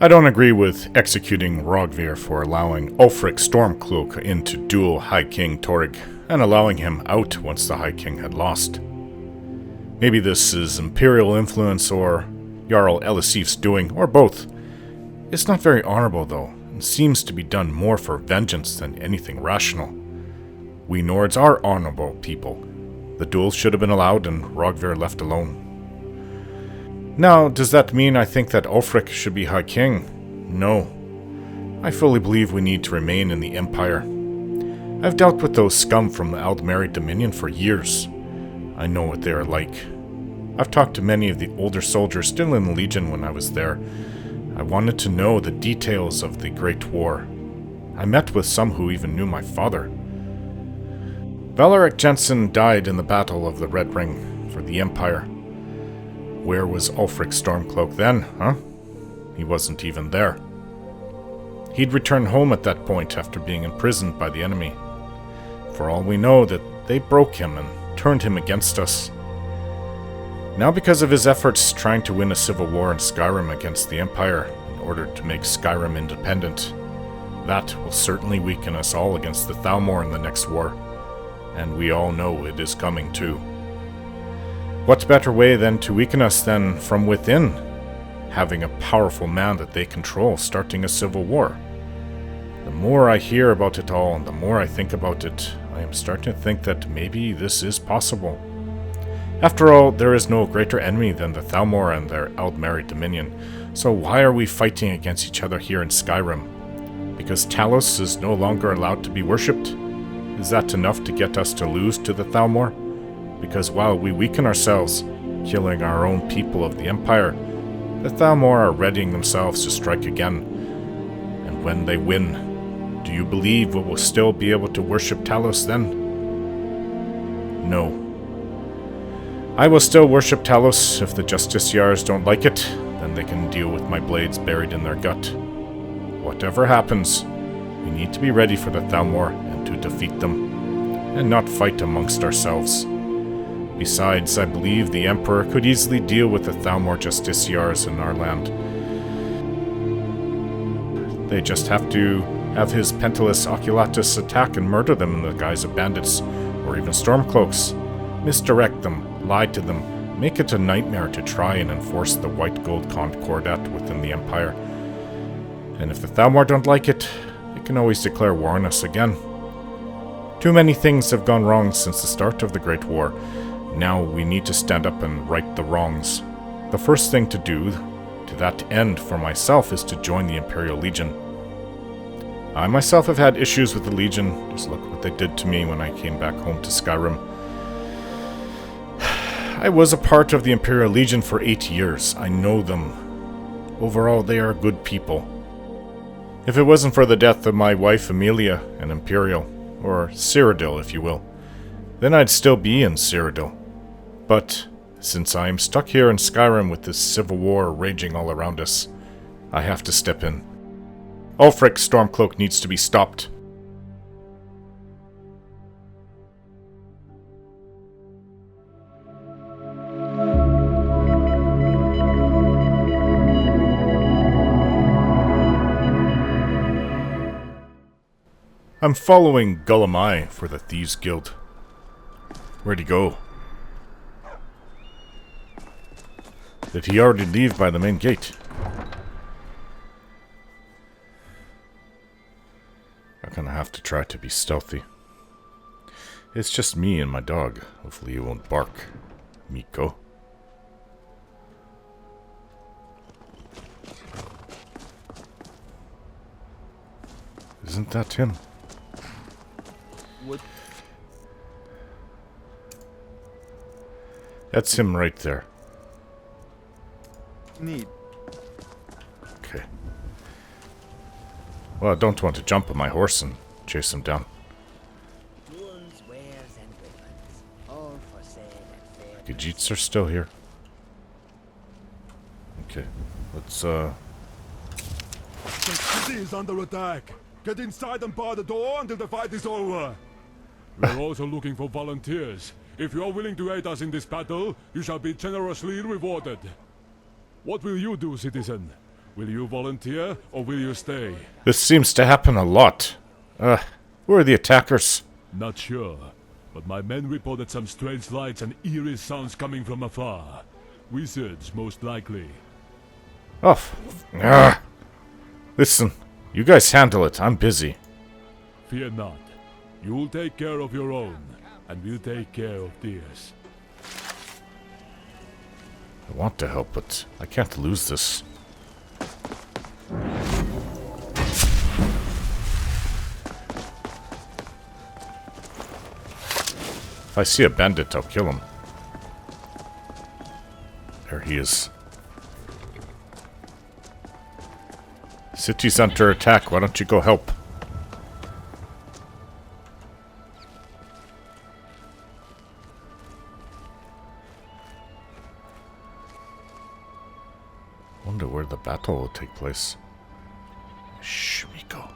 I don't agree with executing Rogvir for allowing Ulfric Stormcloak in to duel High King Torrig, and allowing him out once the High King had lost. Maybe this is Imperial influence or Jarl Elisif's doing, or both. It's not very honorable though, and seems to be done more for vengeance than anything rational. We Nords are honorable people. The duel should have been allowed and Rogvir left alone. Now, does that mean I think that Ulfric should be High King? No. I fully believe we need to remain in the Empire. I've dealt with those scum from the Aldmeri Dominion for years. I know what they are like. I've talked to many of the older soldiers still in the Legion when I was there. I wanted to know the details of the Great War. I met with some who even knew my father. Valeric Jensen died in the Battle of the Red Ring for the Empire. Where was Ulfric Stormcloak then, huh? He wasn't even there. He'd returned home at that point after being imprisoned by the enemy. For all we know, that they broke him and turned him against us. Now because of his efforts trying to win a civil war in Skyrim against the Empire in order to make Skyrim independent, that will certainly weaken us all against the Thalmor in the next war. And we all know it is coming too. What better way than to weaken us than from within? Having a powerful man that they control starting a civil war. The more I hear about it all and the more I think about it, I am starting to think that maybe this is possible. After all, there is no greater enemy than the Thalmor and their Aldmeri Dominion, so why are we fighting against each other here in Skyrim? Because Talos is no longer allowed to be worshipped? Is that enough to get us to lose to the Thalmor? Because while we weaken ourselves, killing our own people of the Empire, the Thalmor are readying themselves to strike again. And when they win, do you believe we will still be able to worship Talos then? No. I will still worship Talos. If the Justiciars don't like it, then they can deal with my blades buried in their gut. Whatever happens, we need to be ready for the Thalmor and to defeat them, and not fight amongst ourselves. Besides, I believe the Emperor could easily deal with the Thalmor Justiciars in our land. They just have to have his Pentalus Oculatus attack and murder them in the guise of bandits, or even Stormcloaks. Misdirect them, lie to them, make it a nightmare to try and enforce the White Gold Concordat within the Empire. And if the Thalmor don't like it, they can always declare war on us again. Too many things have gone wrong since the start of the Great War. Now we need to stand up and right the wrongs. The first thing to do, to that end for myself, is to join the Imperial Legion. I myself have had issues with the Legion. Just look what they did to me when I came back home to Skyrim. I was a part of the Imperial Legion for 8 years. I know them. Overall, they are good people. If it wasn't for the death of my wife Amelia, an Imperial, or Cyrodiil if you will, then I'd still be in Cyrodiil. But since I am stuck here in Skyrim with this civil war raging all around us, I have to step in. Ulfric Stormcloak needs to be stopped. I'm following Gulum-Ei for the Thieves Guild. Where'd he go? Did he already leave by the main gate? I'm gonna have to try to be stealthy. It's just me and my dog. Hopefully he won't bark. Miko. Isn't that him? What? That's him right there. Neat. Okay. Well, I don't want to jump on my horse and chase him down. Tools, wares, and weapons, all for sale at fair. Khajiits are still here. Okay, let's The city is under attack. Get inside and bar the door until the fight is over. We're also looking for volunteers. If you are willing to aid us in this battle, you shall be generously rewarded. What will you do, citizen? Will you volunteer, or will you stay? This seems to happen a lot. Who are the attackers? Not sure, but my men reported some strange lights and eerie sounds coming from afar. Wizards, most likely. Oh, listen, you guys handle it. I'm busy. Fear not. You'll take care of your own, and we'll take care of theirs. I want to help, but I can't lose this. If I see a bandit, I'll kill him. There he is. City's under attack. Why don't you go help? Wonder where the battle will take place. Shh, Miko.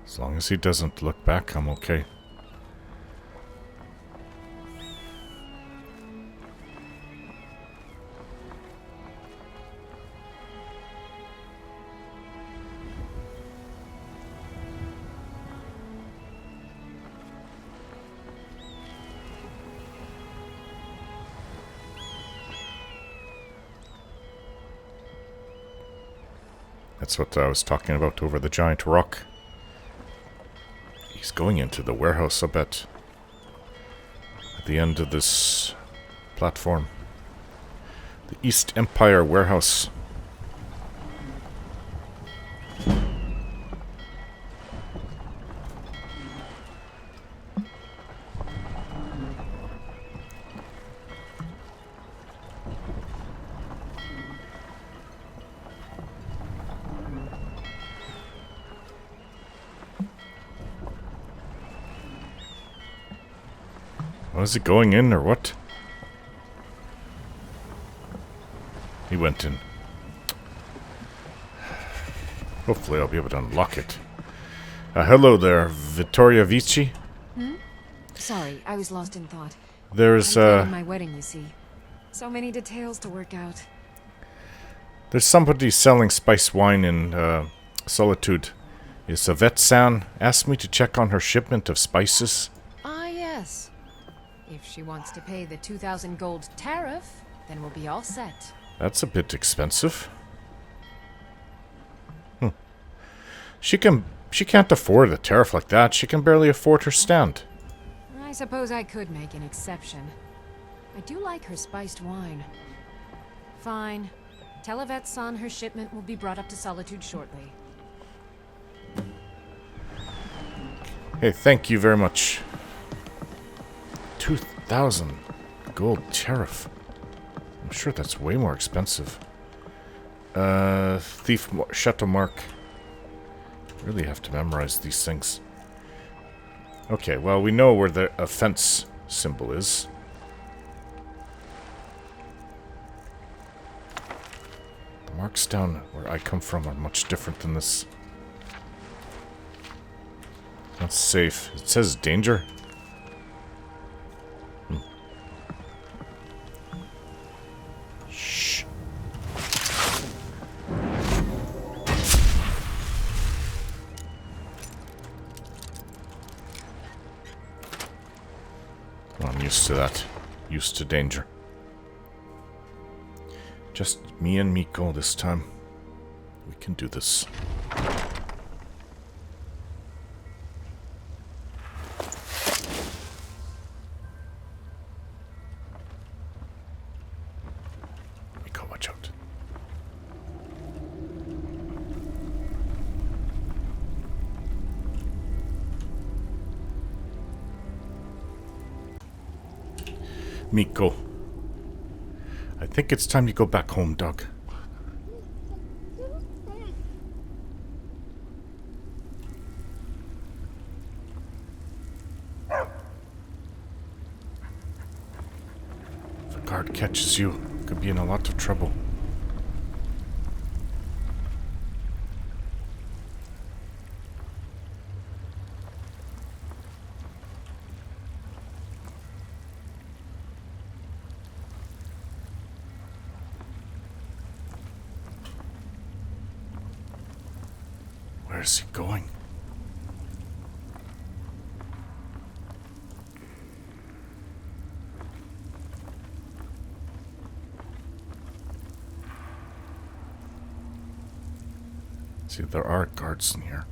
As long as he doesn't look back, I'm okay. That's what I was talking about over the giant rock. He's going into the warehouse, I bet. At the end of this platform. The East Empire warehouse. Was he going in or what? He went in. Hopefully I'll be able to unlock it. Hello there, Vittoria Vici. Sorry, I was lost in thought. There's I'm planning my wedding, you see. So many details to work out. There's somebody selling spice wine in Solitude. Is Yvette-san asked me to check on her shipment of spices? Ah, yes. If she wants to pay the 2,000 gold tariff, then we'll be all set. That's a bit expensive. She can't afford a tariff like that. She can barely afford her stand. I suppose I could make an exception. I do like her spiced wine. Fine. Tell Yvette-san her shipment will be brought up to Solitude shortly. Hey, thank you very much. 2,000 gold tariff. I'm sure that's way more expensive. Thief Chateau Mark. Really have to memorize these things. Okay, well, we know where the offense symbol is. The marks down where I come from are much different than this. That's safe. It says danger. Shh. Well, I'm used to that. Used to danger. Just me and Miko this time. We can do this. Miko, watch out. Miko. I think it's time you go back home, Doug. guard catches you, could be in a lot of trouble. Where is he going? See, there are guards in here.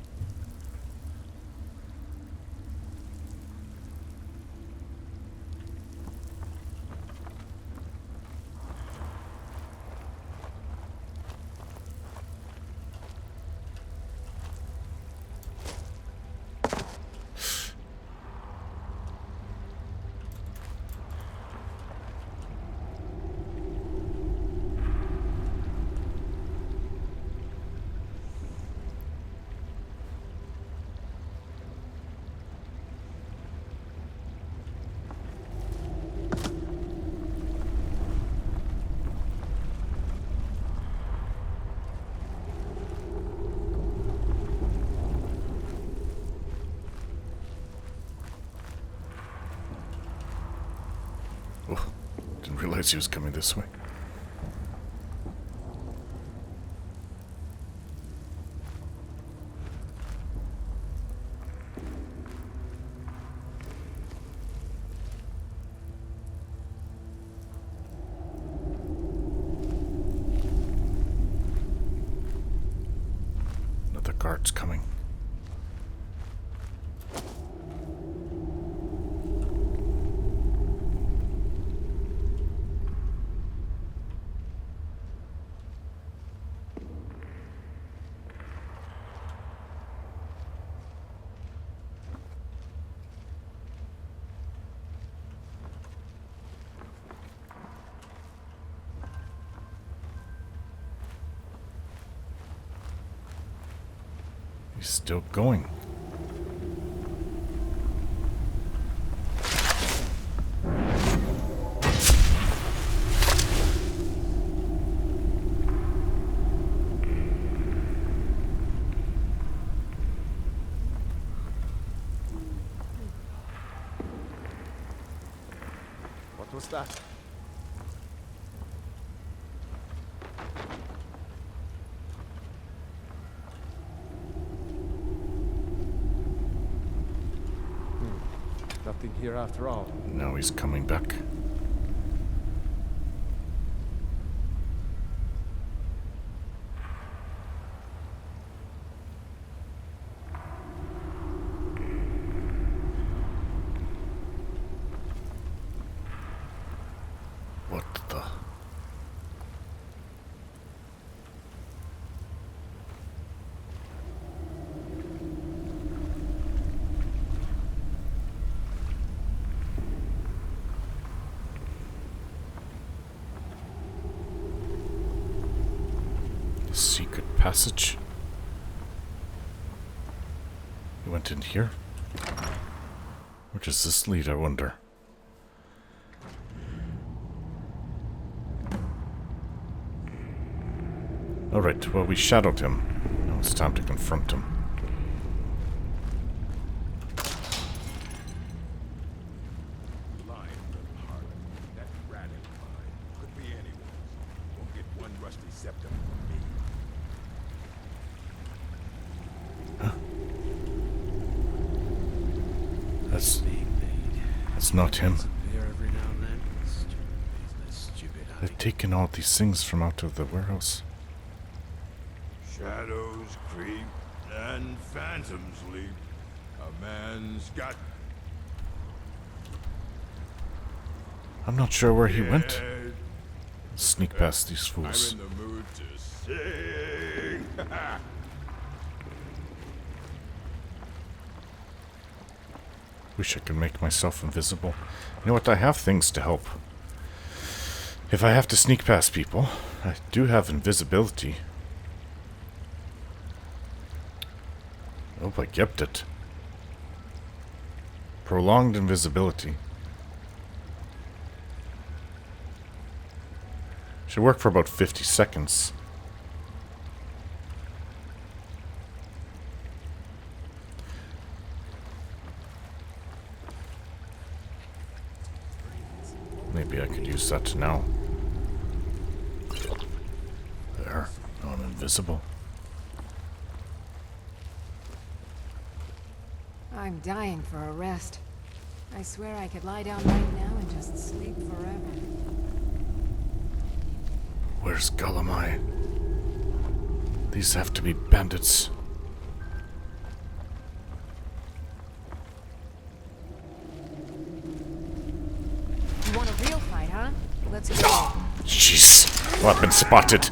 Oh, didn't realize he was coming this way. Another guard's coming. He's still going. What was that? Nothing here after all. Now he's coming back. What the? Secret passage. He went in here. Where does this lead, I wonder? Alright, well, we shadowed him. Now it's time to confront him. That rat in mine could be anyone. Won't get one rusty scepter from me. That's not him. Every now and then. Stupid. They've taken all these things from out of the warehouse. Shadows creep and phantoms leap. A man's got I'm not sure where he went. dead. Sneak past these I'm fools. in the mood to sing. Wish I could make myself invisible. You know what? I have things to help. If I have to sneak past people, I do have invisibility. Oh, I kept it. Prolonged invisibility. Should work for about 50 seconds. Maybe I could use that now. There. Now I'm invisible. I'm dying for a rest. I swear I could lie down right now and just sleep forever. Where's Gulum-Ei? These have to be bandits. You want a real fight, huh? Let's go. Jeez. Weapon spotted.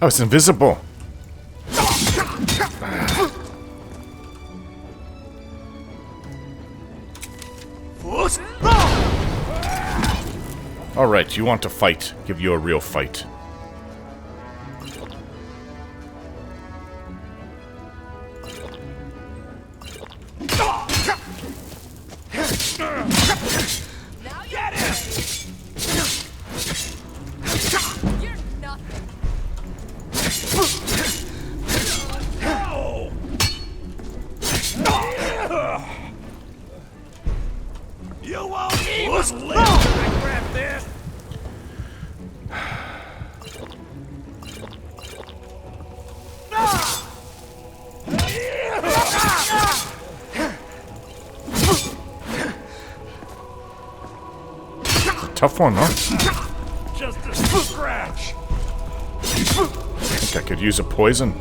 I was invisible. Alright, you want to fight. Give you a real fight. Now get him! You're nothing. You won't even live! I grab this! Tough one, huh? Just a scratch! I think I could use a poison.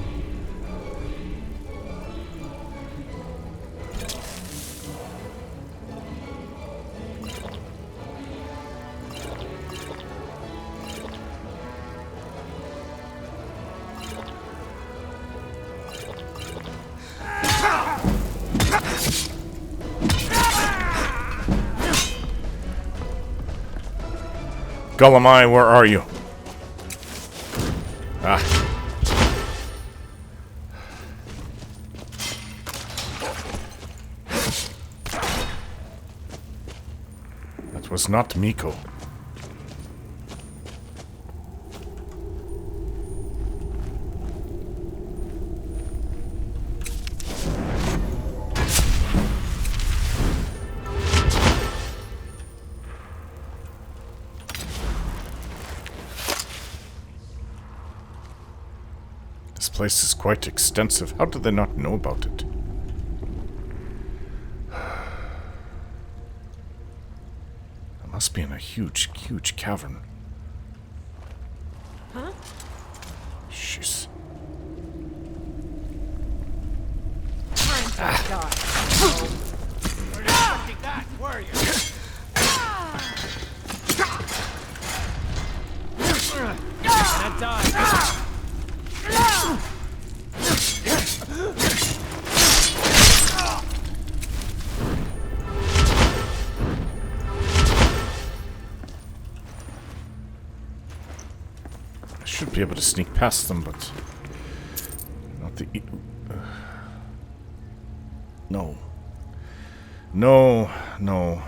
Gulum-Ei, where are you? Ah. That was not Miko. This place is quite extensive. How did they not know about it? It must be in a huge, huge cavern. Huh? Jeez. Time to die. We're expecting that, were you? That time. I should be able to sneak past them, but not the. No. No. No.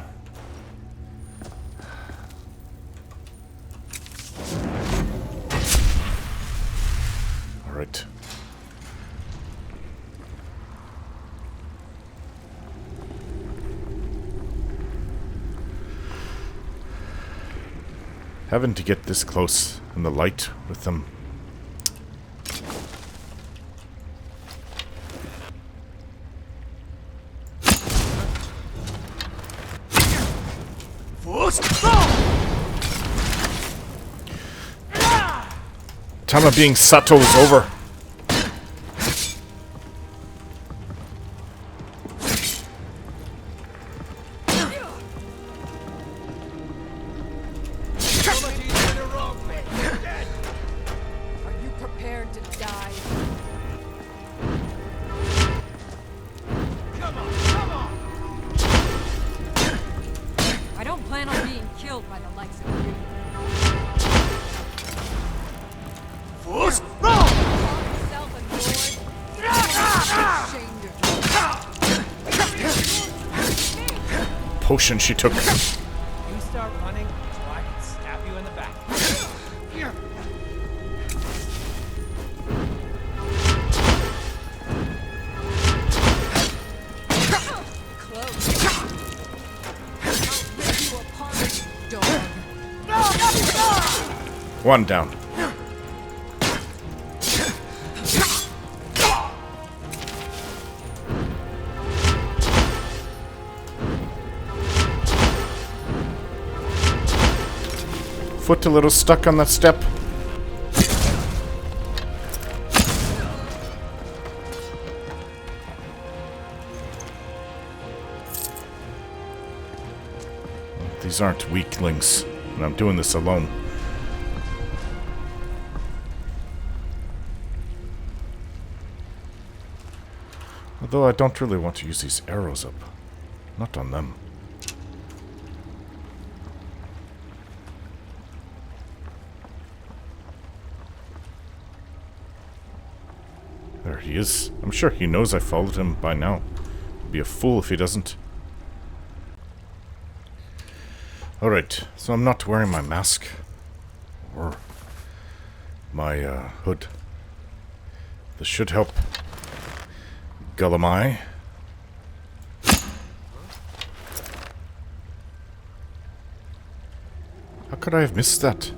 All right. Having to get this close in the light with them. Time of being subtle is over. Are you prepared to die? Come on! I don't plan on being killed by the likes of you. Potion she took. You start running, so I can stab you in the back. One down. Foot a little stuck on that step. These aren't weaklings, and I'm doing this alone. Although I don't really want to use these arrows up. Not on them. There he is. I'm sure he knows I followed him by now. He'd be a fool if he doesn't. Alright, so I'm not wearing my mask. Or my hood. This should help. Gulum-Ei. How could I have missed that?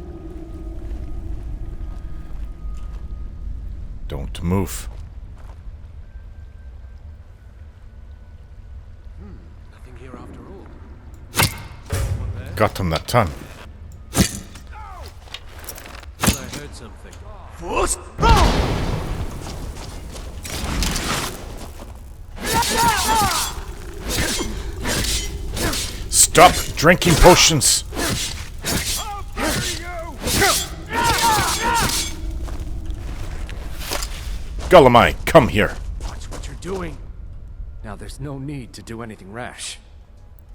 Don't move. Nothing here after all. Got him that time. I heard something. Stop drinking potions! Gulum-Ei, come here. Watch what you're doing. Now there's no need to do anything rash.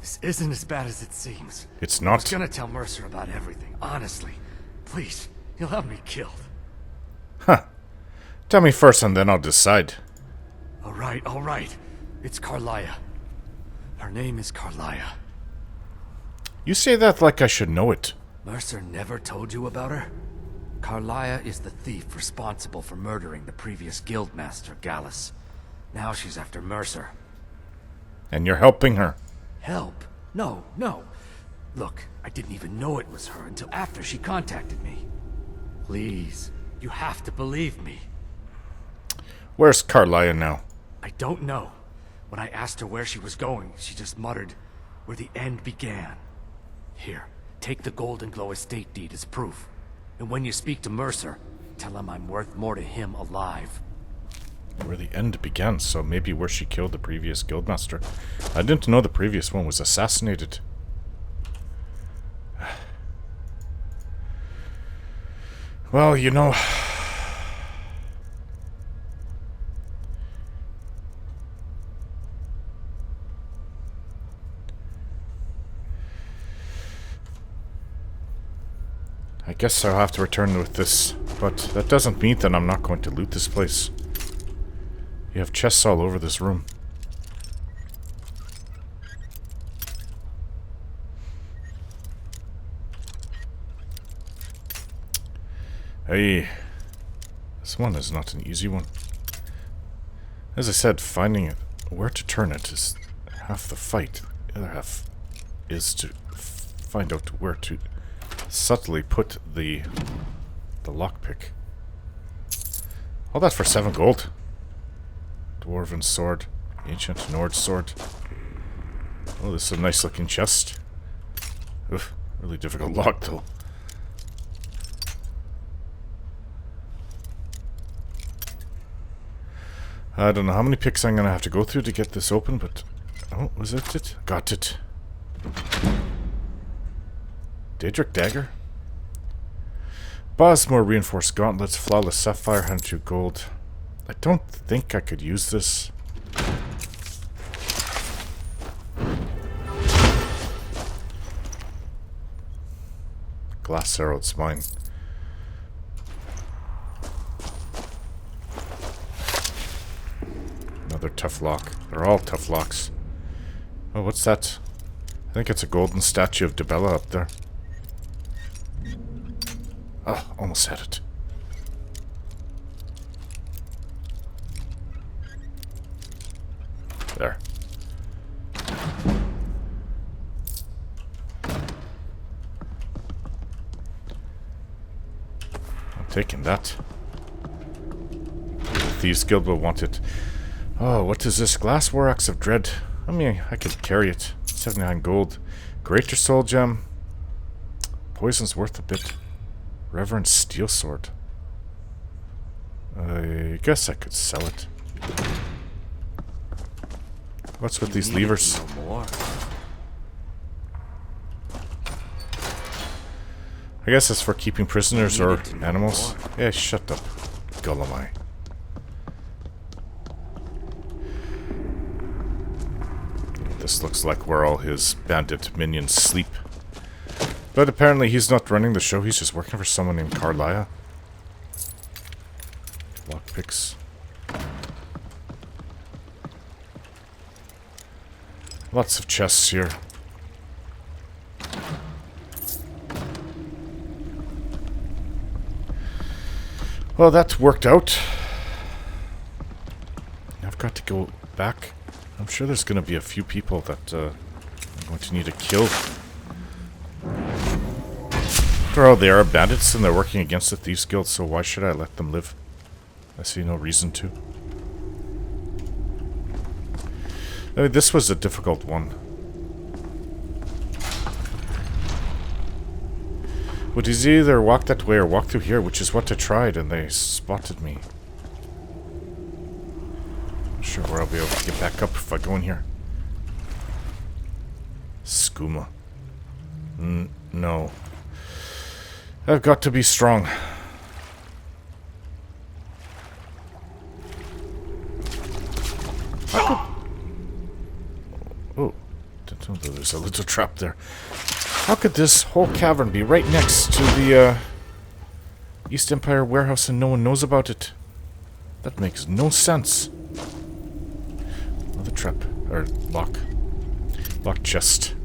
This isn't as bad as it seems. It's I was not. gonna tell Mercer about everything, honestly. Please, he'll have me killed. Huh. Tell me first and then I'll decide. Alright. It's Carlia. Her name is Carlia. You say that like I should know it. Mercer never told you about her? Carlia is the thief responsible for murdering the previous guildmaster, Gallus. Now she's after Mercer. And you're helping her. Help? No. Look, I didn't even know it was her until after she contacted me. Please, you have to believe me. Where's Carlia now? I don't know. When I asked her where she was going, she just muttered, "Where the end began." Here, take the Golden Glow estate deed as proof. And when you speak to Mercer, tell him I'm worth more to him alive. Where the end began, so maybe where she killed the previous guildmaster. I didn't know the previous one was assassinated. Well, you know... I guess I'll have to return with this, but that doesn't mean that I'm not going to loot this place. You have chests all over this room. Hey, this one is not an easy one. As I said, finding it, where to turn it is half the fight. The other half is to find out where to subtly put the lockpick. All that for 7 gold. Dwarven sword. Ancient Nord sword. Oh, this is a nice looking chest. Oof, really difficult lock though. I don't know how many picks I'm gonna have to go through to get this open, but... Oh, was that it? Got it. Daedric Dagger? Bosmore Reinforced Gauntlets, Flawless Sapphire, 102 gold. I don't think I could use this. Glass arrow, it's mine. Another tough lock. They're all tough locks. Oh, what's that? I think it's a golden statue of Dibella up there. Oh, almost had it. There. Taking that. The Thieves Guild will want it. Oh, what is this? Glass War Axe of Dread. I mean, I could carry it. 79 gold. Greater Soul Gem. Poison's worth a bit. Reverend Steel Sword. I guess I could sell it. What's with these levers? No more. I guess it's for keeping prisoners or animals. Yeah, shut up, Gulum-Ei. This looks like where all his bandit minions sleep. But apparently he's not running the show, he's just working for someone named Carlia. Lockpicks. Lots of chests here. Well, that worked out. I've got to go back. I'm sure there's going to be a few people that I'm going to need to kill. After all, they are bandits and they're working against the Thieves Guild, so why should I let them live? I see no reason to. I mean, this was a difficult one. Would he either walk that way or walk through here, which is what I tried, and they spotted me. Not sure where I'll be able to get back up if I go in here. Skooma. No. I've got to be strong. Oh, there's a little trap there. How could this whole cavern be right next to the East Empire warehouse and no one knows about it? That makes no sense. Another trap. Or lock. Lock chest.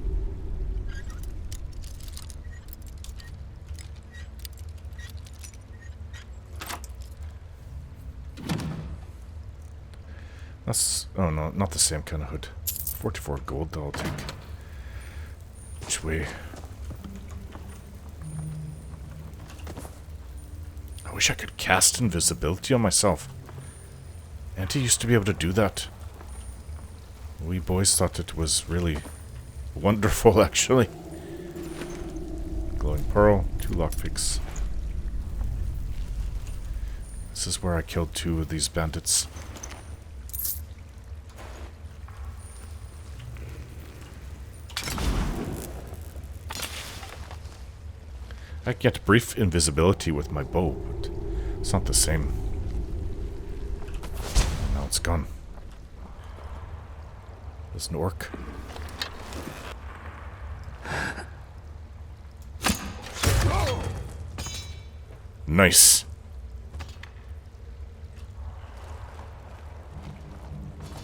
That's... oh no, not the same kind of hood. 44 gold though, I'll take. Which way? I wish I could cast invisibility on myself. Auntie used to be able to do that. We boys thought it was really wonderful, actually. Glowing pearl, 2 lockpicks. This is where I killed 2 of these bandits. I can get brief invisibility with my bow, but it's not the same. Now it's gone. There's an orc. Nice.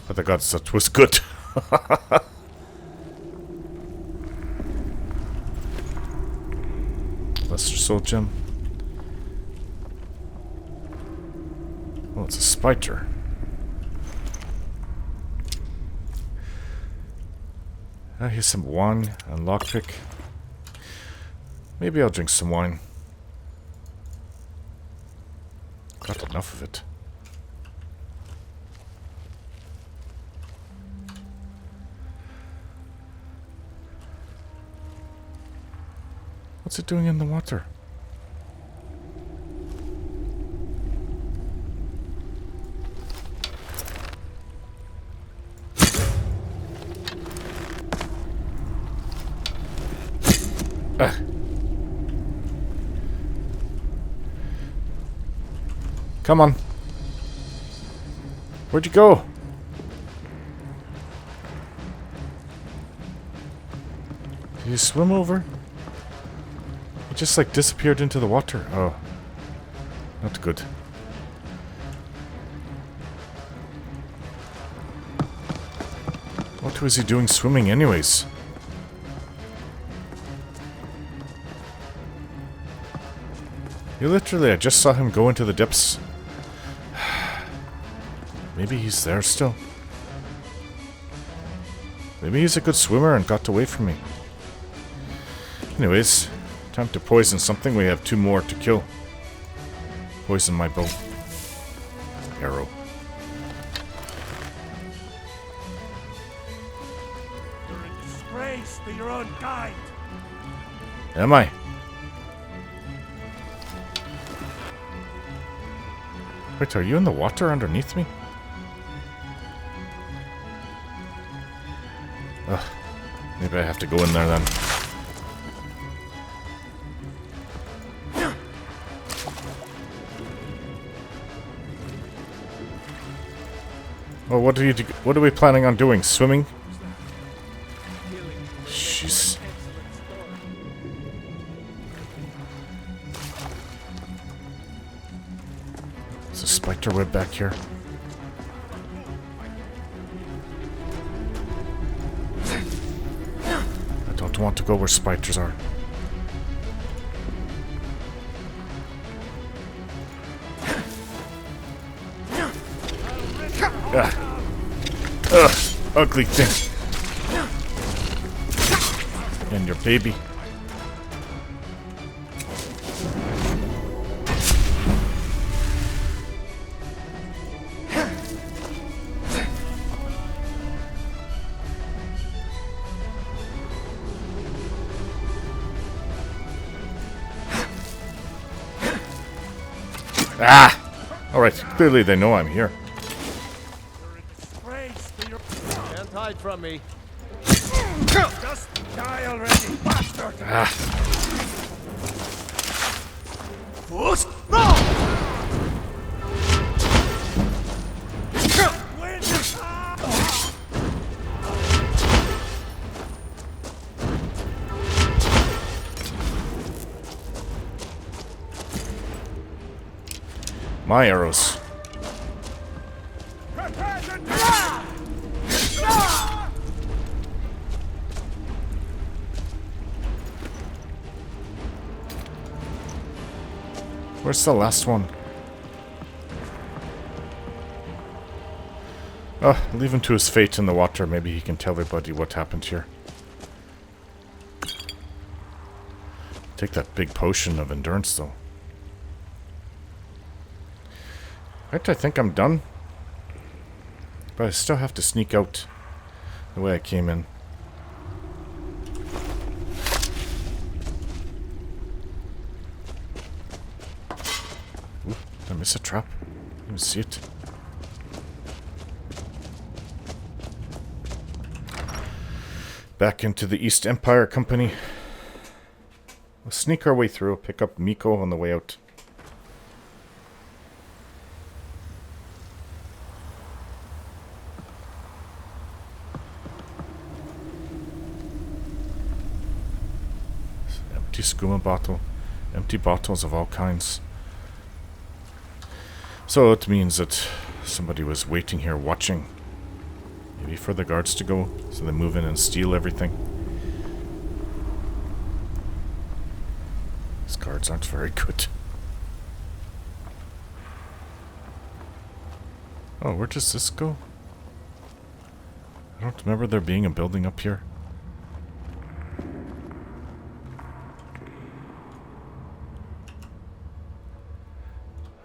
But I got that was good. Lesser Soul Gem. Oh, it's a spider. Here's some wine and lockpick. Maybe I'll drink some wine. Got enough of it. What's it doing in the water? Come on. Where'd you go? Did you swim over? It just like disappeared into the water. Oh. Not good. What was he doing swimming anyways? He literally, I just saw him go into the depths. Maybe he's there still. Maybe he's a good swimmer and got away from me. Anyways, time to poison something. We have 2 more to kill. Poison my bow. Arrow. You're a disgrace to your own kind. Am I? Wait, are you in the water underneath me? Ugh. Maybe I have to go in there then. Well, what are we planning on doing? Swimming? Jeez. There's a spider web back here. I don't want to go where spiders are. Ugh, ugly thing. And your baby. Ah! Alright, clearly they know I'm here. Can't hide from me. Just die already, bastard! Ah. My arrows. Where's the last one? Oh, leave him to his fate in the water. Maybe he can tell everybody what happened here. Take that big potion of endurance, though. Right, I think I'm done. But I still have to sneak out the way I came in. Ooh, did I miss a trap? I didn't see it. Back into the East Empire Company. We'll sneak our way through, pick up Miko on the way out. Empty skooma bottle. Empty bottles of all kinds. So it means that somebody was waiting here watching. Maybe for the guards to go, so they move in and steal everything. These guards aren't very good. Oh, where does this go? I don't remember there being a building up here.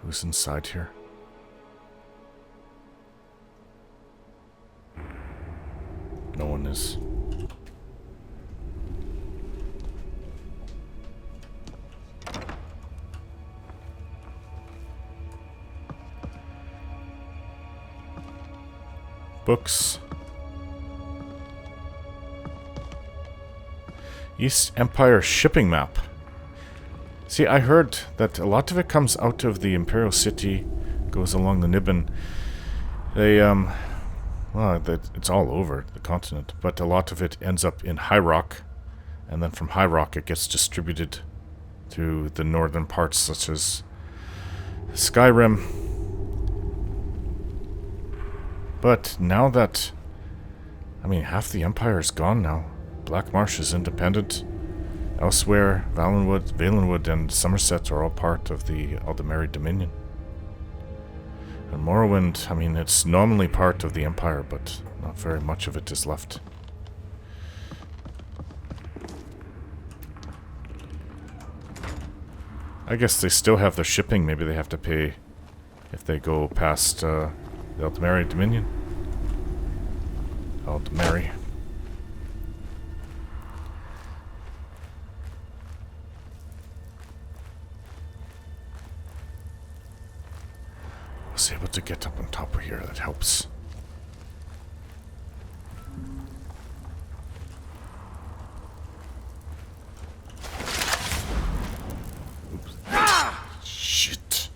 Who's inside here? No one is. Books. East Empire shipping map. See, I heard that a lot of it comes out of the Imperial City, goes along the Nibbin. They, well, it's all over the continent, but a lot of it ends up in High Rock, and then from High Rock it gets distributed to the northern parts, such as Skyrim. But now that, I mean, half the Empire is gone now. Black Marsh is independent. Elsewhere, Valenwood, and Somerset are all part of the Aldmeri Dominion. And Morrowind, I mean, it's nominally part of the Empire, but not very much of it is left. I guess they still have their shipping. Maybe they have to pay if they go past the Aldmeri Dominion. Aldmeri. I was able to get up on top of here. That helps. Oops. Shit.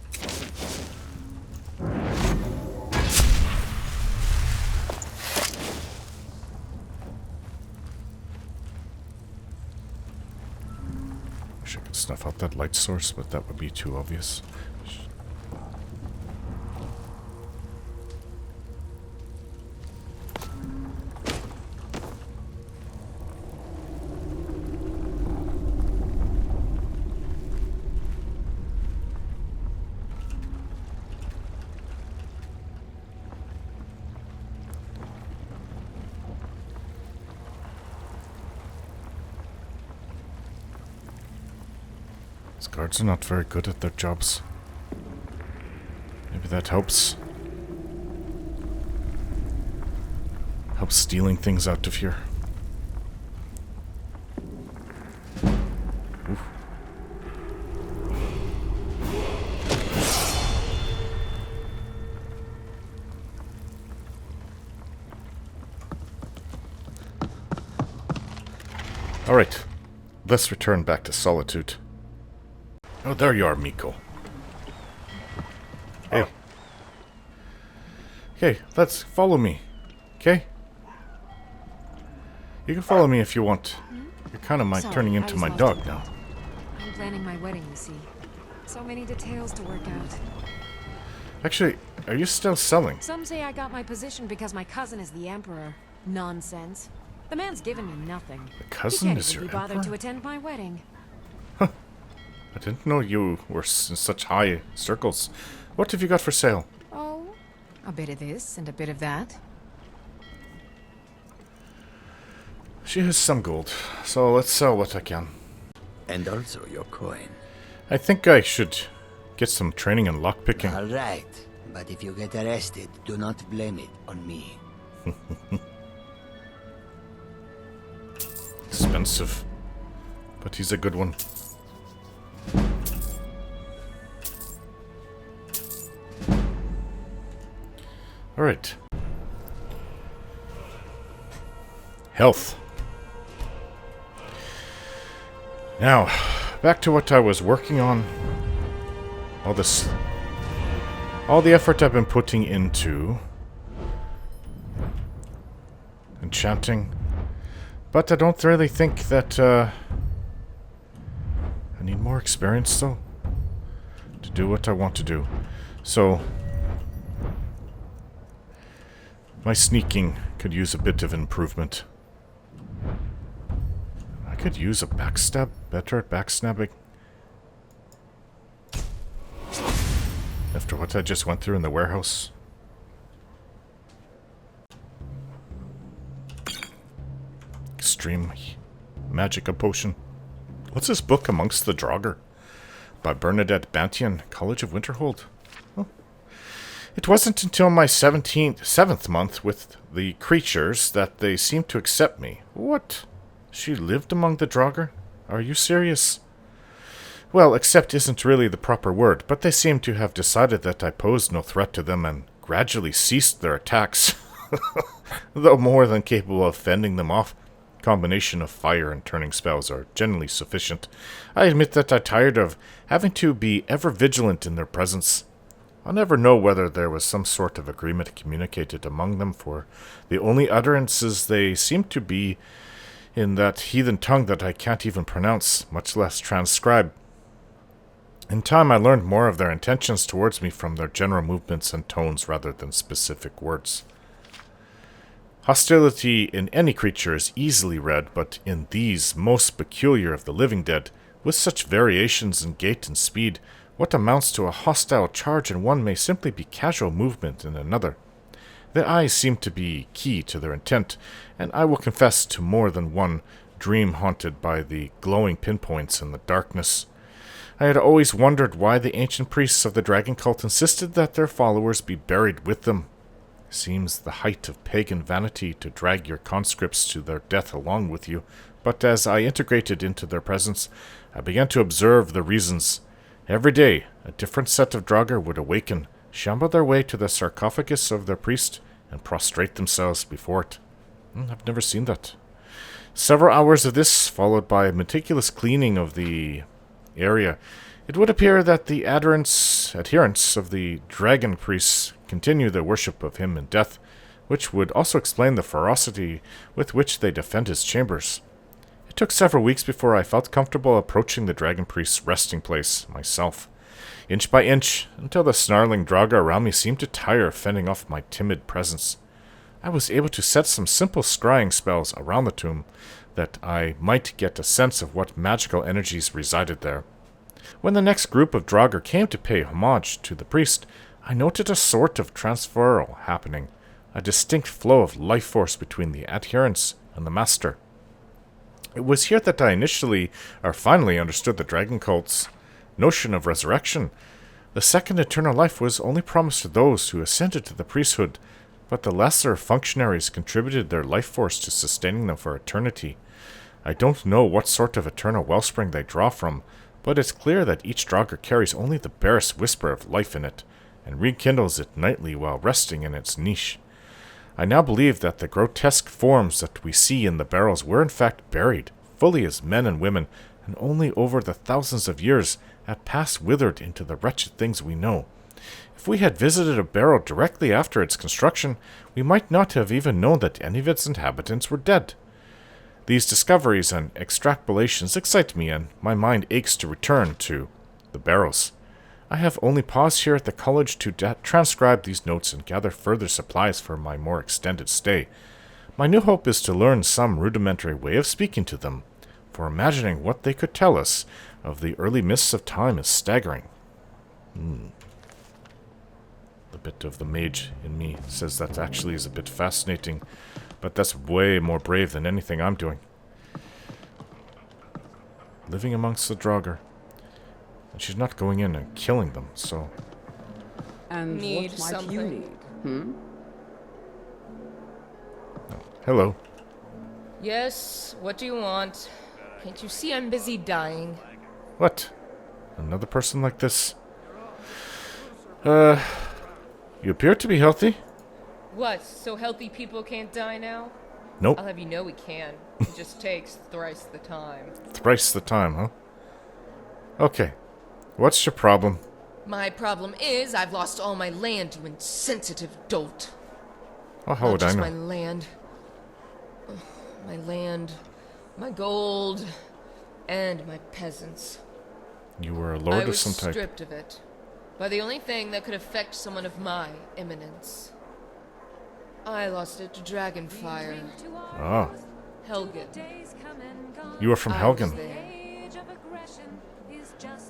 Wish I could snuff out that light source, but that would be too obvious. These guards are not very good at their jobs. Maybe that helps. Helps stealing things out of here. Oof. All right, let's return back to Solitude. Oh, there you are, Miko. Hey. Okay, let's follow me. Okay? You can follow me if you want. You're kind of Sorry, turning I into was my lost dog in now. thought. I'm planning my wedding, you see. So many details to work out. Actually, are you still selling? Some say I got my position because my cousin is the emperor. Nonsense. The man's given me nothing. The cousin he can't is even your be bothered emperor? to attend my wedding. I didn't know you were in such high circles. What have you got for sale? Oh, a bit of this and a bit of that. She has some gold, so let's sell what I can. And also your coin. I think I should get some training in lockpicking. All right. But if you get arrested, do not blame it on me. Expensive, but he's a good one. All right. Health. Now, back to what I was working on. All the effort I've been putting into enchanting. But I don't really think that, I need more experience, though, to do what I want to do. So, my sneaking could use a bit of improvement. I could use a backstab, better at backstabbing. After what I just went through in the warehouse. Extreme Magica Potion. What's this book, Amongst the Draugr? By Bernadette Bantian, College of Winterhold. Oh. It wasn't until my 7th month with the creatures that they seemed to accept me. What? She lived among the Draugr? Are you serious? Well, accept isn't really the proper word, but they seem to have decided that I posed no threat to them and gradually ceased their attacks. Though more than capable of fending them off. Combination of fire and turning spells are generally sufficient. I admit that I'm tired of having to be ever vigilant in their presence. I'll never know whether there was some sort of agreement communicated among them, for the only utterances they seem to be in that heathen tongue that I can't even pronounce, much less transcribe. In time I learned more of their intentions towards me from their general movements and tones rather than specific words. Hostility in any creature is easily read, but in these, most peculiar of the living dead, with such variations in gait and speed, what amounts to a hostile charge in one may simply be casual movement in another. Their eyes seem to be key to their intent, and I will confess to more than one dream haunted by the glowing pinpoints in the darkness. I had always wondered why the ancient priests of the dragon cult insisted that their followers be buried with them. Seems the height of pagan vanity to drag your conscripts to their death along with you, but as I integrated into their presence, I began to observe the reasons. Every day, a different set of Draugr would awaken, shamble their way to the sarcophagus of their priest, and prostrate themselves before it. I've never seen that. Several hours of this, followed by a meticulous cleaning of the area. It would appear that the adherents of the dragon priests continue their worship of him in death, which would also explain the ferocity with which they defend his chambers. It took several weeks before I felt comfortable approaching the dragon priest's resting place myself, inch by inch, until the snarling Draugr around me seemed to tire of fending off my timid presence. I was able to set some simple scrying spells around the tomb, that I might get a sense of what magical energies resided there. When the next group of Draugr came to pay homage to the priest, I noted a sort of transferal happening, a distinct flow of life force between the adherents and the master. It was here that I finally understood the dragon cult's notion of resurrection. The second eternal life was only promised to those who ascended to the priesthood, but the lesser functionaries contributed their life force to sustaining them for eternity. I don't know what sort of eternal wellspring they draw from, but it's clear that each Draugr carries only the barest whisper of life in it, and rekindles it nightly while resting in its niche. I now believe that the grotesque forms that we see in the barrels were in fact buried, fully as men and women, and only over the thousands of years had passed withered into the wretched things we know. If we had visited a barrel directly after its construction, we might not have even known that any of its inhabitants were dead. These discoveries and extrapolations excite me, and my mind aches to return to the barrels. I have only paused here at the college to transcribe these notes and gather further supplies for my more extended stay. My new hope is to learn some rudimentary way of speaking to them, for imagining what they could tell us of the early mists of time is staggering. The bit of the mage in me says that actually is a bit fascinating, but that's way more brave than anything I'm doing. Living amongst the Draugr. And she's not going in and killing them, so... And Need what might something. you need? Oh, hello. Yes, what do you want? Can't you see I'm busy dying? What? Another person like this? You appear to be healthy. What, so healthy people can't die now? Nope. I'll have you know we can. It just takes thrice the time. Thrice the time, huh? Okay. What's your problem? My problem is I've lost all my land, you insensitive dolt. Oh, how Not would I just know? my land. My land, my gold, and my peasants. You were a lord I of was some type. stripped of it by the only thing that could affect someone of my eminence. I lost it to Dragonfire. Ah, Helgen. you were from I was Helgen. there.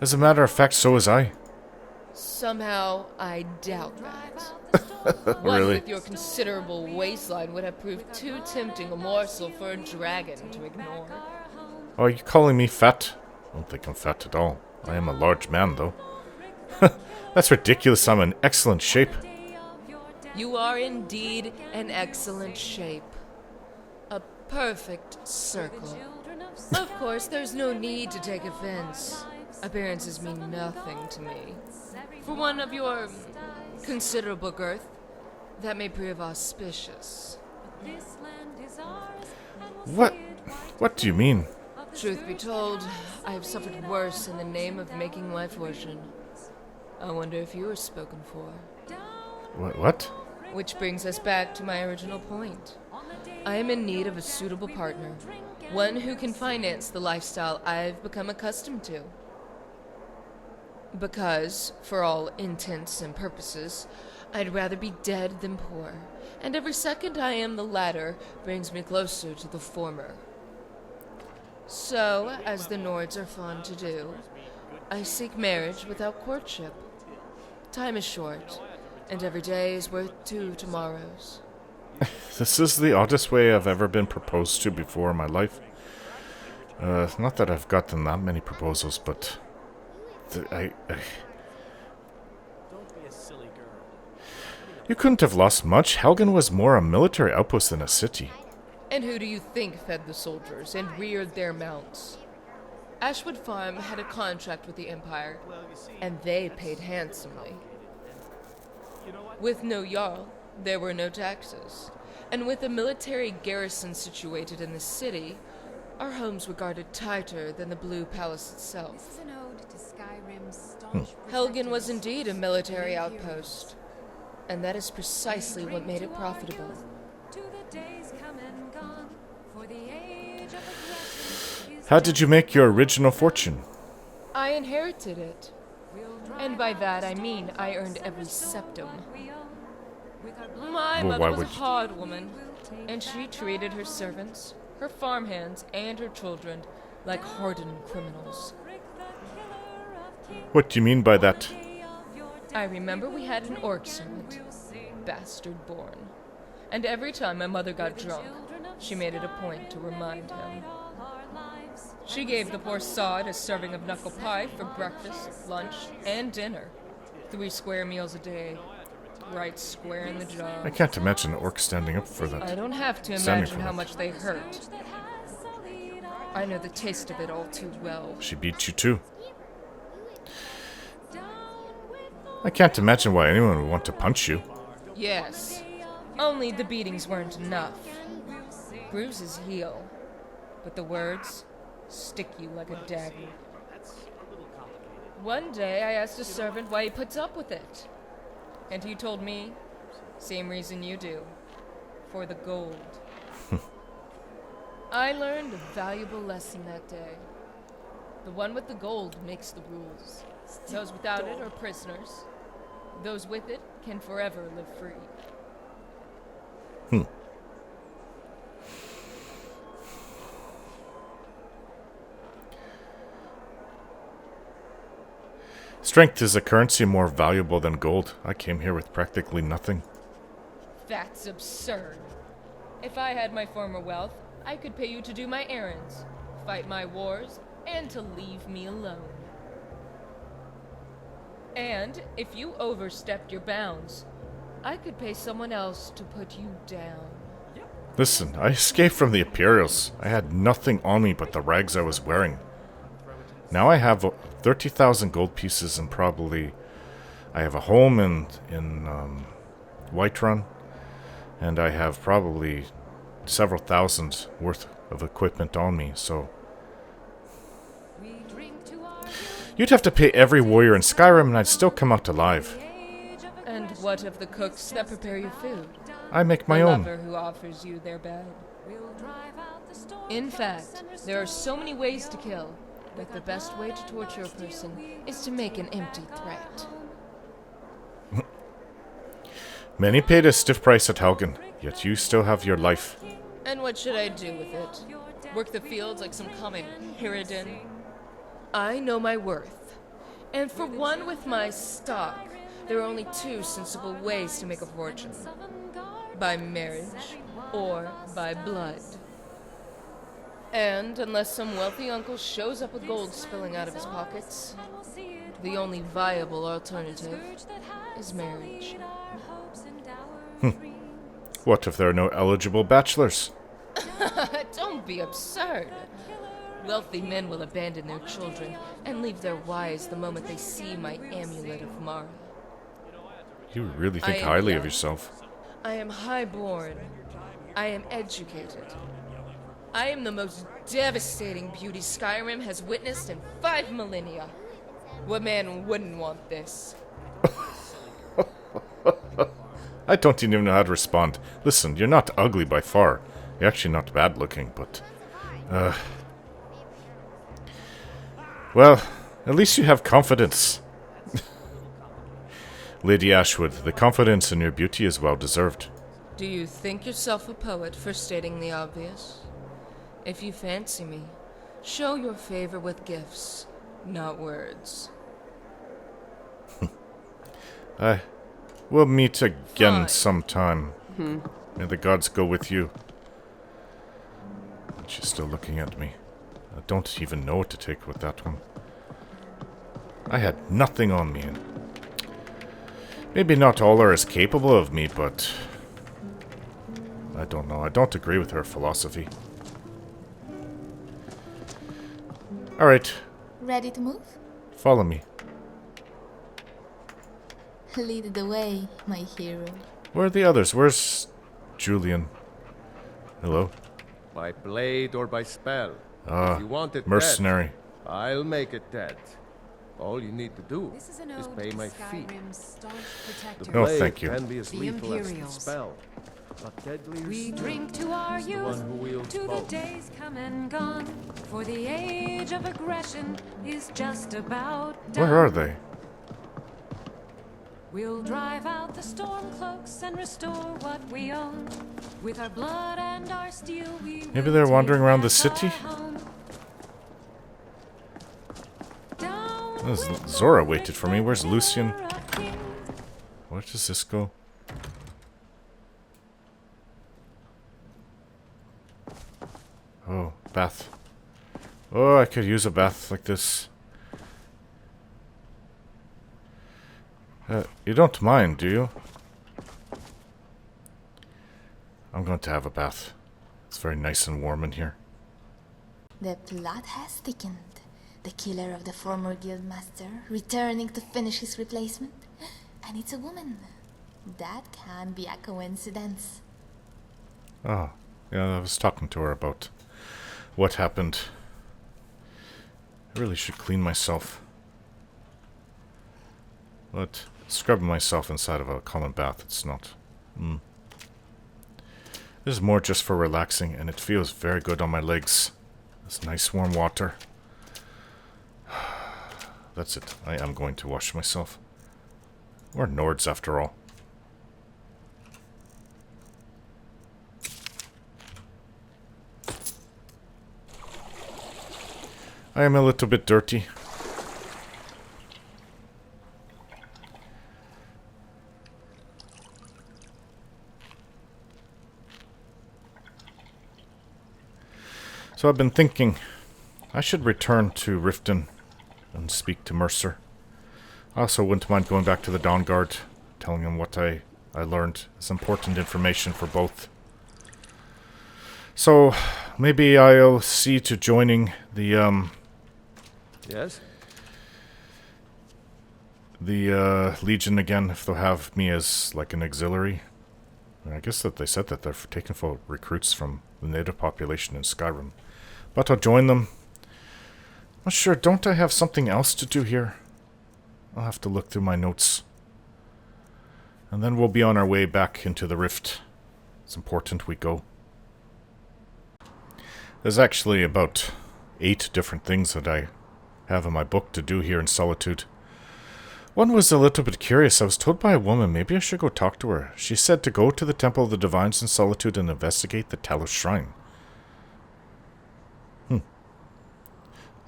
As a matter of fact, so was I. Somehow, I doubt that. One Really? with your considerable waistline would have proved too tempting a morsel for a dragon to ignore. Oh, are you calling me fat? I don't think I'm fat at all. I am a large man, though. That's ridiculous. I'm in excellent shape. You are indeed in excellent shape. A perfect circle. Of course, there's no need to take offense. Appearances mean nothing to me. For one of your considerable girth, that may prove auspicious. What? What do you mean? Truth be told, I have suffered worse in the name of making my fortune. I wonder if you are spoken for. What? Which brings us back to my original point. I am in need of a suitable partner. One who can finance the lifestyle I've become accustomed to. Because, for all intents and purposes, I'd rather be dead than poor. And every second I am the latter brings me closer to the former. So, as the Nords are fond to do, I seek marriage without courtship. Time is short, and every day is worth 2 tomorrows. This is the oddest way I've ever been proposed to before in my life. Not that I've gotten that many proposals, but Don't be a silly girl. You couldn't have lost much. Helgen was more a military outpost than a city. And who do you think fed the soldiers and reared their mounts? Ashwood Farm had a contract with the Empire, and they paid handsomely. With no Jarl, there were no taxes. And with a military garrison situated in the city, our homes were guarded tighter than the Blue Palace itself. This is an ode to Skyrim's staunch Helgen was protectors. indeed a military outpost, and that is precisely what made it profitable. To the days come and gone, for the age of aggression is How did you make your original fortune? I inherited it. And by that I mean I earned every septum. My Well, mother why was a would you- hard woman, and she treated her servants, her farmhands, and her children like hardened criminals. What do you mean by that? I remember we had an orc servant, bastard born, and every time my mother got drunk, she made it a point to remind him. She gave the poor sod a serving of knuckle pie for breakfast, lunch, and dinner. 3 square meals a day. Right square in the jaw. I can't imagine an orc standing up for I that. don't have to Standing imagine for how that. much they hurt. I know the taste of it all too well. She beat you too. I can't imagine why anyone would want to punch you. Yes, only the beatings weren't enough. Bruises heal, but the words stick you like a dagger. One day I asked a servant why he puts up with it. And he told me, same reason you do, for the gold. I learned a valuable lesson that day. The one with the gold makes the rules. Those without it are prisoners. Those with it can forever live free. Strength is a currency more valuable than gold. I came here with practically nothing. That's absurd. If I had my former wealth, I could pay you to do my errands, fight my wars, and to leave me alone. And if you overstepped your bounds, I could pay someone else to put you down. Listen, I escaped from the Imperials. I had nothing on me but the rags I was wearing. Now I have 30,000 gold pieces and probably... I have a home in Whiterun. And I have probably several thousand worth of equipment on me, so... You'd have to pay every warrior in Skyrim and I'd still come out alive. And what of the cooks that prepare your food? I make my the own. lover who offers you their bed. In fact, there are so many ways to kill that the best way to torture a person is to make an empty threat. Many paid a stiff price at Helgen, yet you still have your life. And what should I do with it? Work the fields like some common Hiriden? I know my worth. And for one with my stock, there are only 2 sensible ways to make a fortune. By marriage, or by blood. And unless some wealthy uncle shows up with gold spilling out of his pockets, the only viable alternative is marriage. What if there are no eligible bachelors? Don't be absurd. Wealthy men will abandon their children and leave their wives the moment they see my amulet of Mara. You really think I am highly of young. yourself. I am high-born. I am educated. I am the most devastating beauty Skyrim has witnessed in 5 millennia. What man wouldn't want this? I don't even know how to respond. Listen, you're not ugly by far. You're actually not bad looking, but... Well, at least you have confidence. Lady Ashwood, the confidence in your beauty is well deserved. Do you think yourself a poet for stating the obvious? If you fancy me, show your favor with gifts, not words. We'll meet again Fine. sometime. May the gods go with you. She's still looking at me. I don't even know what to take with that one. I had nothing on me. Maybe not all are as capable of me, but... I don't know. I don't agree with her philosophy. Alright. Ready to move? Follow me. Lead the way, my hero. Where are the others? Where's Julian? Hello? By blade or by spell. Ah, If you want it mercenary. dead, I'll make it dead. All you need to do This is an is ode pay to my fee. Skyrim's staunch The protector. No, blade thank you. can be as The lethal as the Imperials. spell, but deadlier We still drink to our is the youth, one who wields to the both. days come and gone. For the age of aggression is just about done. Where are they? We'll drive out the storm cloaks and restore what we own. With our blood and our steel, we Maybe will they're take wandering around the back city? our home. Down There's with Zora the waited for me. Where's Lucian? Killer of Kings. Where does this go? Oh, bath. Oh, I could use a bath like this. You don't mind, do you? I'm going to have a bath. It's very nice and warm in here. The plot has thickened. The killer of the former guildmaster returning to finish his replacement. And it's a woman. That can be a coincidence. Oh, yeah, I was talking to her about what happened. I really should clean myself. But scrubbing myself inside of a common bath, it's not. This is more just for relaxing, and it feels very good on my legs. This nice warm water. That's it. I am going to wash myself. We're Nords after all. I am a little bit dirty. So I've been thinking I should return to Riften and speak to Mercer. I also wouldn't mind going back to the Dawn Guard, telling them what I learned. It's important information for both. So maybe I'll see to joining the Yes? the Legion again if they'll have me as like an auxiliary. I guess that they said that they're taking for recruits from the native population in Skyrim. But I'll join them. Not sure, don't I have something else to do here? I'll have to look through my notes. And then we'll be on our way back into the Rift. It's important we go. There's actually about 8 different things that I have in my book to do here in Solitude. One was a little bit curious. I was told by a woman, maybe I should go talk to her. She said to go to the Temple of the Divines in Solitude and investigate the Talos Shrine.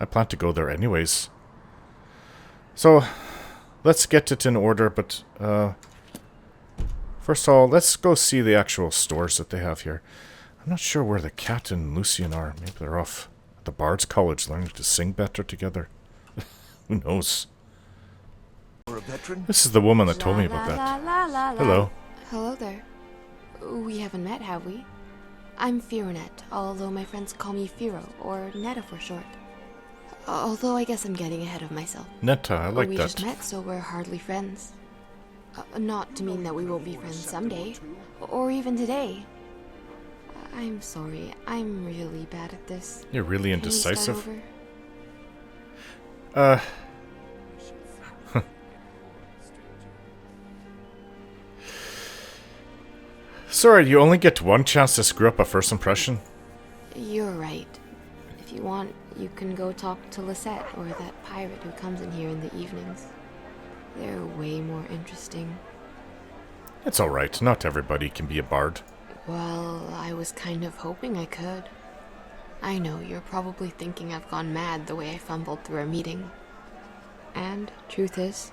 I plan to go there anyways. So, let's get it in order, but first of all, let's go see the actual stores that they have here. I'm not sure where the cat and Lucian are. Maybe they're off at the Bard's College learning to sing better together. Who knows? This is the woman that told me about that. Hello. Hello there. We haven't met, have we? I'm Fironet, although my friends call me Firo, or Netta for short. Although I guess I'm getting ahead of myself. Netta, I like we that. just met, so we're hardly friends. Not to mean that we won't be friends someday, or even today. I'm sorry, I'm really bad at this. You're really Can we start indecisive. over? Sorry, you only get one chance to screw up a first impression? You're right. If you want, you can go talk to Lisette or that pirate who comes in here in the evenings. They're way more interesting. It's alright, not everybody can be a bard. Well, I was kind of hoping I could. I know, you're probably thinking I've gone mad the way I fumbled through our meeting. And, truth is,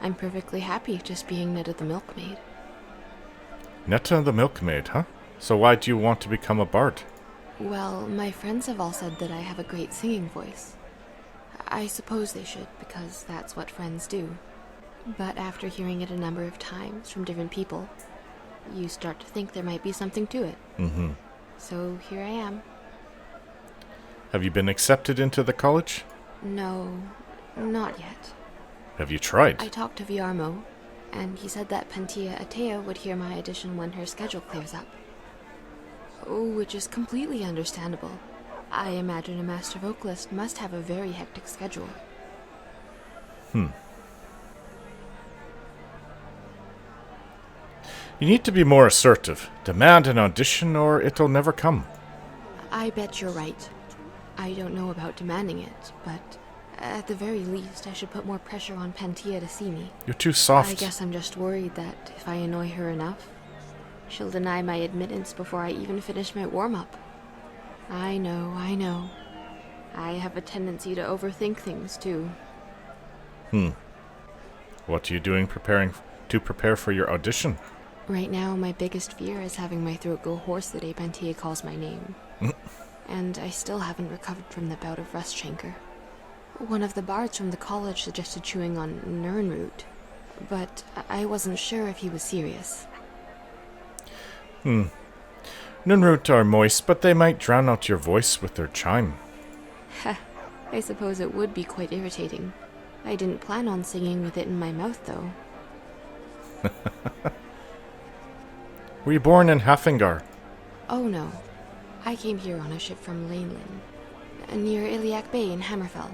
I'm perfectly happy just being Netta the Milkmaid. Netta the Milkmaid, huh? So why do you want to become a bard? Well, my friends have all said that I have a great singing voice. I suppose they should, because that's what friends do. But after hearing it a number of times from different people, you start to think there might be something to it. Mm-hmm. So here I am. Have you been accepted into the college? No, not yet. Have you tried? I talked to Viarmo, and he said that Pantia Atea would hear my audition when her schedule clears up. Oh, which is completely understandable. I imagine a master vocalist must have a very hectic schedule. You need to be more assertive. Demand an audition or it'll never come. I bet you're right. I don't know about demanding it, but at the very least, I should put more pressure on Pantia to see me. You're too soft. I guess I'm just worried that if I annoy her enough, she'll deny my admittance before I even finish my warm-up. I know. I have a tendency to overthink things, too. What are you doing to prepare for your audition? Right now, my biggest fear is having my throat go hoarse the day Pantia calls my name. And I still haven't recovered from the bout of rust chancre. One of the bards from the college suggested chewing on Nernroot, but I wasn't sure if he was serious. Nunroot are moist, but they might drown out your voice with their chime. I suppose it would be quite irritating. I didn't plan on singing with it in my mouth, though. Were you born in Hafengar? Oh no. I came here on a ship from Laneland, near Iliac Bay in Hammerfell.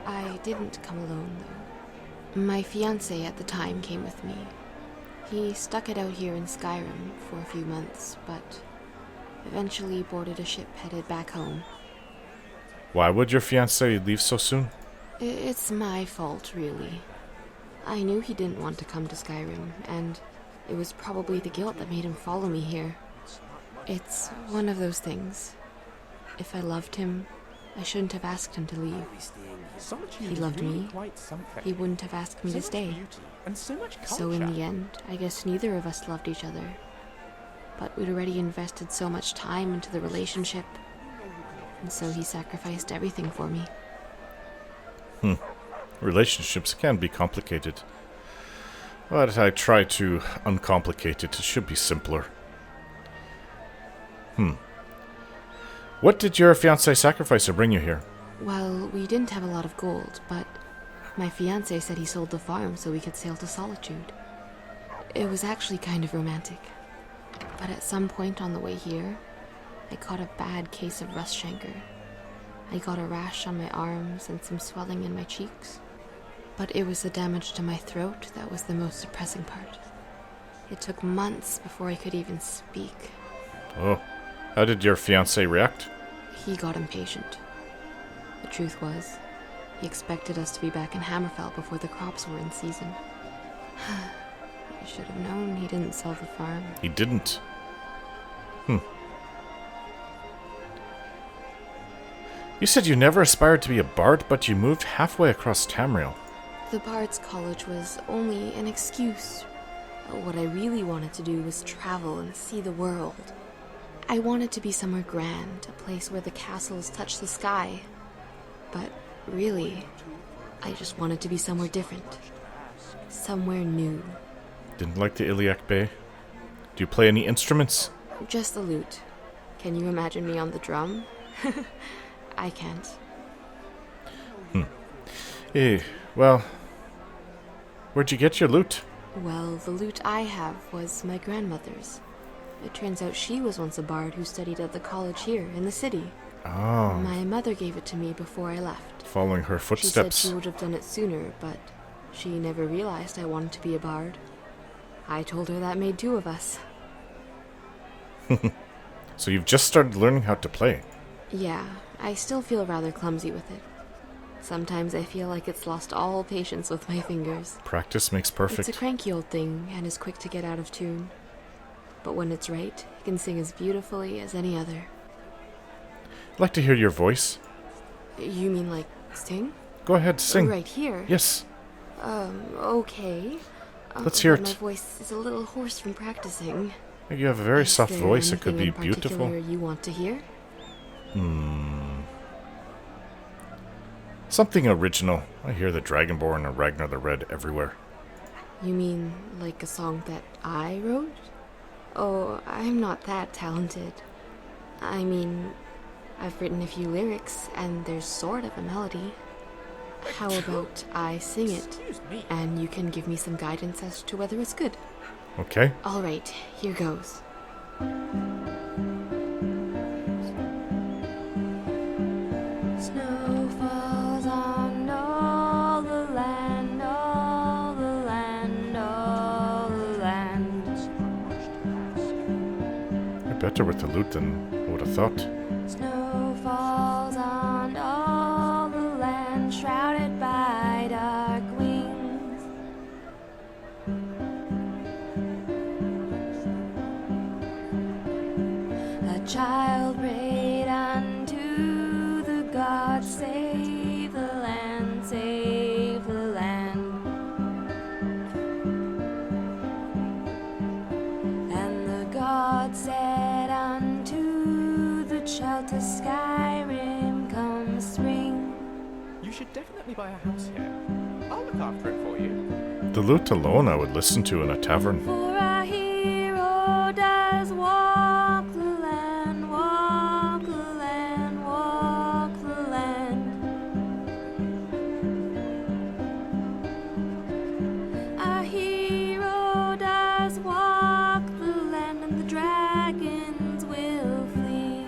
I didn't come alone, though. My fiancé at the time came with me. He stuck it out here in Skyrim for a few months, but eventually boarded a ship headed back home. Why would your fiancé leave so soon? It's my fault, really. I knew he didn't want to come to Skyrim, and it was probably the guilt that made him follow me here. It's one of those things. If I loved him, I shouldn't have asked him to leave. He loved me. He wouldn't have asked me to stay. So in the end, I guess neither of us loved each other. But we'd already invested so much time into the relationship, and so he sacrificed everything for me. Relationships can be complicated. But I try to uncomplicate it. It should be simpler. What did your fiancé sacrifice to bring you here? Well, we didn't have a lot of gold, but my fiancé said he sold the farm so we could sail to Solitude. It was actually kind of romantic. But at some point on the way here, I caught a bad case of rust chancre. I got a rash on my arms and some swelling in my cheeks. But it was the damage to my throat that was the most depressing part. It took months before I could even speak. Oh, how did your fiancé react? He got impatient. The truth was, he expected us to be back in Hammerfell before the crops were in season. I should have known he didn't sell the farm. He didn't. You said you never aspired to be a bard, but you moved halfway across Tamriel. The Bard's College was only an excuse. What I really wanted to do was travel and see the world. I wanted to be somewhere grand, a place where the castles touch the sky. But really, I just wanted to be somewhere different. Somewhere new. Didn't like the Iliac Bay? Do you play any instruments? Just the lute. Can you imagine me on the drum? I can't. Well, where'd you get your lute? Well, the lute I have was my grandmother's. It turns out she was once a bard who studied at the college here in the city. Oh. My mother gave it to me before I left. Following her footsteps. She said she would have done it sooner, but she never realized I wanted to be a bard. I told her that made two of us. So you've just started learning how to play? Yeah, I still feel rather clumsy with it. Sometimes I feel like it's lost all patience with my fingers. Practice makes perfect. It's a cranky old thing and is quick to get out of tune. But when it's right, it can sing as beautifully as any other. I'd like to hear your voice. You mean like sing? Go ahead, sing. Right here? Yes. Okay. Let's hear it. My voice is a little hoarse from practicing. You have a very soft Is voice. there It could be anything in beautiful. particular you want to hear? Something original. I hear the Dragonborn and Ragnar the Red everywhere. You mean like a song that I wrote? Oh, I'm not that talented. I mean, I've written a few lyrics, and there's sort of a melody. How about I sing it, and you can give me some guidance as to whether it's good? Okay. Alright, here goes. Snow falls on all the land, all the land, all the land. You're better with the lute than I would have thought. Snow falls on all the land, shrouded by dark wings. A child prayed unto the gods, save the land, save the land. And the gods said unto the child, to Skyrim come spring. You should definitely buy a house here. I'll look after it for you. The lute alone I would listen to in a tavern. For a hero does walk the land, walk the land, walk the land. A hero does walk the land, and the dragons will flee.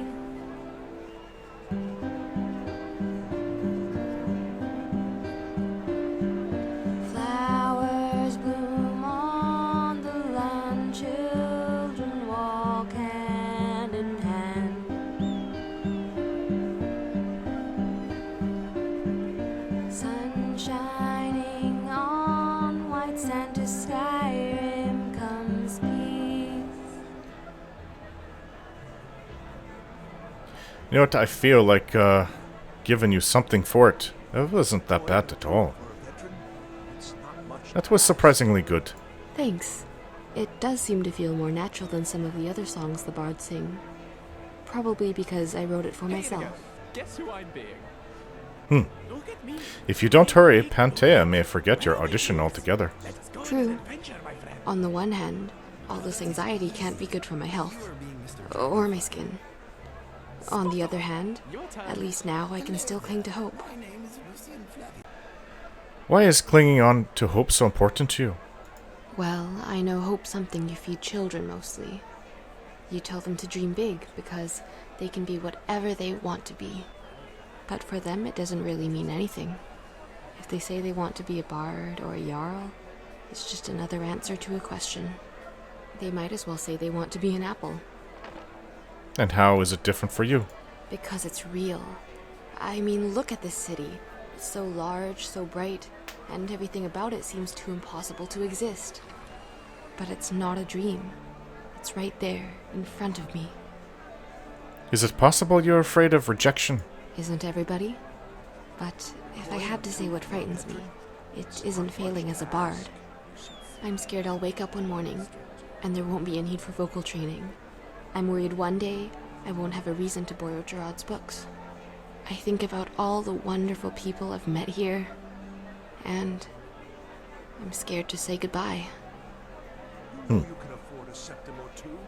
Flowers bloom on the land, children walk hand in hand. Sun shining on white sand, to Skyrim comes peace. You know what? I feel like giving you something for it. It wasn't that bad at all. That was surprisingly good. Thanks. It does seem to feel more natural than some of the other songs the bards sing. Probably because I wrote it for myself. Guess who I'm being? Look at me. If you don't hurry, Pantea may forget your audition altogether. True. On the one hand, all this anxiety can't be good for my health. Or my skin. On the other hand, at least now I can still cling to hope. Why is clinging on to hope so important to you? Well, I know hope's something you feed children mostly. You tell them to dream big because they can be whatever they want to be. But for them, it doesn't really mean anything. If they say they want to be a bard or a jarl, it's just another answer to a question. They might as well say they want to be an apple. And how is it different for you? Because it's real. I mean, look at this city. It's so large, so bright, and everything about it seems too impossible to exist. But it's not a dream. It's right there, in front of me. Is it possible you're afraid of rejection? Isn't everybody? But if I had to say what frightens me, it isn't failing as a bard. I'm scared I'll wake up one morning, and there won't be a need for vocal training. I'm worried one day I won't have a reason to borrow Gerard's books. I think about all the wonderful people I've met here, and I'm scared to say goodbye. You can afford a septim or two.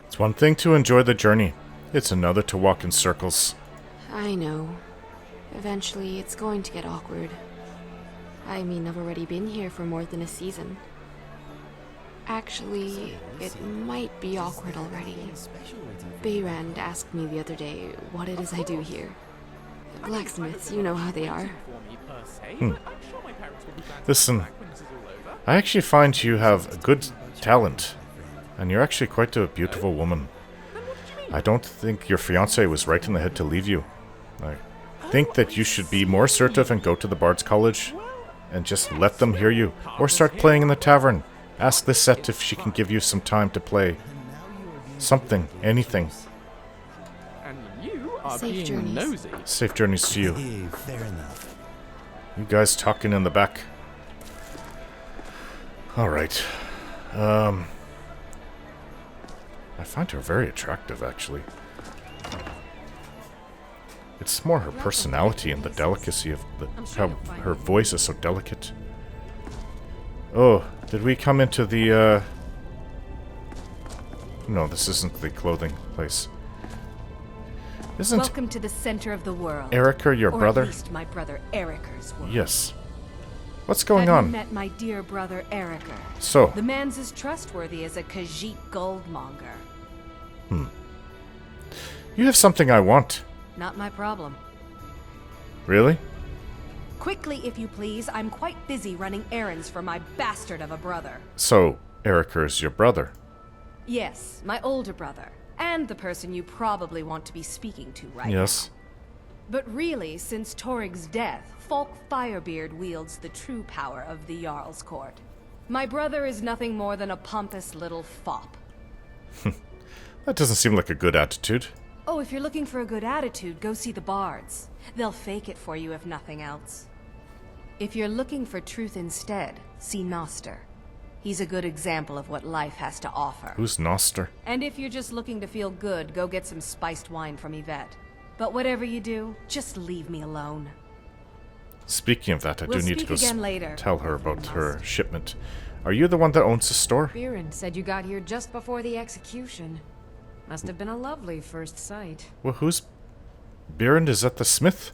It's one thing to enjoy the journey. It's another to walk in circles. I know. Eventually, it's going to get awkward. I mean, I've already been here for more than a season. Actually, it might be awkward already. Beyrand asked me the other day what it is I do here. Blacksmiths, you know how they are. Listen, I actually find you have a good talent, and you're actually quite a beautiful woman. I don't think your fiancé was right in the head to leave you. I think that you should be more assertive and go to the Bard's College, and just let them hear you, or start playing in the tavern. Ask the set if she can give you some time to play. Something, anything. And you are Safe being journeys. nosy. Safe journeys to you. Fair enough. You guys talking in the back. Alright. I find her very attractive, actually. It's more her personality and the delicacy of how her voice is so delicate. Oh, did we come into the, No, this isn't the clothing place. Isn't Welcome to the center of the world. Erica your brother? Or at least my brother Erica's world. Yes. What's going Have on? you met my dear brother Erica? So. The man's as trustworthy as a Khajiit goldmonger. You have something I want. Not my problem. Really? Quickly, if you please. I'm quite busy running errands for my bastard of a brother. So, Erica is your brother? Yes, my older brother. And the person you probably want to be speaking to right now. Yes. But really, since Torig's death, Falk Firebeard wields the true power of the Jarl's Court. My brother is nothing more than a pompous little fop. That doesn't seem like a good attitude. Oh, if you're looking for a good attitude, go see the bards. They'll fake it for you if nothing else. If you're looking for truth instead, see Noster. He's a good example of what life has to offer. Who's Noster? And if you're just looking to feel good, go get some spiced wine from Yvette. But whatever you do, just leave me alone. Speaking of that, I We'll do need to speak go again later. tell her about her shipment. Are you the one that owns the store? Biren said you got here just before the execution. Must have been a lovely first sight. Well, who's... Biren, is that the smith?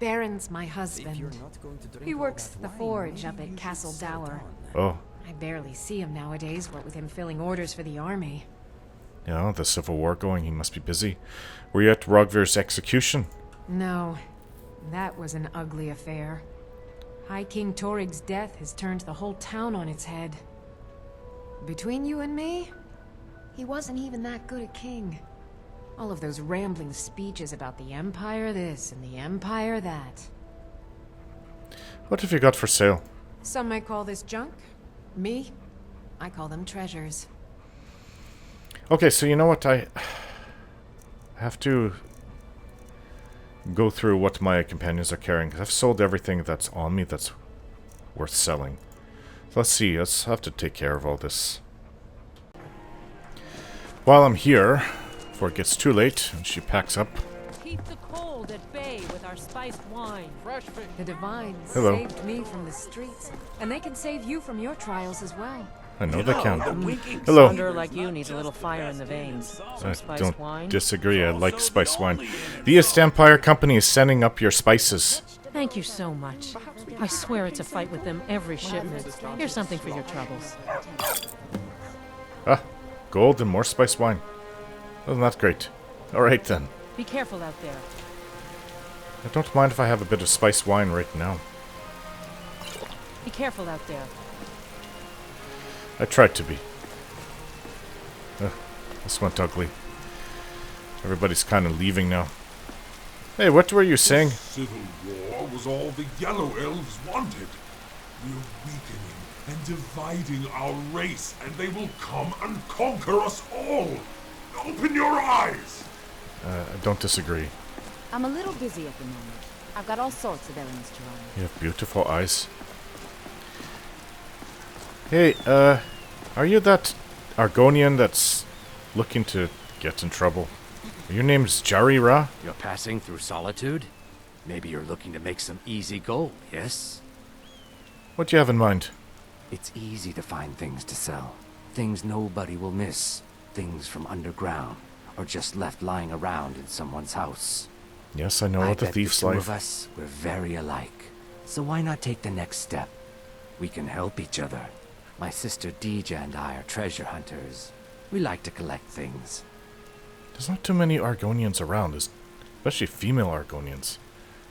Baron's my husband. He works the forge up at Castle Dower. Oh. I barely see him nowadays, what with him filling orders for the army. Yeah, the Civil War going, he must be busy. Were you at Rogvir's execution? No, that was an ugly affair. High King Torig's death has turned the whole town on its head. Between you and me, he wasn't even that good a king. All of those rambling speeches about the Empire this and the Empire that. What have you got for sale? Some might call this junk. Me, I call them treasures. Okay, so you know what? I have to go through what my companions are carrying, because I've sold everything that's on me that's worth selling. So let's see, let's have to take care of all this. While I'm here, before it gets too late, and she packs up. Keep the cold at bay with our spiced wine. Fresh fish. The Divines Hello. saved me from the streets, and they can save you from your trials as well. I know they can. Hello. Hello. Like you needs a little fire in the veins. Some I spiced don't wine. disagree. I like spiced wine. The East Empire Company is sending up your spices. Thank you so much. I swear it's a fight with them every shipment. Here's something for your troubles. Ah, gold and more spiced wine. Isn't that great? Alright then. Be careful out there. I don't mind if I have a bit of spiced wine right now. Be careful out there. I tried to be. This went ugly. Everybody's kind of leaving now. Hey, what were you saying? This civil war was all the Yellow Elves wanted. We're weakening and dividing our race, and they will come and conquer us all. Open your eyes! I don't disagree. I'm a little busy at the moment. I've got all sorts of errands to run. You have beautiful eyes. Hey, are you that Argonian that's looking to get in trouble? Your name's Jari Ra? You're passing through Solitude? Maybe you're looking to make some easy gold, yes? What do you have in mind? It's easy to find things to sell. Things nobody will miss. Things from underground, or just left lying around in someone's house. Yes, I know what the thief's the two life. of us, we're very alike. So why not take the next step? We can help each other. My sister Deja and I are treasure hunters. We like to collect things. There's not too many Argonians around, especially female Argonians.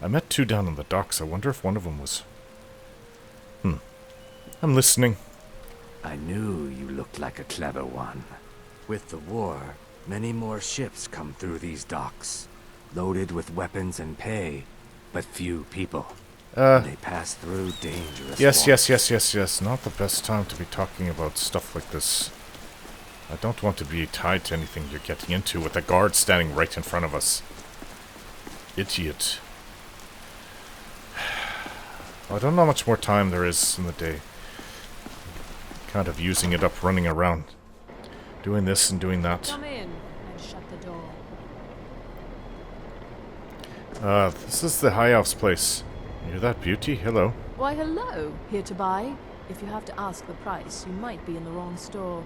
I met two down in the docks. I wonder if one of them was... I'm listening. I knew you looked like a clever one. With the war, many more ships come through these docks, loaded with weapons and pay, but few people. They pass through dangerous Yes. Not the best time to be talking about stuff like this. I don't want to be tied to anything you're getting into with a guard standing right in front of us. Idiot. I don't know how much more time there is in the day. Kind of using it up, running around. Doing this and doing that. Come in and shut the door. This is the High Elf's place. You're that beauty? Hello. Why, hello. Here to buy? If you have to ask the price, you might be in the wrong store.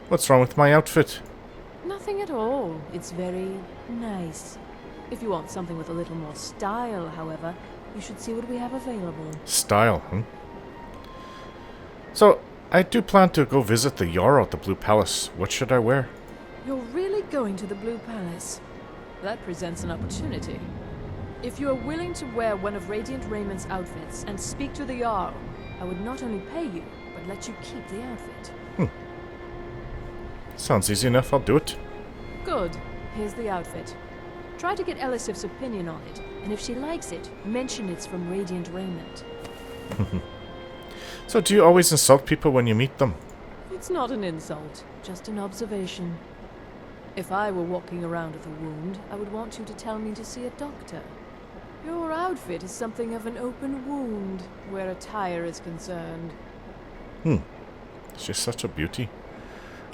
What's wrong with my outfit? Nothing at all. It's very nice. If you want something with a little more style, however, you should see what we have available. Style, So, I do plan to go visit the Jarl at the Blue Palace. What should I wear? You're really going to the Blue Palace? That presents an opportunity. If you are willing to wear one of Radiant Raymond's outfits and speak to the Jarl, I would not only pay you, but let you keep the outfit. Sounds easy enough, I'll do it. Good. Here's the outfit. Try to get Elisif's opinion on it, and if she likes it, mention it's from Radiant Raymond. So do you always insult people when you meet them? It's not an insult, just an observation. If I were walking around with a wound, I would want you to tell me to see a doctor. Your outfit is something of an open wound, where attire is concerned. She's such a beauty.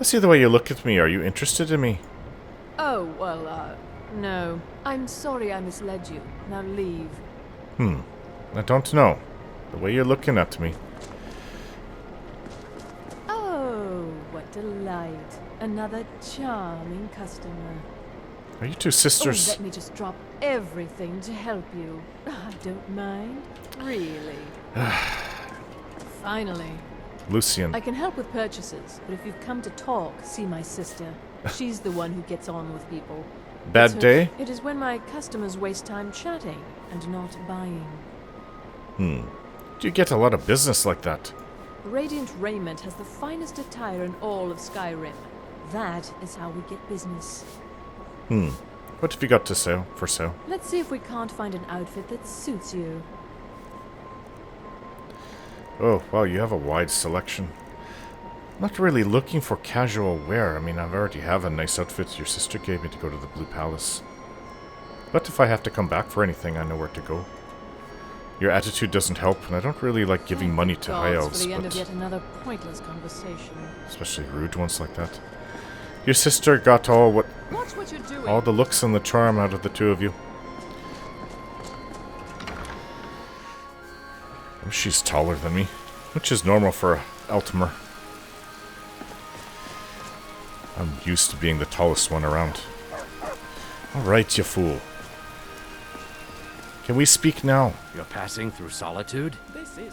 I see the way you look at me. Are you interested in me? Oh, well, no. I'm sorry I misled you. Now leave. I don't know. The way you're looking at me. Oh, what delight. Another charming customer. Are you two sisters? Oh, let me just drop everything to help you. I don't mind. Really. Finally. Lucian. I can help with purchases, but if you've come to talk, see my sister. She's the one who gets on with people. Bad day? It is when my customers waste time chatting and not buying. Do you get a lot of business like that? Radiant Raiment has the finest attire in all of Skyrim. That is how we get business. What have you got to sell for sale? Let's see if we can't find an outfit that suits you. Oh, wow, you have a wide selection. Not really looking for casual wear. I mean, I already have a nice outfit your sister gave me to go to the Blue Palace. But if I have to come back for anything, I know where to go. Your attitude doesn't help, and I don't really like giving money to high elves, for the end of but yet another pointless conversation. especially rude ones like that. Your sister got all Watch what you're doing. all the looks and the charm out of the two of you. She's taller than me, which is normal for Aldmeri. I'm used to being the tallest one around. Alright, you fool. Can we speak now? You're passing through Solitude?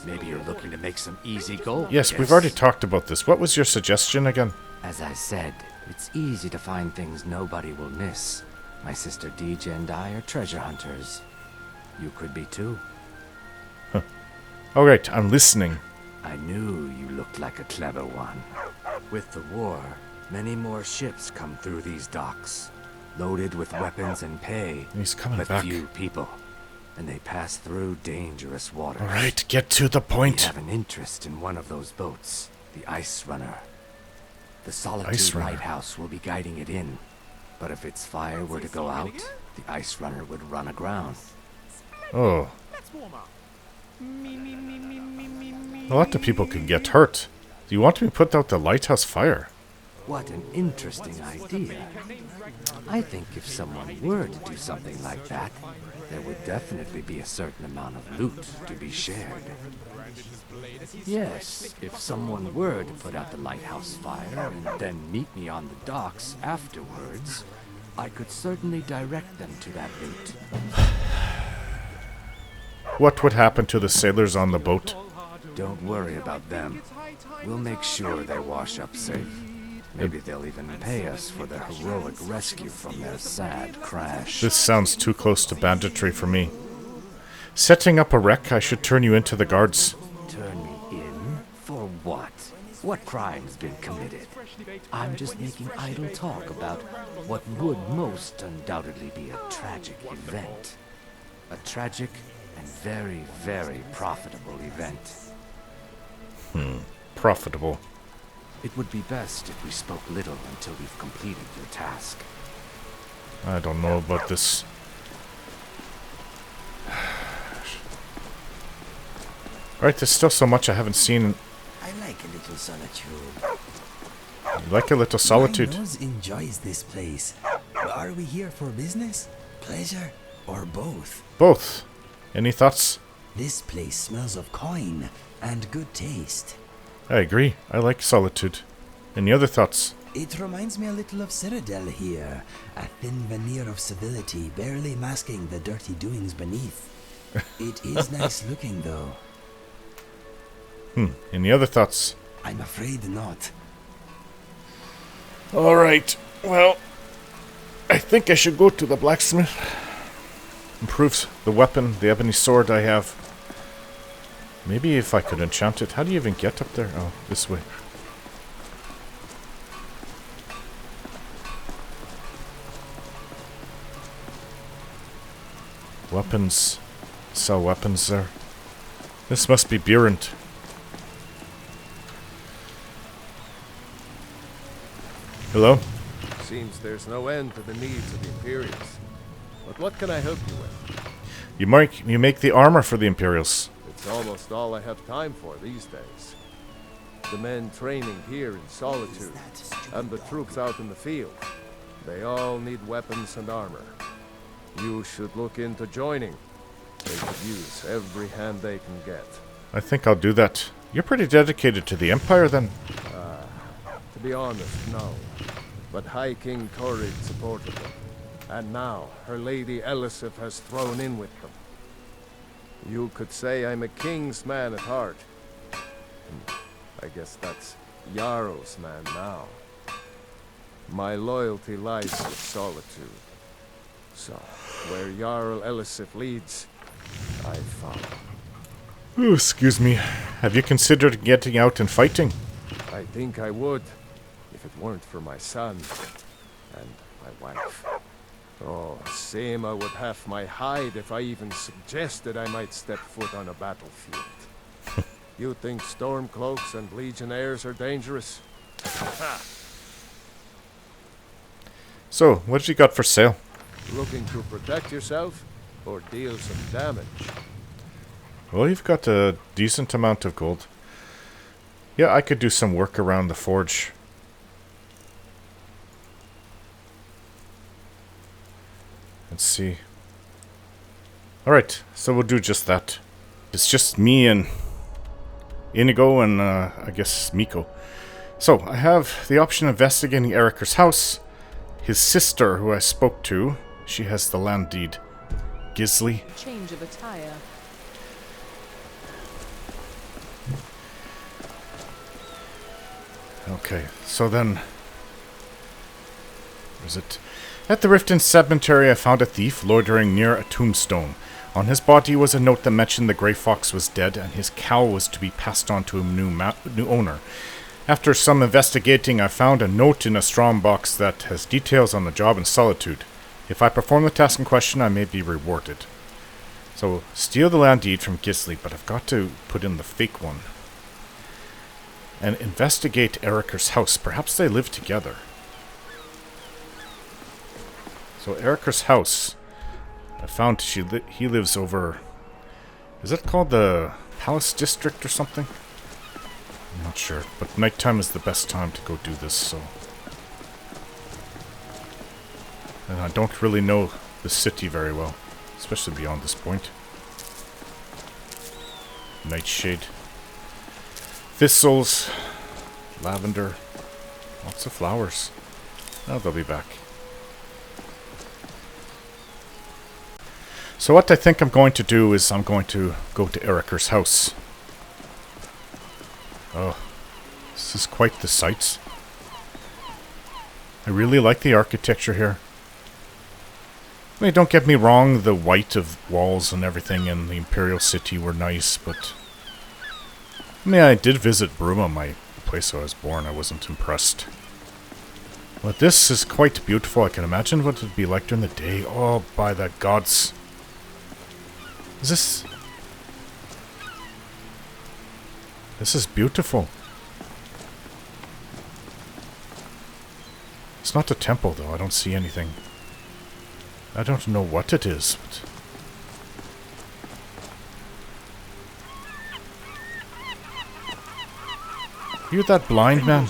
Maybe you're looking to make some easy gold. Yes, we've already talked about this. What was your suggestion again? As I said, it's easy to find things nobody will miss. My sister Deja and I are treasure hunters. You could be too. Alright, I'm listening. I knew you looked like a clever one. With the war, many more ships come through these docks, loaded with weapons and pay, He's coming but back. few people. And they pass through dangerous waters. Alright, get to the point. We have an interest in one of those boats, the Ice Runner. The Solitude Ice Runner. lighthouse will be guiding it in. But if its fire were to go out, the Ice Runner would run aground. Oh. A lot of people can get hurt. Do you want me to put out the lighthouse fire? What an interesting idea. I think if someone were to do something like that, there would definitely be a certain amount of loot to be shared. Yes, if someone were to put out the lighthouse fire and then meet me on the docks afterwards, I could certainly direct them to that loot. What would happen to the sailors on the boat? Don't worry about them. We'll make sure they wash up safe. Maybe they'll even pay us for their heroic rescue from their sad crash. This sounds too close to banditry for me. Setting up a wreck, I should turn you into the guards. Turn me in? For what? What crime's been committed? I'm just making idle talk about what would most undoubtedly be a tragic event. A tragic and very, very profitable event. Profitable. It would be best if we spoke little until we've completed your task. I don't know about this. Alright, there's still so much I haven't seen. I like a little solitude. You like a little solitude? My nose enjoys this place. Are we here for business, pleasure, or both? Both. Any thoughts? This place smells of coin and good taste. I agree. I like Solitude. Any other thoughts? It reminds me a little of Citadel here. A thin veneer of civility barely masking the dirty doings beneath. It is nice looking, though. Any other thoughts? I'm afraid not. Alright. Well, I think I should go to the blacksmith. Improves the weapon, the ebony sword I have. Maybe if I could enchant it. How do you even get up there? Oh, this way. Weapons. Sell weapons there. This must be Burent. Hello? Seems there's no end to the needs of the Imperials. But what can I help you with? You make the armor for the Imperials. It's almost all I have time for these days. The men training here in Solitude, and the troops out in the field, they all need weapons and armor. You should look into joining. They could use every hand they can get. I think I'll do that. You're pretty dedicated to the Empire, then. To be honest, no. But High King Torrid supported them. And now, her Lady Elisif has thrown in with them. You could say I'm a king's man at heart. I guess that's Jarl's man now. My loyalty lies with Solitude. So, where Jarl Elisif leads, I follow. Ooh, excuse me. Have you considered getting out and fighting? I think I would, if it weren't for my son and my wife. Oh, Seema would have my hide if I even suggested I might step foot on a battlefield. You think Stormcloaks and Legionnaires are dangerous? So, what have you got for sale? Looking to protect yourself or deal some damage? Well, you've got a decent amount of gold. Yeah, I could do some work around the forge. Let's see. Alright, so we'll do just that. It's just me and Inigo and, I guess, Miko. So, I have the option of investigating Eriker's house. His sister, who I spoke to, she has the land deed. Gisli. Change of attire. Okay, so then... Where is it? At the Riften Cemetery, I found a thief loitering near a tombstone. On his body was a note that mentioned the Grey Fox was dead and his cow was to be passed on to a new owner. After some investigating, I found a note in a strong box that has details on the job in Solitude. If I perform the task in question, I may be rewarded. So, steal the land deed from Gisli, but I've got to put in the fake one. And investigate Eriker's house. Perhaps they live together. So, Eriker's house. I found he lives over... Is it called the Palace District or something? I'm not sure. But nighttime is the best time to go do this, so... And I don't really know the city very well. Especially beyond this point. Nightshade. Thistles. Lavender. Lots of flowers. Oh, they'll be back. So what I think I'm going to do is I'm going to go to Eriker's house. Oh, this is quite the sight. I really like the architecture here. I mean, don't get me wrong, the white of walls and everything in the Imperial City were nice, but... I mean, I did visit Bruma, my place where I was born. I wasn't impressed. But this is quite beautiful. I can imagine what it would be like during the day. Oh, by the gods. Is this... This is beautiful. It's not a temple, though. I don't see anything. I don't know what it is, but... You that blind man?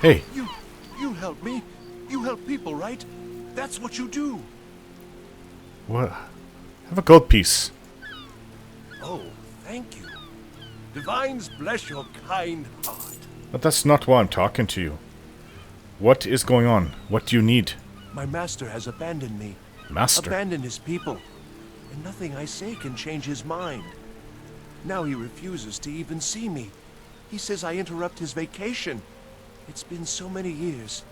Hey. You help me. You help people, right? That's what you do. What? Have a gold piece. Oh, thank you. Divines bless your kind heart. But that's not why I'm talking to you. What is going on? What do you need? My master has abandoned me. Master? Abandoned his people. And nothing I say can change his mind. Now he refuses to even see me. He says I interrupt his vacation. It's been so many years.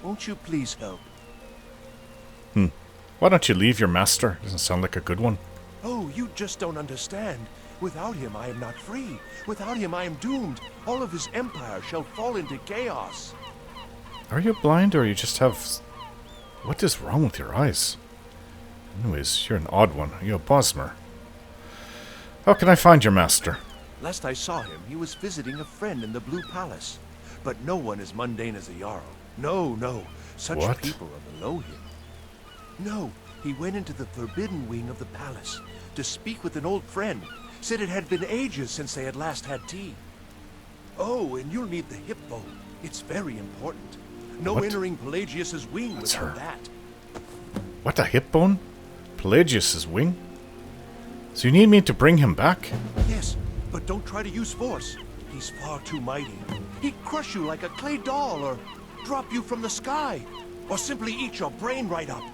Won't you please help? Why don't you leave your master? Doesn't sound like a good one. Oh, you just don't understand. Without him, I am not free. Without him, I am doomed. All of his empire shall fall into chaos. Are you blind or you just have... What is wrong with your eyes? Anyways, you're an odd one. Are you a Bosmer? How can I find your master? Last I saw him, he was visiting a friend in the Blue Palace. But no one as mundane as a Jarl. No, no. Such What? people are below him. No, he went into the forbidden wing of the palace to speak with an old friend. Said it had been ages since they had last had tea. Oh, and you'll need the hip bone. It's very important. No What? entering Pelagius's wing That's without her. that. What, a hip bone? Pelagius's wing? So you need me to bring him back? Yes, but don't try to use force. He's far too mighty. He'd crush you like a clay doll, or drop you from the sky, or simply eat your brain right up.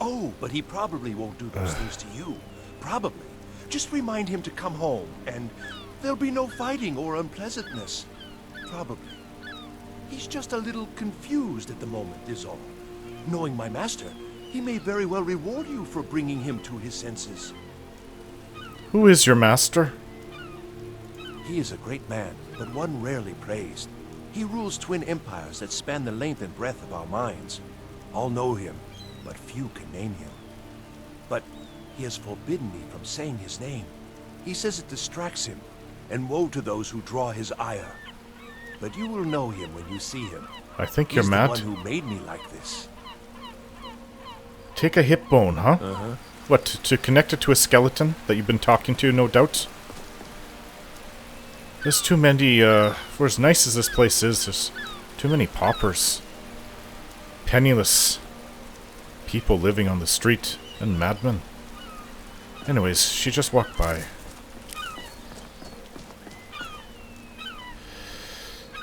Oh, but he probably won't do those things to you. Probably. Just remind him to come home, and there'll be no fighting or unpleasantness. Probably. He's just a little confused at the moment, is all. Knowing my master, he may very well reward you for bringing him to his senses. Who is your master? He is a great man, but one rarely praised. He rules twin empires that span the length and breadth of our minds. All know him, but few can name him. But he has forbidden me from saying his name. He says it distracts him, and woe to those who draw his ire. But you will know him when you see him. I think He's you're mad. the one who made me like this. Take a hip bone, huh? Uh-huh. What, to connect it to a skeleton that you've been talking to, no doubt? There's too many, for as nice as this place is, there's too many paupers. Penniless people living on the street, and madmen. Anyways, she just walked by.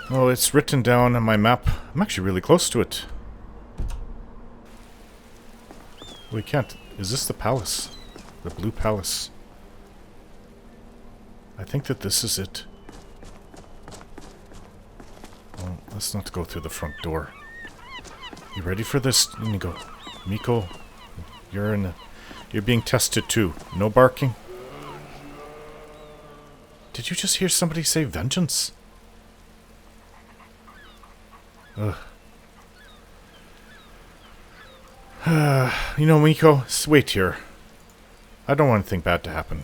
Oh, it's written down on my map. I'm actually really close to it. We can't... Is this the palace? The Blue Palace. I think that this is it. Well, let's not go through the front door. You ready for this, Inigo? Miko, you're being tested too. No barking? Did you just hear somebody say vengeance? Ugh. You know, Miko, just wait here. I don't want anything bad to happen.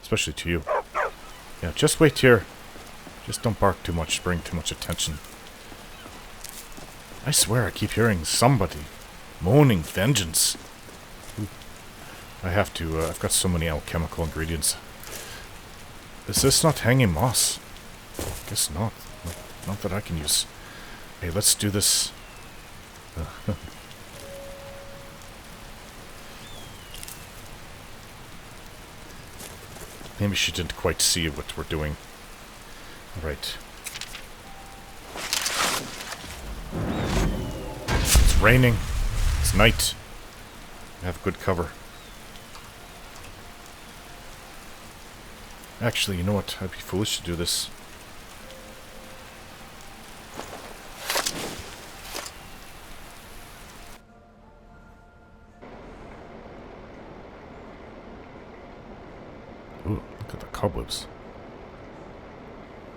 Especially to you. Yeah, just wait here. Just don't bark too much, bring too much attention. I swear I keep hearing somebody moaning vengeance. Ooh. I have to, I've got so many alchemical ingredients. Is this not hanging moss? Guess not. Not that I can use. Hey, let's do this. Maybe she didn't quite see what we're doing. Alright. It's raining. It's night. I have good cover. Actually, you know what? I'd be foolish to do this. Ooh, look at the cobwebs.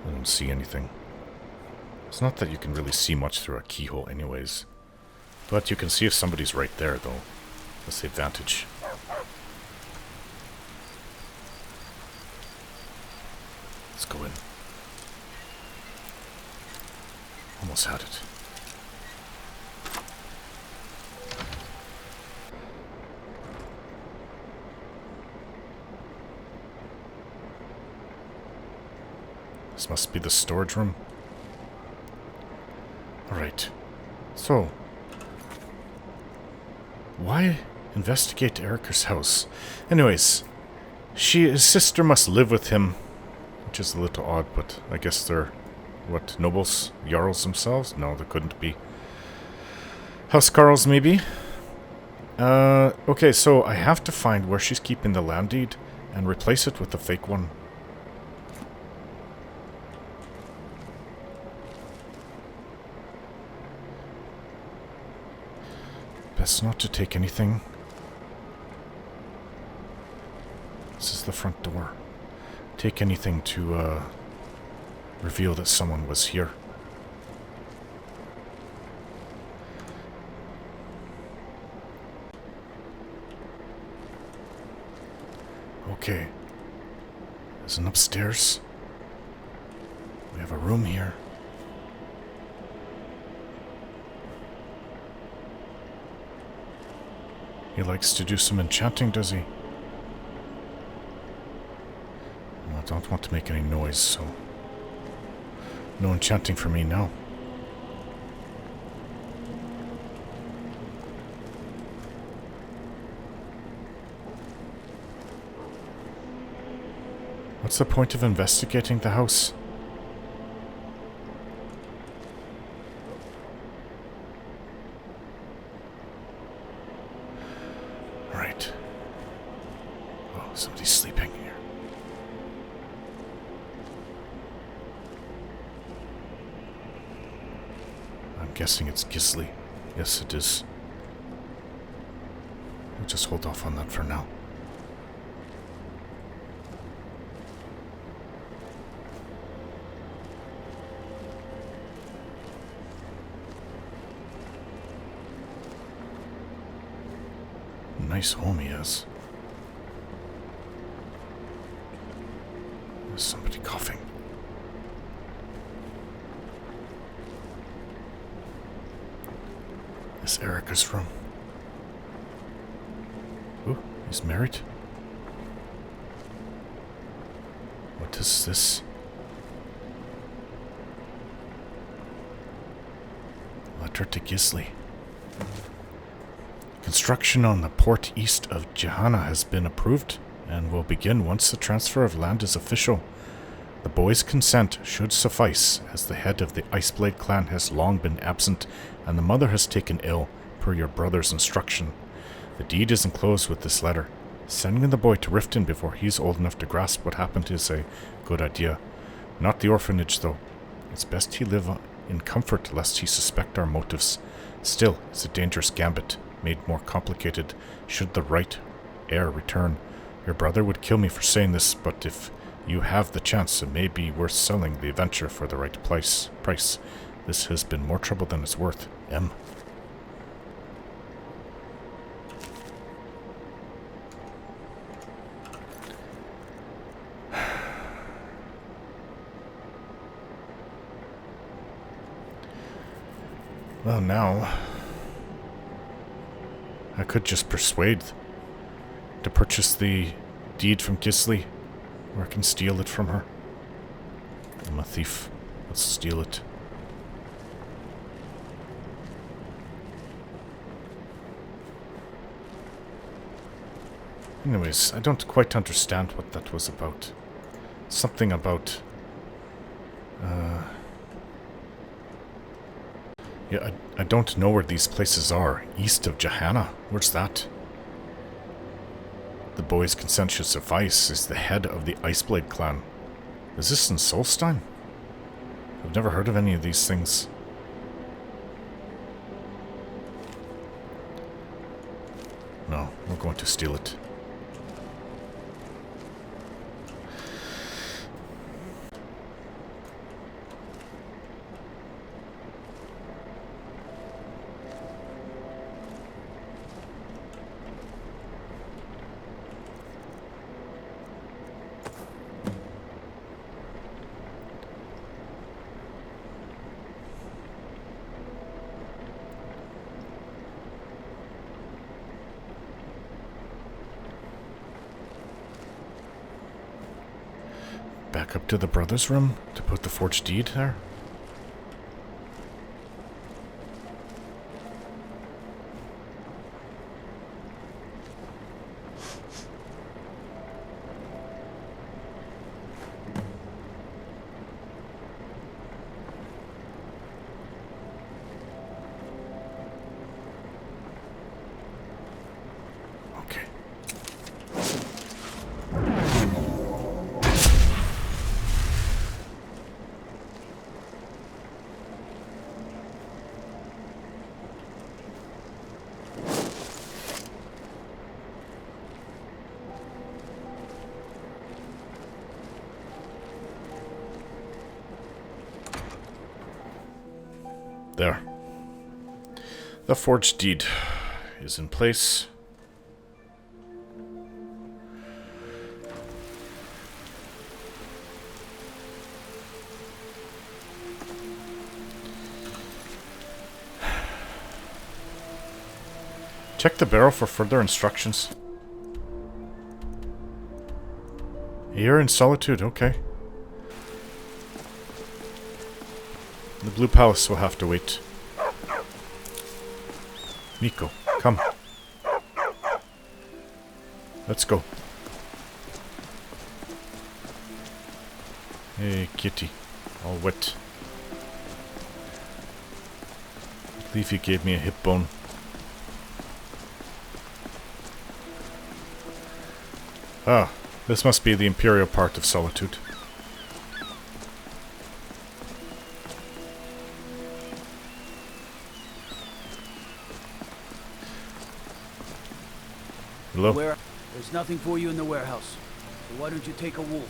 I don't see anything. It's not that you can really see much through a keyhole anyways. But you can see if somebody's right there, though. That's the advantage. Let's go in. Almost had it. This must be the storage room. Alright. So, Why investigate Erica's house? Anyways, his sister must live with him, which is a little odd, but I guess they're, what, nobles? Jarls themselves? No, they couldn't be. Housecarls, maybe? Okay, so I have to find where she's keeping the land deed and replace it with the fake one. Best not to take anything. This is the front door. Take anything to, reveal that someone was here. Okay. There's an upstairs. We have a room here. He likes to do some enchanting, does he? Well, I don't want to make any noise, so... no enchanting for me now. What's the point of investigating the house? Right. Oh, somebody's sleeping here. I'm guessing it's Gisli. Yes, it is. We'll just hold off on that for now. Nice home he has. There's somebody coughing. This is Erica's room. Ooh, he's married. What is this? Letter to Gisli. Construction on the port east of Johanna has been approved and will begin once the transfer of land is official. The boy's consent should suffice, as the head of the Iceblade clan has long been absent and the mother has taken ill, per your brother's instruction. The deed is enclosed with this letter. Sending the boy to Riften before he's old enough to grasp what happened is a good idea. Not the orphanage, though. It's best he live in comfort lest he suspect our motives. Still, it's a dangerous gambit, made more complicated should the right heir return. Your brother would kill me for saying this, but if you have the chance, it may be worth selling the adventure for the right price. This has been more trouble than it's worth. M. Well, now I could just persuade to purchase the deed from Gisli, or I can steal it from her. I'm a thief. Let's steal it. Anyways, I don't quite understand what that was about. Something about... Yeah, I don't know where these places are. East of Johanna? Where's that? The boy's consent should suffice is the head of the Iceblade clan. Is this in Solstein? I've never heard of any of these things. No, we're going to steal it. Back up to the brother's room to put the forged deed there. There. The forged deed is in place. Check the barrel for further instructions. You're in Solitude, okay. The Blue Palace will have to wait. Nico, come. Let's go. Hey, kitty. All wet. Leafy gave me a hip bone. Ah, this must be the Imperial part of Solitude. Hello? There's nothing for you in the warehouse. So why don't you take a walk?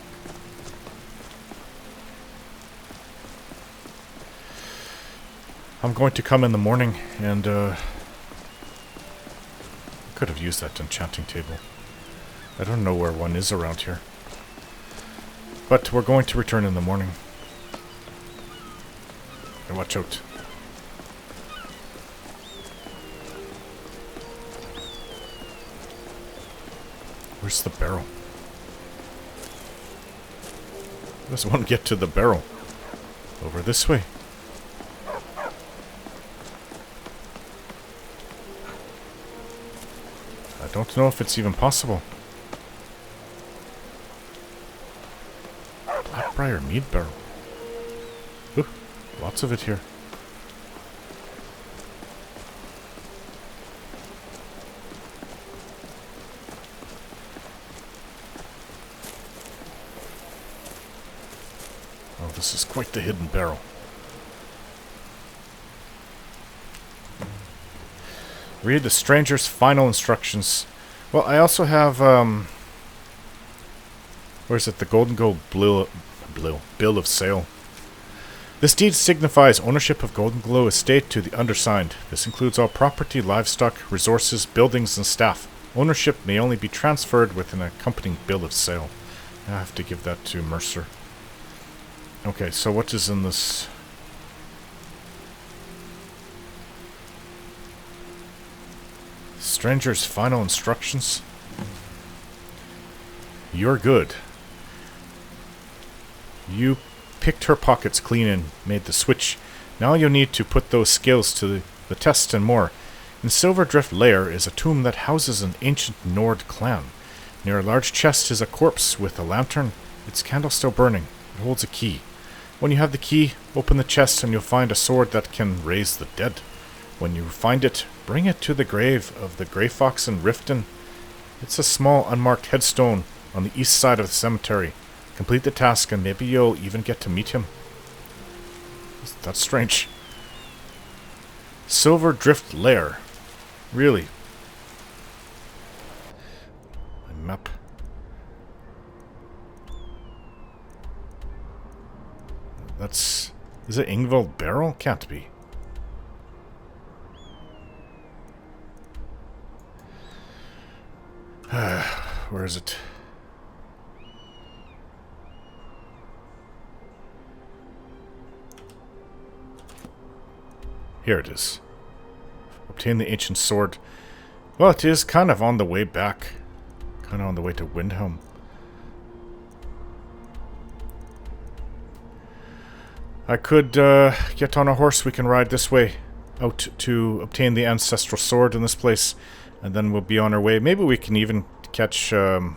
I'm going to come in the morning and I could have used that enchanting table. I don't know where one is around here. But we're going to return in the morning. And watch out. Where's the barrel? How does one get to the barrel? Over this way. I don't know if it's even possible. Blackbriar mead barrel. Ooh, lots of it here. Oh, this is quite the hidden barrel. Read the stranger's final instructions. Well, I also have, where is it? The Golden Gold Bill of Sale. This deed signifies ownership of Golden Glow Estate to the undersigned. This includes all property, livestock, resources, buildings, and staff. Ownership may only be transferred with an accompanying bill of sale. I have to give that to Mercer. Okay, so what is in this? Stranger's final instructions. You're good. You picked her pockets clean and made the switch. Now you'll need to put those skills to the test and more. In Silverdrift Lair is a tomb that houses an ancient Nord clan. Near a large chest is a corpse with a lantern, its candle still burning. It holds a key. When you have the key, open the chest and you'll find a sword that can raise the dead. When you find it, bring it to the grave of the Grey Fox in Riften. It's a small unmarked headstone on the east side of the cemetery. Complete the task and maybe you'll even get to meet him. That's strange. Silverdrift Lair. Really? My map. That's... Is it Ingvald Barrel? Can't be. Where is it? Here it is. Obtain the ancient sword. Well, it is kind of on the way back. Kind of on the way to Windhelm. I could get on a horse. We can ride this way out to obtain the ancestral sword in this place. And then we'll be on our way. Maybe we can even catch... this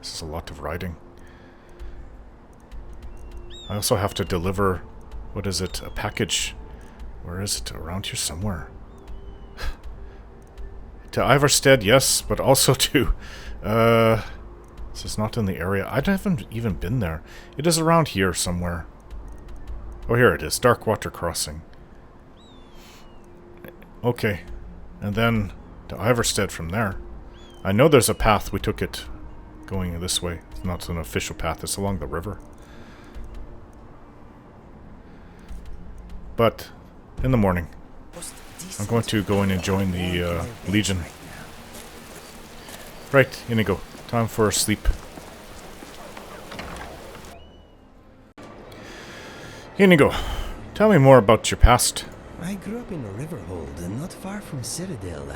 is a lot of riding. I also have to deliver... What is it? A package. Where is it? Around here somewhere. To Ivarstead, yes. But also to... this is not in the area. I haven't even been there. It is around here somewhere. Oh, here it is. Darkwater Crossing. Okay. And then... to Ivarstead from there. I know there's a path. We took it going this way. It's not an official path. It's along the river. But in the morning. I'm going to go in and join the Legion. Right, Inigo. Time for sleep. Inigo, tell me more about your past. I grew up in a riverhold, not far from Citadel.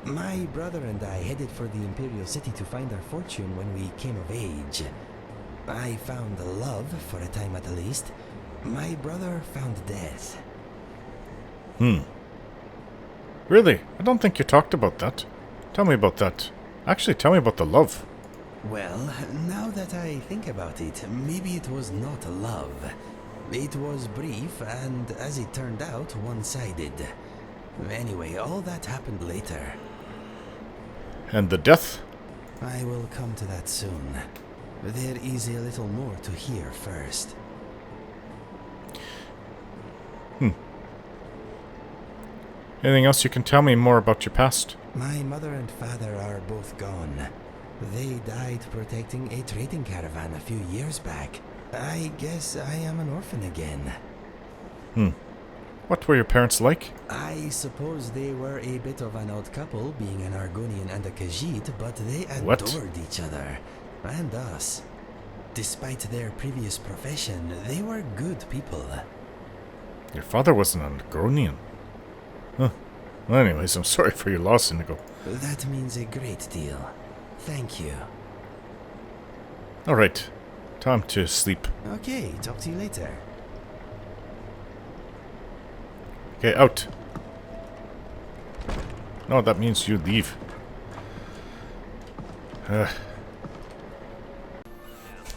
My brother and I headed for the Imperial City to find our fortune when we came of age. I found love, for a time at least. My brother found death. Really? I don't think you talked about that. Tell me about that. Actually, tell me about the love. Well, now that I think about it, maybe it was not love. It was brief and, as it turned out, one-sided. Anyway, all that happened later. And the death? I will come to that soon. There is a little more to hear first. Anything else you can tell me more about your past? My mother and father are both gone. They died protecting a trading caravan a few years back. I guess I am an orphan again. What were your parents like? I suppose they were a bit of an odd couple, being an Argonian and a Khajiit, but they adored each other. And us. Despite their previous profession, they were good people. Your father was an Argonian. Huh. Well, anyways, I'm sorry for your loss, Inigo. That means a great deal. Thank you. Alright. Time to sleep. Okay, talk to you later. Okay, out. No, that means you leave.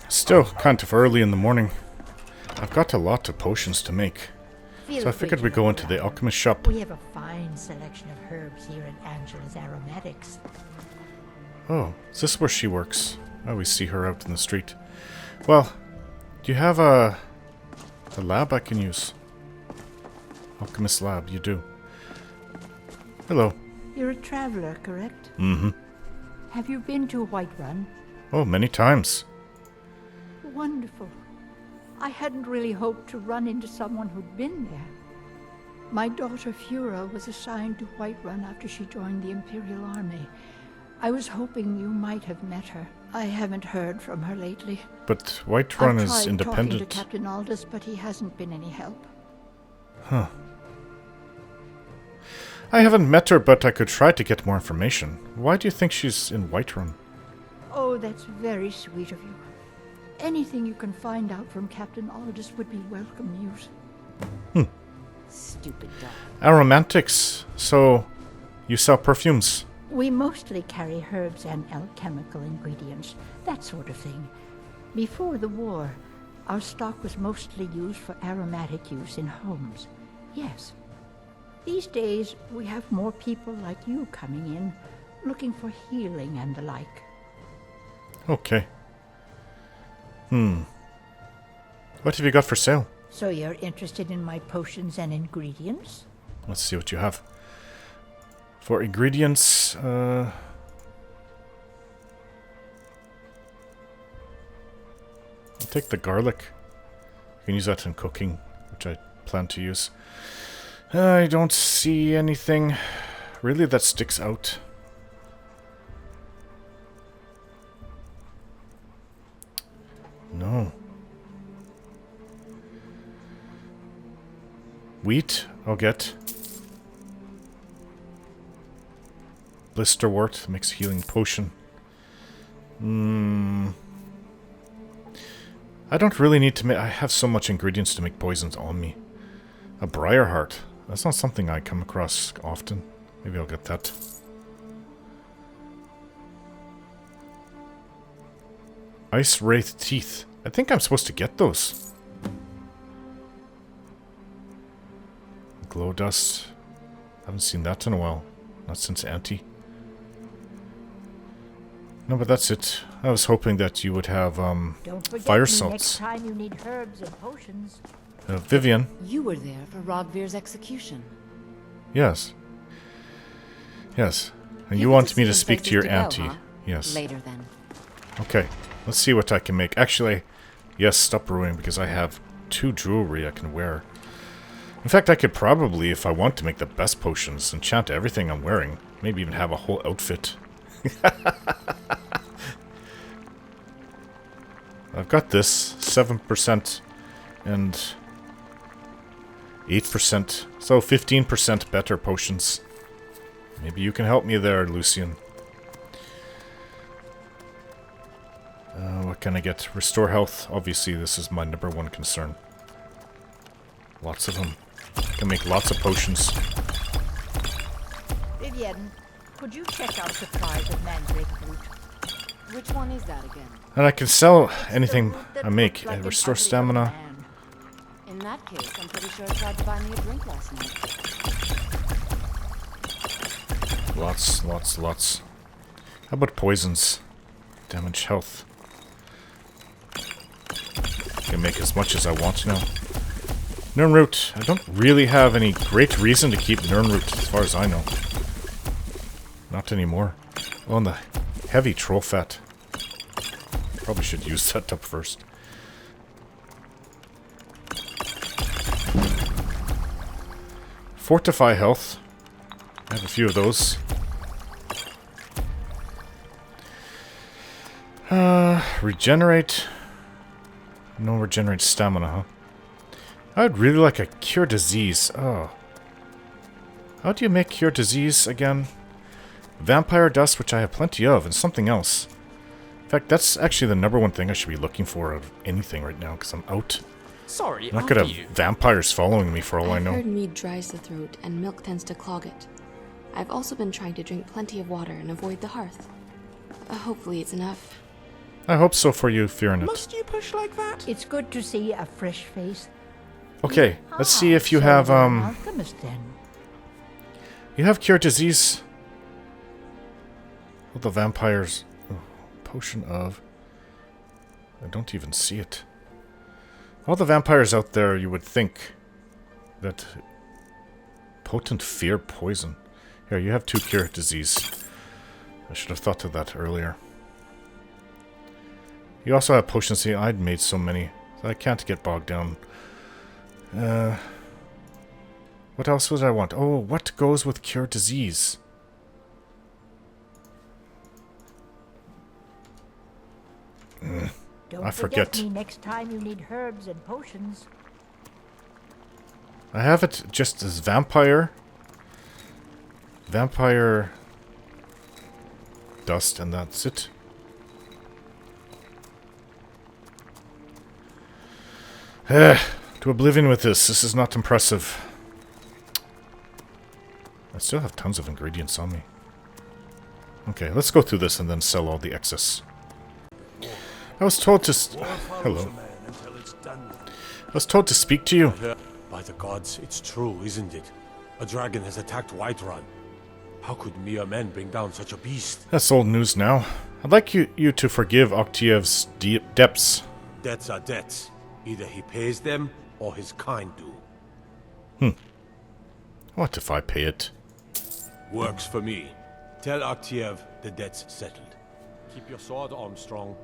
Still kind of early in the morning. I've got a lot of potions to make. So I figured we'd go into the alchemist shop. We have a fine selection of herbs here at Angela's Aromatics. Oh, is this where she works? I always see her out in the street. Well, do you have a lab I can use? Alchemist lab, you do. Hello. You're a traveler, correct? Mm-hmm. Have you been to Whiterun? Oh, many times. Wonderful. I hadn't really hoped to run into someone who'd been there. My daughter Fura was assigned to Whiterun after she joined the Imperial Army. I was hoping you might have met her. I haven't heard from her lately. But Whiterun is independent. I've tried talking to Captain Aldous, but he hasn't been any help. Huh. I haven't met her, but I could try to get more information. Why do you think she's in Whiterun? Oh, that's very sweet of you. Anything you can find out from Captain Aldous would be welcome news. Stupid dog. Aromatics. So, you sell perfumes? We mostly carry herbs and alchemical ingredients, that sort of thing. Before the war, our stock was mostly used for aromatic use in homes. Yes. These days, we have more people like you coming in, looking for healing and the like. Okay. What have you got for sale? So you're interested in my potions and ingredients? Let's see what you have. For ingredients, I'll take the garlic. You can use that in cooking, which I plan to use. I don't see anything really that sticks out. No. Wheat, I'll get. Blisterwort, makes a healing potion. I don't really need to make... I have so much ingredients to make poisons on me. A Briarheart. That's not something I come across often. Maybe I'll get that. Ice Wraith Teeth. I think I'm supposed to get those. Glow Dust. Haven't seen that in a while. Not since Auntie. No, but that's it. I was hoping that you would have fire salts. Next time you need herbs and potions. Vivian. You were there for Rogvir's execution. Yes. Yes. And you want me to speak to your auntie. Huh? Yes. Later then. Okay. Let's see what I can make. Actually, yes, stop brewing because I have 2 jewelry I can wear. In fact, I could probably, if I want to make the best potions, enchant everything I'm wearing. Maybe even have a whole outfit. I've got this. 7% and 8%. So 15% better potions. Maybe you can help me there, Lucian. What can I get? Restore health. Obviously, this is my #1 concern. Lots of them. Can make lots of potions. Vivian, could you check out supplies of mandrake root? Which one is that again? And I can sell anything I make. Restore stamina. In that case, I'm pretty sure I tried to buy me a drink last night. Lots. How about poisons? Damage health. Can make as much as I want now. Nirnroot. I don't really have any great reason to keep Nirnroot as far as I know. Not anymore. Oh, and the heavy troll fat. Probably should use that up first. Fortify health. I have a few of those. Regenerate. No, regenerate stamina, huh? I'd really like a cure disease. Oh. How do you make cure disease again? Vampire dust, which I have plenty of, and something else. In fact, that's actually the #1 thing I should be looking for of anything right now, because I'm out. Sorry, I'm not gonna have vampires following me for all I I've know. heard mead dries the throat and milk tends to clog it. I've also been trying to drink plenty of water and avoid the hearth. Hopefully it's enough. I hope so for you, Fearing it. Must you push like that? It's good to see a fresh face. Okay, let's see if you So have, you're an alchemist then. You have cure disease. Well, the vampires... Oh, potion of... I don't even see it. All the vampires out there, you would think that... Potent fear poison. Here, you have 2 cure disease. I should have thought of that earlier. You also have potions. See, I'd made so many. I can't get bogged down. What else would I want? Oh, what goes with cure disease? Don't I forget. me next time you need herbs and potions. I have it just as vampire. Vampire dust, and that's it. To oblivion with this. This is not impressive. I still have tons of ingredients on me. Okay, let's go through this and then sell all the excess. I was told to... Hello. I was told to speak to you. By the gods, it's true, isn't it? A dragon has attacked Whiterun. How could mere men bring down such a beast? That's old news now. I'd like you to forgive Octaviev's debts. Debts are debts. Either he pays them, or his kind do. What if I pay it? Works for me. Tell Octaviev the debt's settled. Keep your sword arm strong.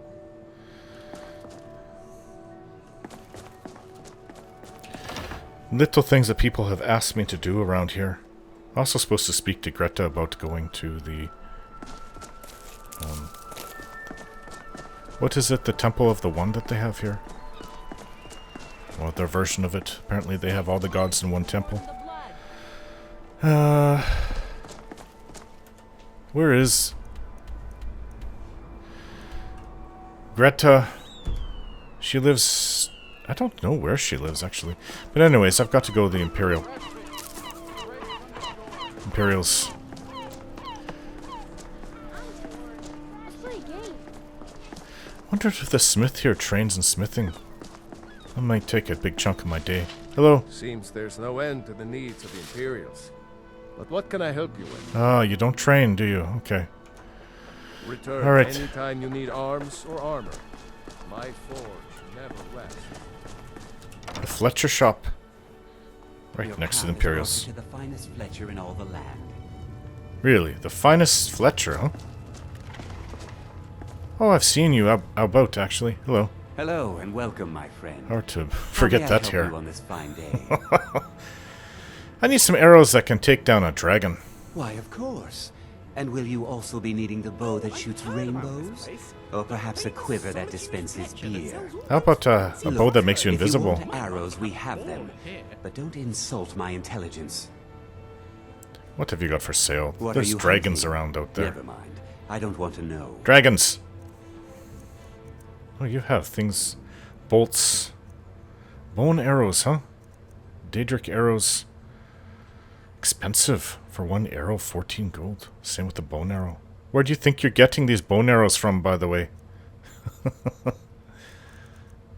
Little things that people have asked me to do around here. I'm also supposed to speak to Greta about going to the... what is it? The Temple of the One that they have here? Well, their version of it. Apparently they have all the gods in one temple. Where is... Greta? She lives... I don't know where she lives, actually. But anyways, I've got to go to the Imperials. I wonder if the smith here trains in smithing. That might take a big chunk of my day. Hello. Seems there's no end to the needs of the Imperials. But what can I help you with? Ah, you don't train, do you? Okay. Return all right. anytime you need arms or armor. My forge never rests. The Fletcher shop. Right Your next to the path is Imperials. welcome to the finest Fletcher in all the land. Really? The finest Fletcher, huh? Oh, I've seen you about, actually. Hello. Hello and welcome, my friend. Hard to forget How may I that help here. you on this fine day? I need some arrows that can take down a dragon. Why, of course. And will you also be needing the bow that shoots rainbows? Or perhaps a quiver that dispenses beer? How about a bow that makes you invisible? If you want arrows, we have them. But don't insult my intelligence. What have you got for sale? What There's are you dragons hunting? around out there. Never mind. I don't want to know. Dragons! Oh, you have things. Bolts. Bow and arrows, huh? Daedric arrows. Expensive. For one arrow, 14 gold. Same with the bow and arrow. Where do you think you're getting these bow and arrows from, by the way?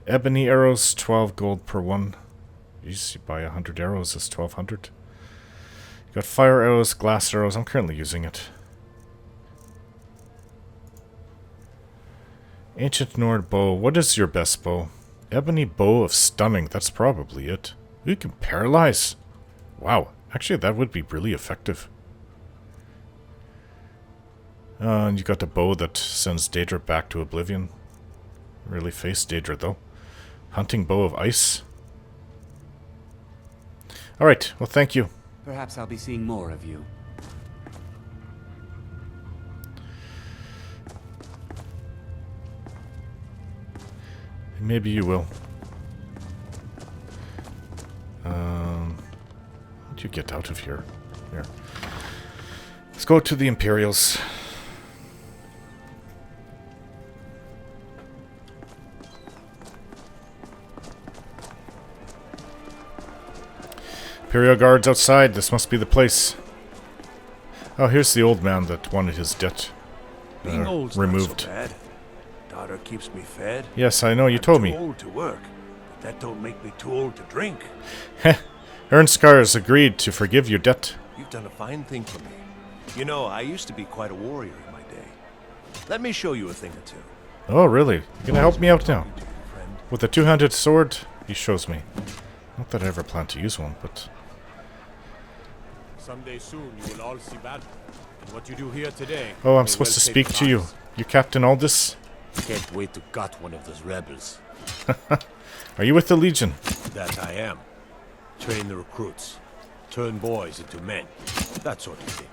Ebony arrows, 12 gold per one. Jeez, you buy 100 arrows, it's 1200. You got fire arrows, glass arrows. I'm currently using it. Ancient Nord bow. What is your best bow? Ebony bow of stunning. That's probably it. You can paralyze. Wow. Actually, that would be really effective. And you got the bow that sends Daedra back to oblivion. Really face Daedra, though. Hunting bow of ice. Alright, well, thank you. Perhaps I'll be seeing more of you. Maybe you will. How'd you get out of here? Here. Let's go to the Imperials. Imperial guards outside. This must be the place. Oh, here's the old man that wanted his debt Being old's removed. Not so bad. Daughter keeps me fed. Yes, I know. You told me. I'm too old to work, but that don't make me too old to drink. Ernskar agreed to forgive your debt. You've done a fine thing for me. You know, I used to be quite a warrior in my day. Let me show you a thing or two. Oh, really? You're gonna help me out now? With the two-handed sword, he shows me. Not that I ever plan to use one, but... Someday soon you will all see battle. And what you do here today... Oh, I'm supposed to speak to you. You Captain Aldis? Can't wait to gut one of those rebels. Are you with the Legion? That I am. Train the recruits. Turn boys into men. That sort of thing.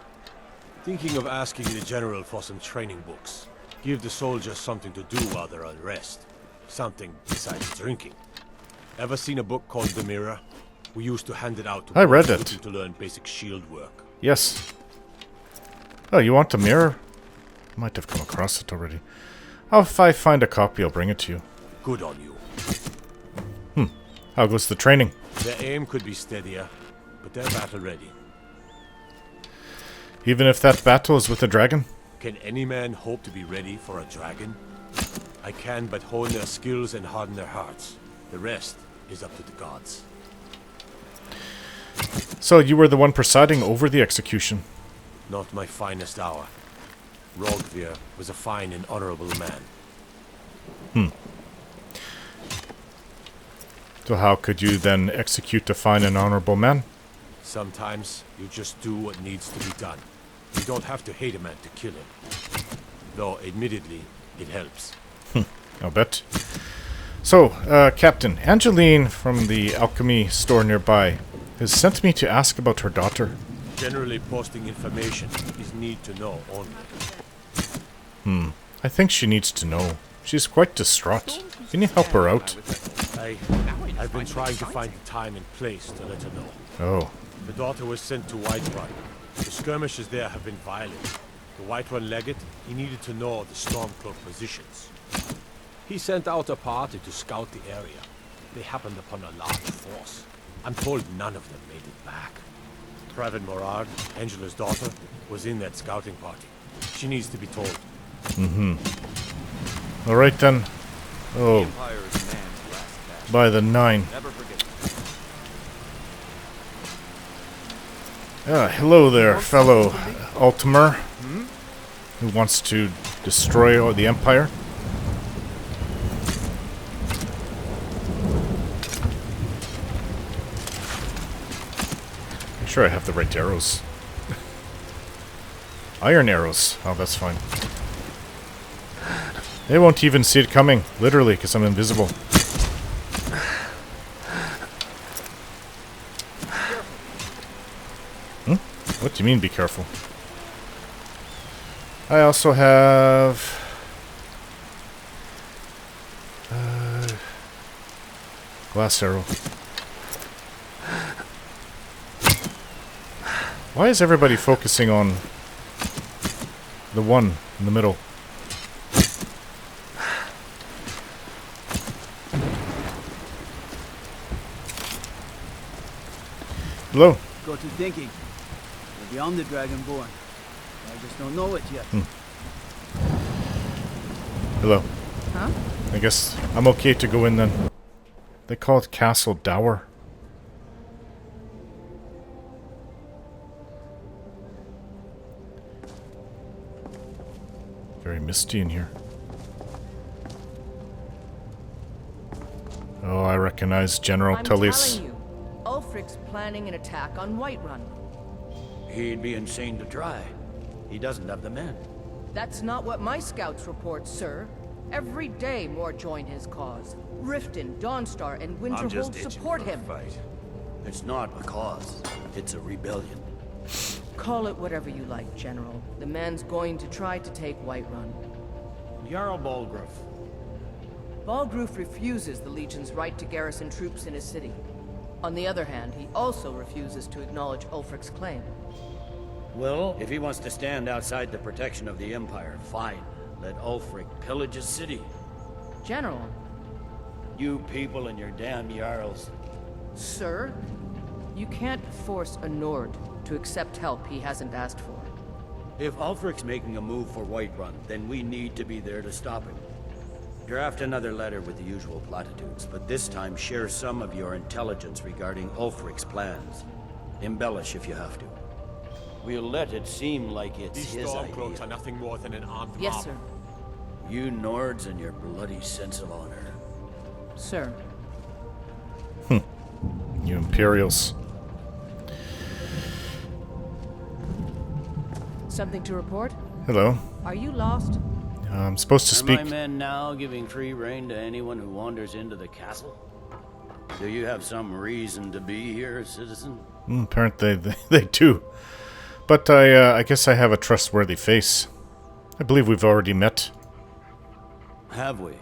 Thinking of asking the general for some training books. Give the soldiers something to do while they're on rest. Something besides drinking. Ever seen a book called The Mirror? We used to hand it out to I read boys it. looking to learn basic shield work. Yes. Oh, you want the mirror? Might have come across it already. Oh, if I find a copy, I'll bring it to you. Good on you. How goes the training? Their aim could be steadier, but they're battle ready. Even if that battle is with a dragon? Can any man hope to be ready for a dragon? I can but hone their skills and harden their hearts. The rest is up to the gods. So you were the one presiding over the execution? Not my finest hour. Rogvir was a fine and honorable man. So how could you then execute a fine and honorable man? Sometimes you just do what needs to be done. You don't have to hate a man to kill him. Though, admittedly, it helps. I'll bet. So, Captain, Angeline from the alchemy store nearby has sent me to ask about her daughter. Generally, posting information is need to know only. I think she needs to know. She's quite distraught. Can you help her out? I've been trying to find the time and place to let her know. Oh. The daughter was sent to Whiterun. The skirmishes there have been violent. The Whiterun legate, he needed to know the Stormcloak positions. He sent out a party to scout the area. They happened upon a large force. I'm told none of them made it back. Private Morard, Angela's daughter, was in that scouting party. She needs to be told. Alright then. Oh. By the 9. Hello there, fellow Aldmeri, who wants to destroy the Empire. Make sure I have the right arrows. Iron arrows. Oh, that's fine. They won't even see it coming, literally, because I'm invisible. What do you mean, be careful? I also have... glass arrow. Why is everybody focusing on the one in the middle? Hello. Go to thinking. We're beyond the Dragonborn. I just don't know it yet. Hello. Huh? I guess I'm okay to go in then. They call it Castle Dower. Very misty in here. Oh, I recognize General Tullius. I'm telling you, Ulfric's planning an attack on Whiterun. He'd be insane to try. He doesn't have the men. That's not what my scouts report, sir. Every day more join his cause. Riften, Dawnstar, and Winterhold support him. Fight. It's not a cause. It's a rebellion. Call it whatever you like, General. The man's going to try to take Whiterun. Jarl Balgruuf. Balgruuf refuses the Legion's right to garrison troops in his city. On the other hand, he also refuses to acknowledge Ulfric's claim. Well, if he wants to stand outside the protection of the Empire, fine. Let Ulfric pillage his city. General. You people and your damn Jarls. Sir, you can't force a Nord to accept help he hasn't asked for. If Ulfric's making a move for Whiterun, then we need to be there to stop him. Draft another letter with the usual platitudes, but this time share some of your intelligence regarding Ulfric's plans. Embellish if you have to. We'll let it seem like it's These his Stormcloaks idea. are nothing more than an armed Yes, mob. sir. You Nords and your bloody sense of honor. Sir. You Imperials. Something to report? Hello. Are you lost? I'm supposed to speak. Are my men now giving free rein to anyone who wanders into the castle? Do you have some reason to be here, citizen? Apparently they do. But I guess I have a trustworthy face. I believe we've already met. Have we?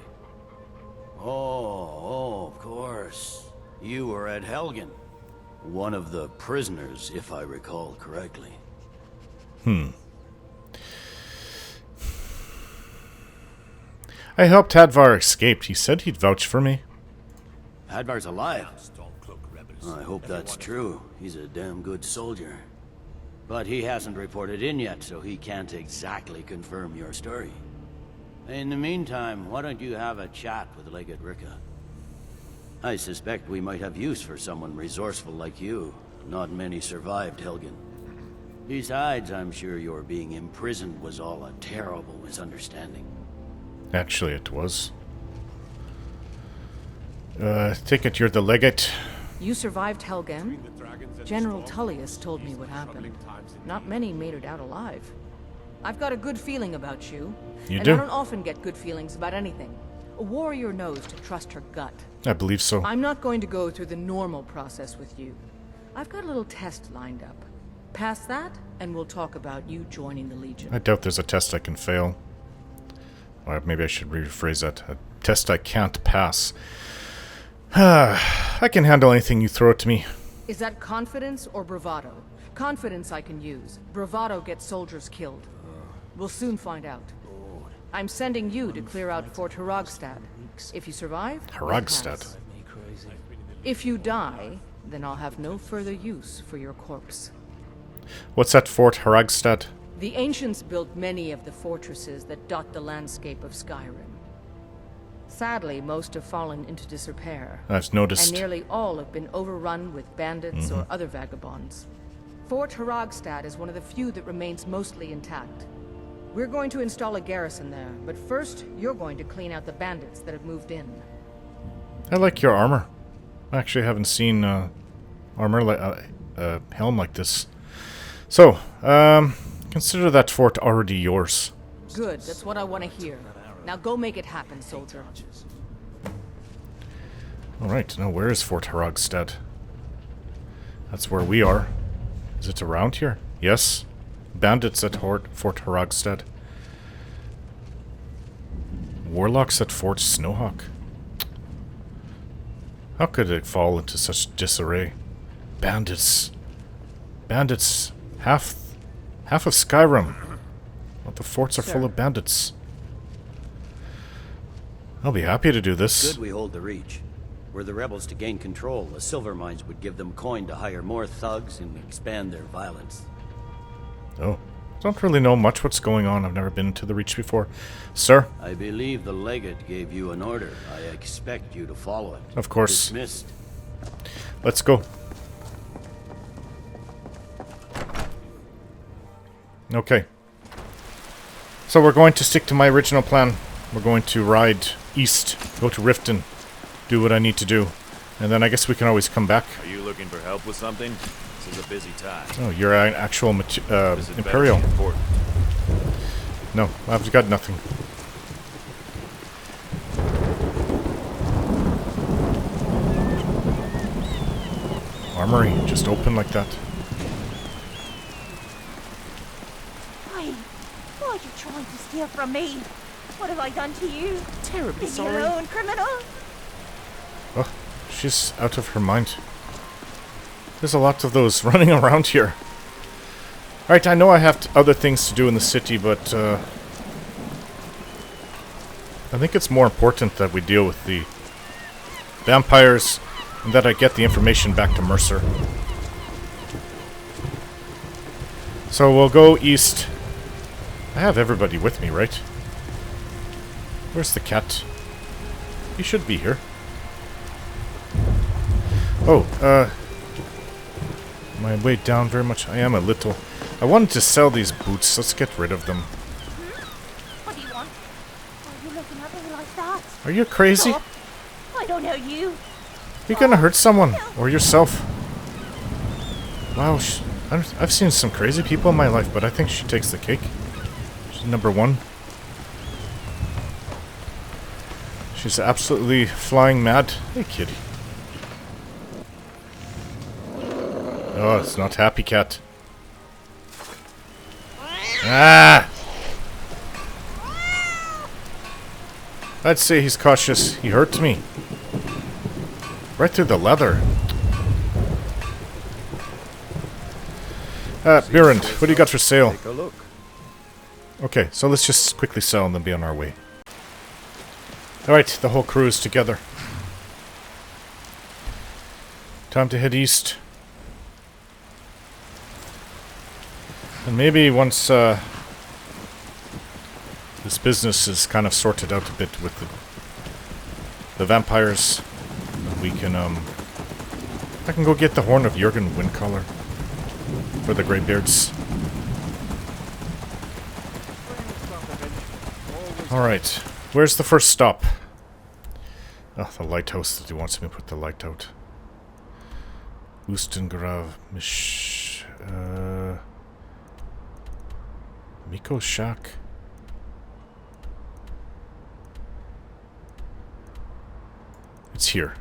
Oh, of course. You were at Helgen. One of the prisoners, if I recall correctly. I helped Hadvar escape. He said he'd vouch for me. Hadvar's alive. I hope that's true. He's a damn good soldier. But he hasn't reported in yet, so he can't exactly confirm your story. In the meantime, why don't you have a chat with Legate Ricka? I suspect we might have use for someone resourceful like you. Not many survived Helgen. Besides, I'm sure your being imprisoned was all a terrible misunderstanding. Actually, it was. Take it you're the legate. You survived Helgen? General Tullius told me what happened. Not many made it out alive. I've got a good feeling about you. You and do? I don't often get good feelings about anything. A warrior knows to trust her gut. I believe so. I'm not going to go through the normal process with you. I've got a little test lined up. Pass that, and we'll talk about you joining the Legion. I doubt there's a test I can fail. Or maybe I should rephrase that. A test I can't pass. I can handle anything you throw at me. Is that confidence or bravado? Confidence I can use. Bravado gets soldiers killed. We'll soon find out. I'm sending you to clear out Fort Haragstad. If you survive, Haragstad? if you die, then I'll have no further use for your corpse. What's that Fort Haragstad? The ancients built many of the fortresses that dot the landscape of Skyrim. Sadly, most have fallen into disrepair. I've noticed. And nearly all have been overrun with bandits or other vagabonds. Fort Haragstad is one of the few that remains mostly intact. We're going to install a garrison there, but first, you're going to clean out the bandits that have moved in. I like your armor. I actually haven't seen armor like helm like this. So, consider that fort already yours. Good, that's what I want to hear. Now go make it happen, soldier. Alright, now where is Fort Haragstad? That's where we are. Is it around here? Yes. Bandits at Fort Haragstad. Warlocks at Fort Snowhawk. How could it fall into such disarray? Bandits. Bandits. Half of Skyrim. Well, the forts are full of bandits. I'll be happy to do this. Good we hold the Reach. Were the rebels to gain control, the silver mines would give them coin to hire more thugs and expand their violence. Oh. Don't really know much what's going on. I've never been to the Reach before. Sir? I believe the legate gave you an order. I expect you to follow it. Of course. Dismissed. Let's go. Okay. So we're going to stick to my original plan. We're going to ride east, go to Riften, do what I need to do, and then I guess we can always come back. Are you looking for help with something? This is a busy time. Oh, you're an actual Imperial. No, I've got nothing. Armory, just open like that. Why are you trying to steal from me? What have I done to you? Terribly Leave sorry. me alone, criminal! Oh, she's out of her mind. There's a lot of those running around here. Alright, I know I have other things to do in the city, but I think it's more important that we deal with the vampires and that I get the information back to Mercer. So we'll go east. I have everybody with me, right? Where's the cat? He should be here. Oh, am I weighed down very much? I am a little. I wanted to sell these boots. Let's get rid of them. What do you want? Why are you looking at me like that? Are you crazy? Stop. I don't know you. You're gonna hurt someone. Or yourself. Wow, I've seen some crazy people in my life, but I think she takes the cake. She's number one. She's absolutely flying mad. Hey, kitty. Oh, it's not Happy Cat. Ah! I'd say he's cautious. He hurt me. Right through the leather. Birand, what do you got for sale? Take a look. Okay, so let's just quickly sell and then be on our way. Alright, the whole crew is together. Time to head east. And maybe once this business is kind of sorted out a bit with the vampires, we can I can go get the Horn of Jurgen Windcaller for the Greybeards. Alright, where's the first stop? Oh, the lighthouse that he wants me to put the light out. Ustengrav, Miko Shack. It's here.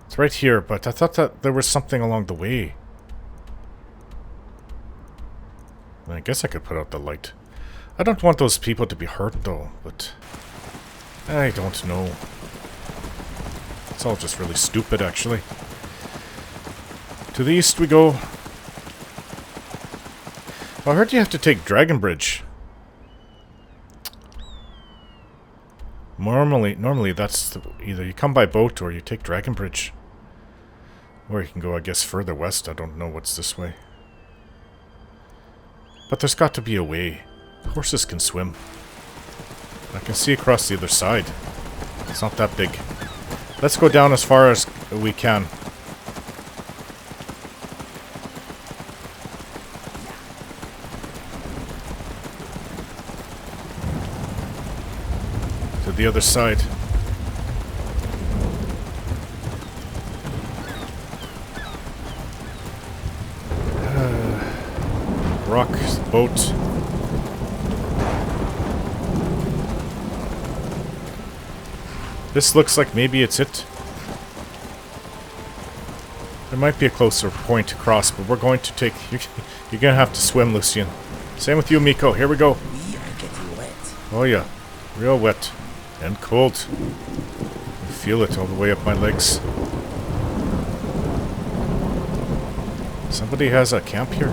It's right here, but I thought that there was something along the way. I guess I could put out the light. I don't want those people to be hurt though, but I don't know. It's all just really stupid actually. To the east we go. I heard you have to take Dragon Bridge. Normally that's either you come by boat or you take Dragon Bridge. Or you can go, I guess, further west. I don't know what's this way. But there's got to be a way. Horses can swim. I can see across the other side. It's not that big. Let's go down as far as we can. To the other side. Rock, boat. This looks like maybe it's it. There might be a closer point to cross, but we're going to take... You're going to have to swim, Lucian. Same with you, Miko. Here we go. We are getting wet. Oh yeah. Real wet. And cold. I feel it all the way up my legs. Somebody has a camp here?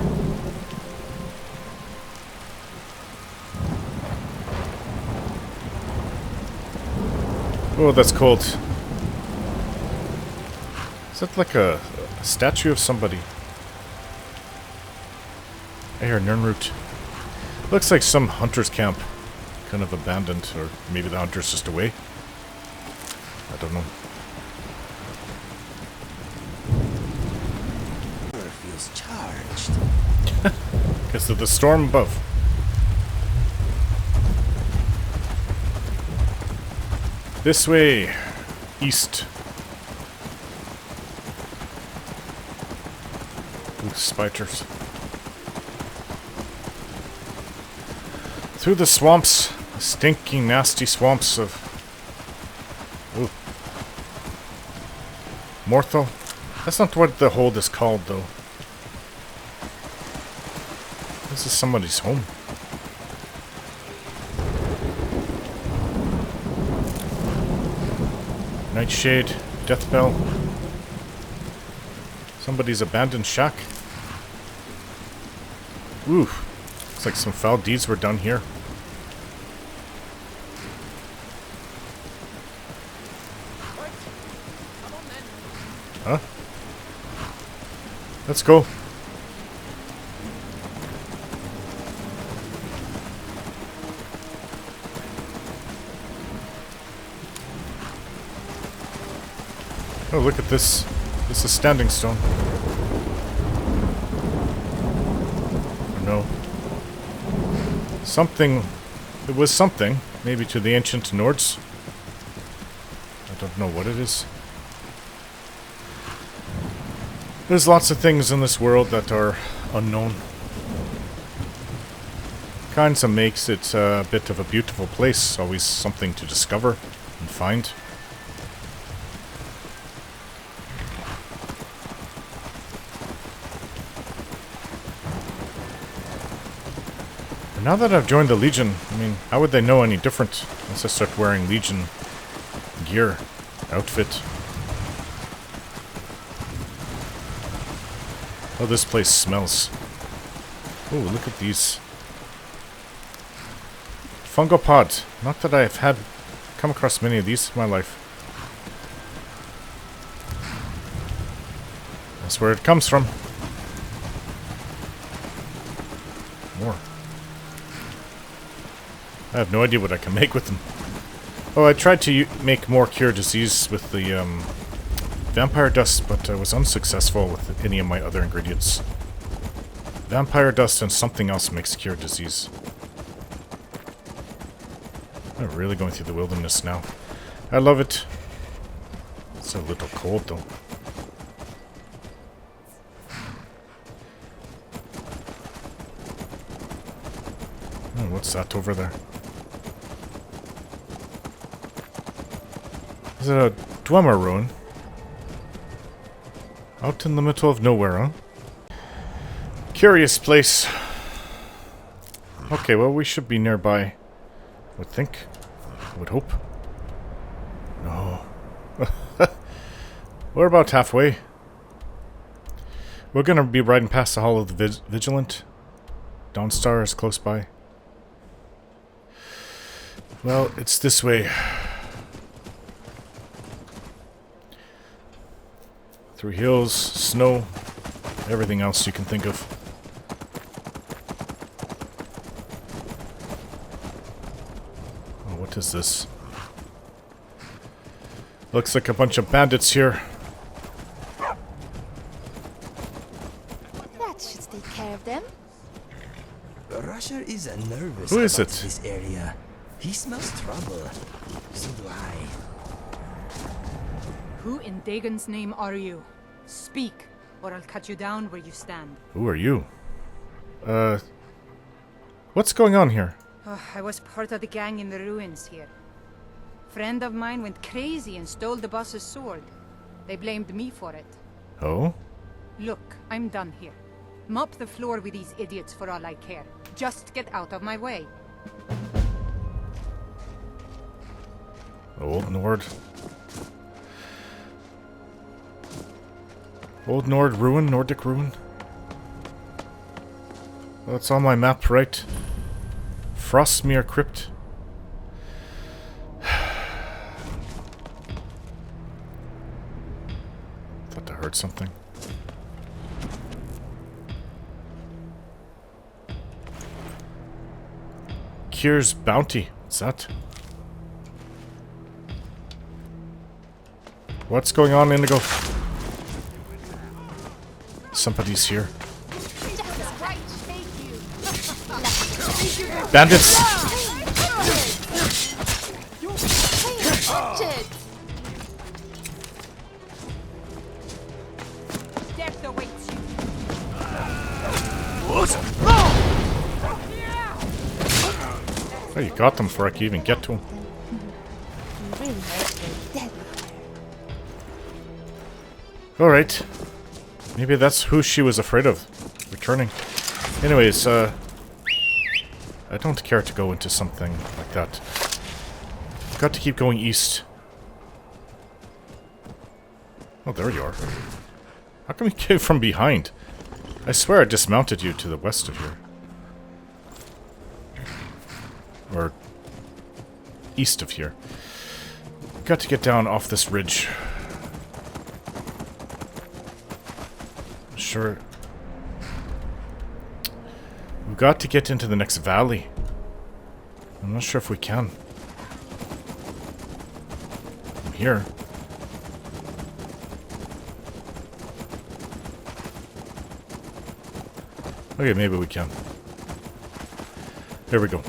Oh, that's cold. Is that like a statue of somebody? I hear Nirnroot. Looks like some hunter's camp. Kind of abandoned, or maybe the hunter's just away. I don't know. It feels charged. Because of the storm above. This way. East. Ooh, spiders. Through the swamps. Stinking, nasty swamps of... Ooh. Morthal? That's not what the hold is called, though. This is somebody's home. Nightshade, Deathbell. Somebody's abandoned shack. Ooh. Looks like some foul deeds were done here. Huh? Let's go. Oh, look at this. This is standing stone. No. Something. It was something. Maybe to the ancient Nords. I don't know what it is. There's lots of things in this world that are unknown. Kinda makes it a bit of a beautiful place. Always something to discover and find. Now that I've joined the Legion, I mean, how would they know any different once I start wearing Legion gear, outfit? Oh, this place smells. Oh, look at these. Fungopod. Not that I've come across many of these in my life. That's where it comes from. More. I have no idea what I can make with them. Oh, I tried to make more cure disease with the vampire dust, but I was unsuccessful with any of my other ingredients. Vampire dust and something else makes cure disease. I'm really going through the wilderness now. I love it. It's a little cold though. Oh, what's that over there? Is it a Dwemer ruin? Out in the middle of nowhere, huh? Curious place. Okay, well, we should be nearby. I would think. I would hope. No. We're about halfway. We're gonna be riding past the Hall of the Vigilant. Dawnstar is close by. Well, it's this way. Through hills, snow, everything else you can think of. Oh, what is this? Looks like a bunch of bandits here. That should take care of them. Rusher is nervous Who is about it? this area. He smells trouble. So do I. Who in Dagon's name are you? Speak, or I'll cut you down where you stand. Who are you? What's going on here? Oh, I was part of the gang in the ruins here. Friend of mine went crazy and stole the boss's sword. They blamed me for it. Oh? Look, I'm done here. Mop the floor with these idiots for all I care. Just get out of my way. Old Nord. Old Nord ruin, Nordic ruin. Well, it's on my map, right? Frostmere Crypt. Thought I heard something. Kyr's Bounty. What's that? What's going on, Indigo? Somebody's here. Bandits! Death awaits you. Oh, you got them before I could even get to them. Alright. Maybe that's who she was afraid of. Returning. Anyways, I don't care to go into something like that. Got to keep going east. Oh, there you are. How come you came from behind? I swear I dismounted you to the west of here. Or east of here. Got to get down off this ridge. Sure. We've got to get into the next valley. I'm not sure if we can. From here. Okay, maybe we can. There we go.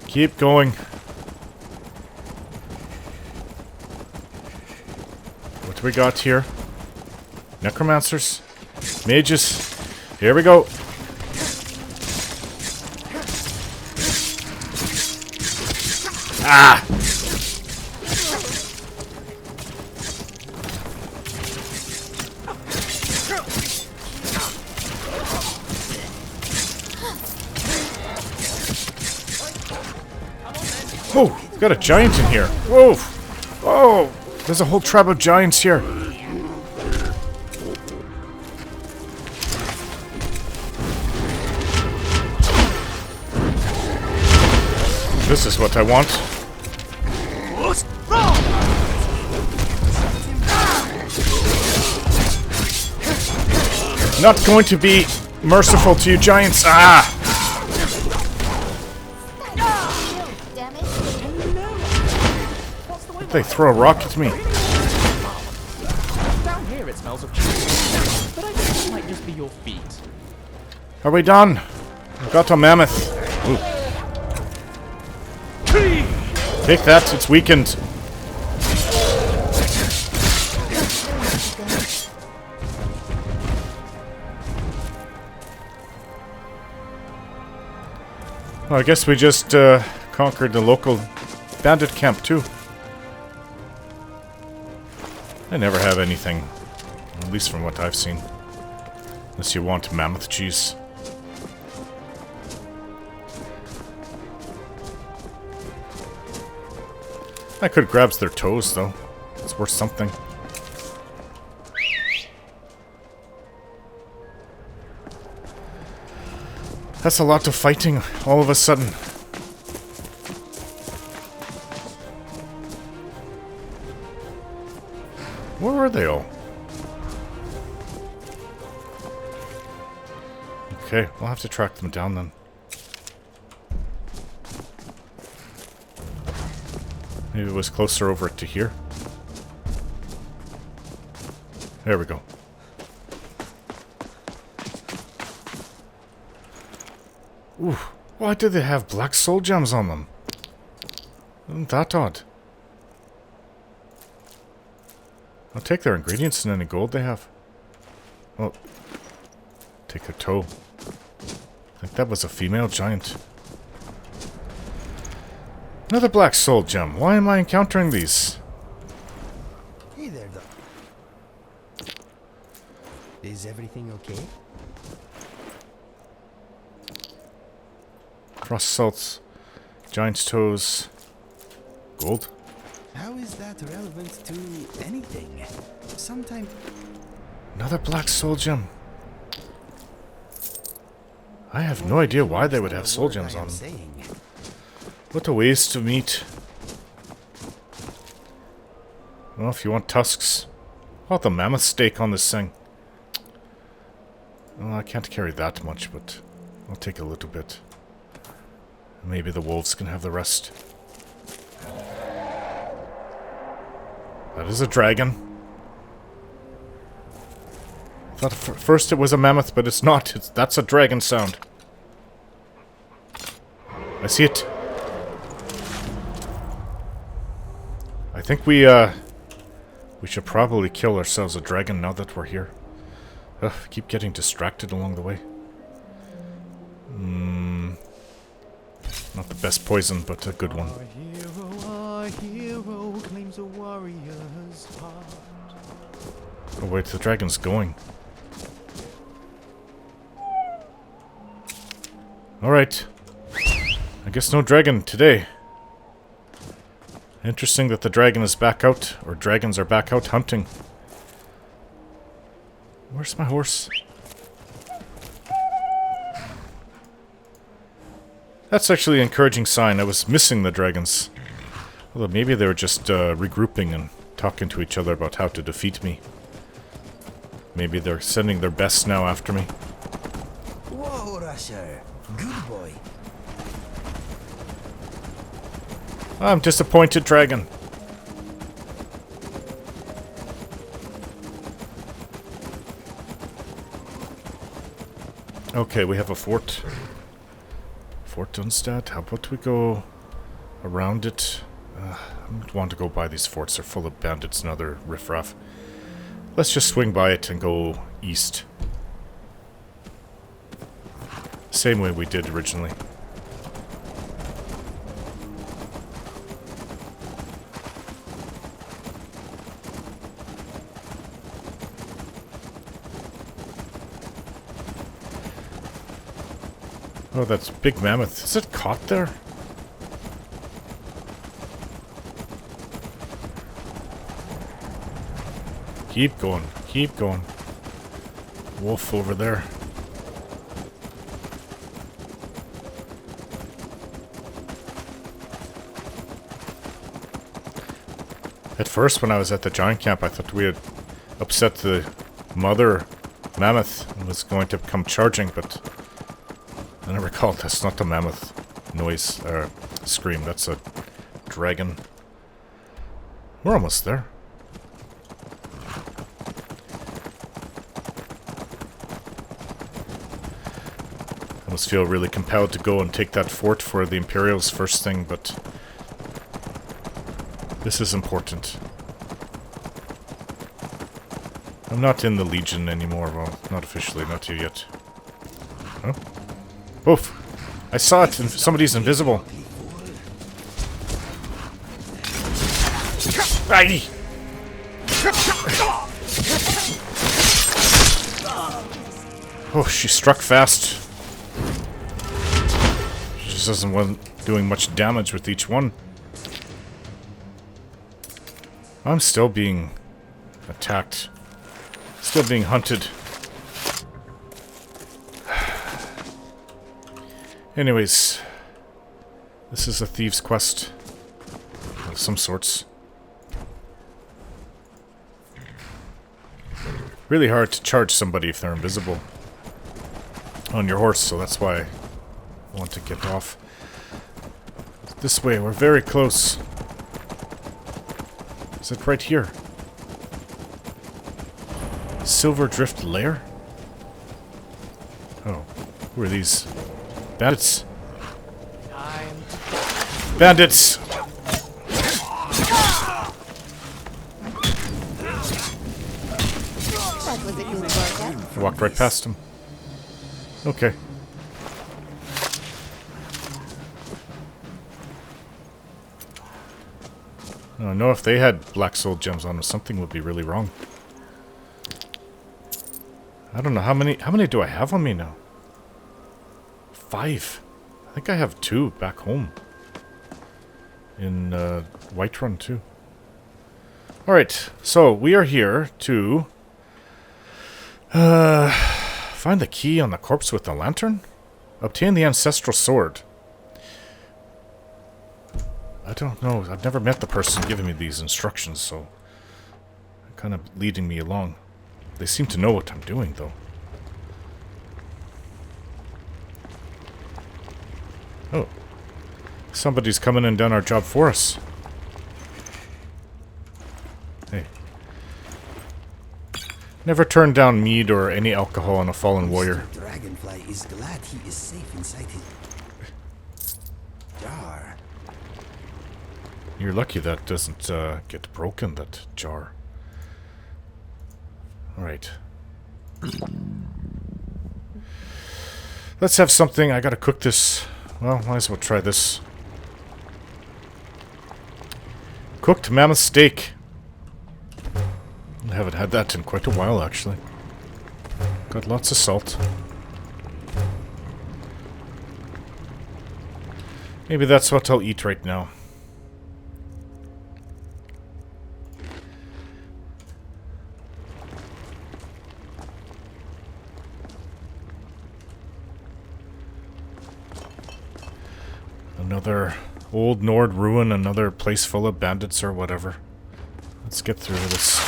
Keep going. What do we got here? Necromancers? Mages. Here we go. Ah! Oh, we've got a giant in here. Whoa! Oh, there's a whole tribe of giants here. This is what I want. Not going to be merciful to you, giants. Ah! They throw a rock at me. Down here it smells of cheese, but I think it might just be your feet. Are we done? I've got a mammoth. Ooh. Take that, it's weakened. Well, I guess we just conquered the local bandit camp too. They never have anything, at least from what I've seen. Unless you want mammoth cheese. I could grab their toes, though. It's worth something. That's a lot of fighting all of a sudden. Where are they all? Okay, we'll have to track them down then. Maybe it was closer over to here. There we go. Ooh, why do they have black soul gems on them? Isn't that odd? I'll take their ingredients and any gold they have. Oh, take their toe. I think that was a female giant. Another black soul gem. Why am I encountering these? Hey there, Doc. Is Is everything okay? Frost salts, giant's toes, gold. How is that relevant to anything? Sometimes... Another black soul gem. I have no idea why they would have soul gems on them. What a waste of meat. Well, if you want tusks, I want the mammoth steak on this thing. Well, I can't carry that much, but I'll take a little bit. Maybe the wolves can have the rest. That is a dragon. I thought first it was a mammoth, but it's not. That's a dragon sound. I see it. I think we should probably kill ourselves a dragon now that we're here. Ugh, keep getting distracted along the way. Not the best poison, but a good one. Our hero claims a warrior's heart. Oh wait, the dragon's going. Alright. I guess no dragon today. Interesting that the dragon is back out, or dragons are back out hunting. Where's my horse? That's actually an encouraging sign. I was missing the dragons. Although maybe they were just regrouping and talking to each other about how to defeat me. Maybe they're sending their best now after me. Whoa, Rusher. Good boy. I'm disappointed, dragon. Okay, we have a fort. Fort Dunstad. How about we go around it? I don't want to go by these forts. They're full of bandits and other riffraff. Let's just swing by it and go east. Same way we did originally. Oh, that's big mammoth. Is it caught there? Keep going. Keep going. Wolf over there. At first, when I was at the giant camp, I thought we had upset the mother mammoth and was going to come charging, but then I recall that's not the mammoth noise, scream. That's a dragon. We're almost there. I almost feel really compelled to go and take that fort for the Imperials first thing, but this is important. I'm not in the Legion anymore. Well, not officially, not yet. Huh? Oof! I saw it! Somebody's invisible! Aye! Oh, she struck fast. She just wasn't doing much damage with each one. I'm still being attacked. Still being hunted. Anyways, this is a thieves' quest of some sorts. Really hard to charge somebody if they're invisible on your horse, so that's why I want to get off. This way, we're very close. Is it right here? Silver Drift Lair? Oh, who are these? Bandits! Bandits! I walked right past him. Okay. I don't know if they had black soul gems on them. Something would be really wrong. I don't know how many do I have on me now? 5. I think I have 2 back home. In Whiterun too. Alright, so we are here to find the key on the corpse with the lantern? Obtain the ancestral sword. I don't know. I've never met the person giving me these instructions, so they're kind of leading me along. They seem to know what I'm doing, though. Oh. Somebody's coming and done our job for us. Hey. Never turn down mead or any alcohol on a fallen warrior. Mr. Dragonfly is glad he is safe inside his jar. You're lucky that doesn't get broken, that jar. Alright. Let's have something. I gotta cook this. Well, might as well try this. Cooked mammoth steak. I haven't had that in quite a while, actually. Got lots of salt. Maybe that's what I'll eat right now. Another old Nord ruin, another place full of bandits or whatever. Let's get through this.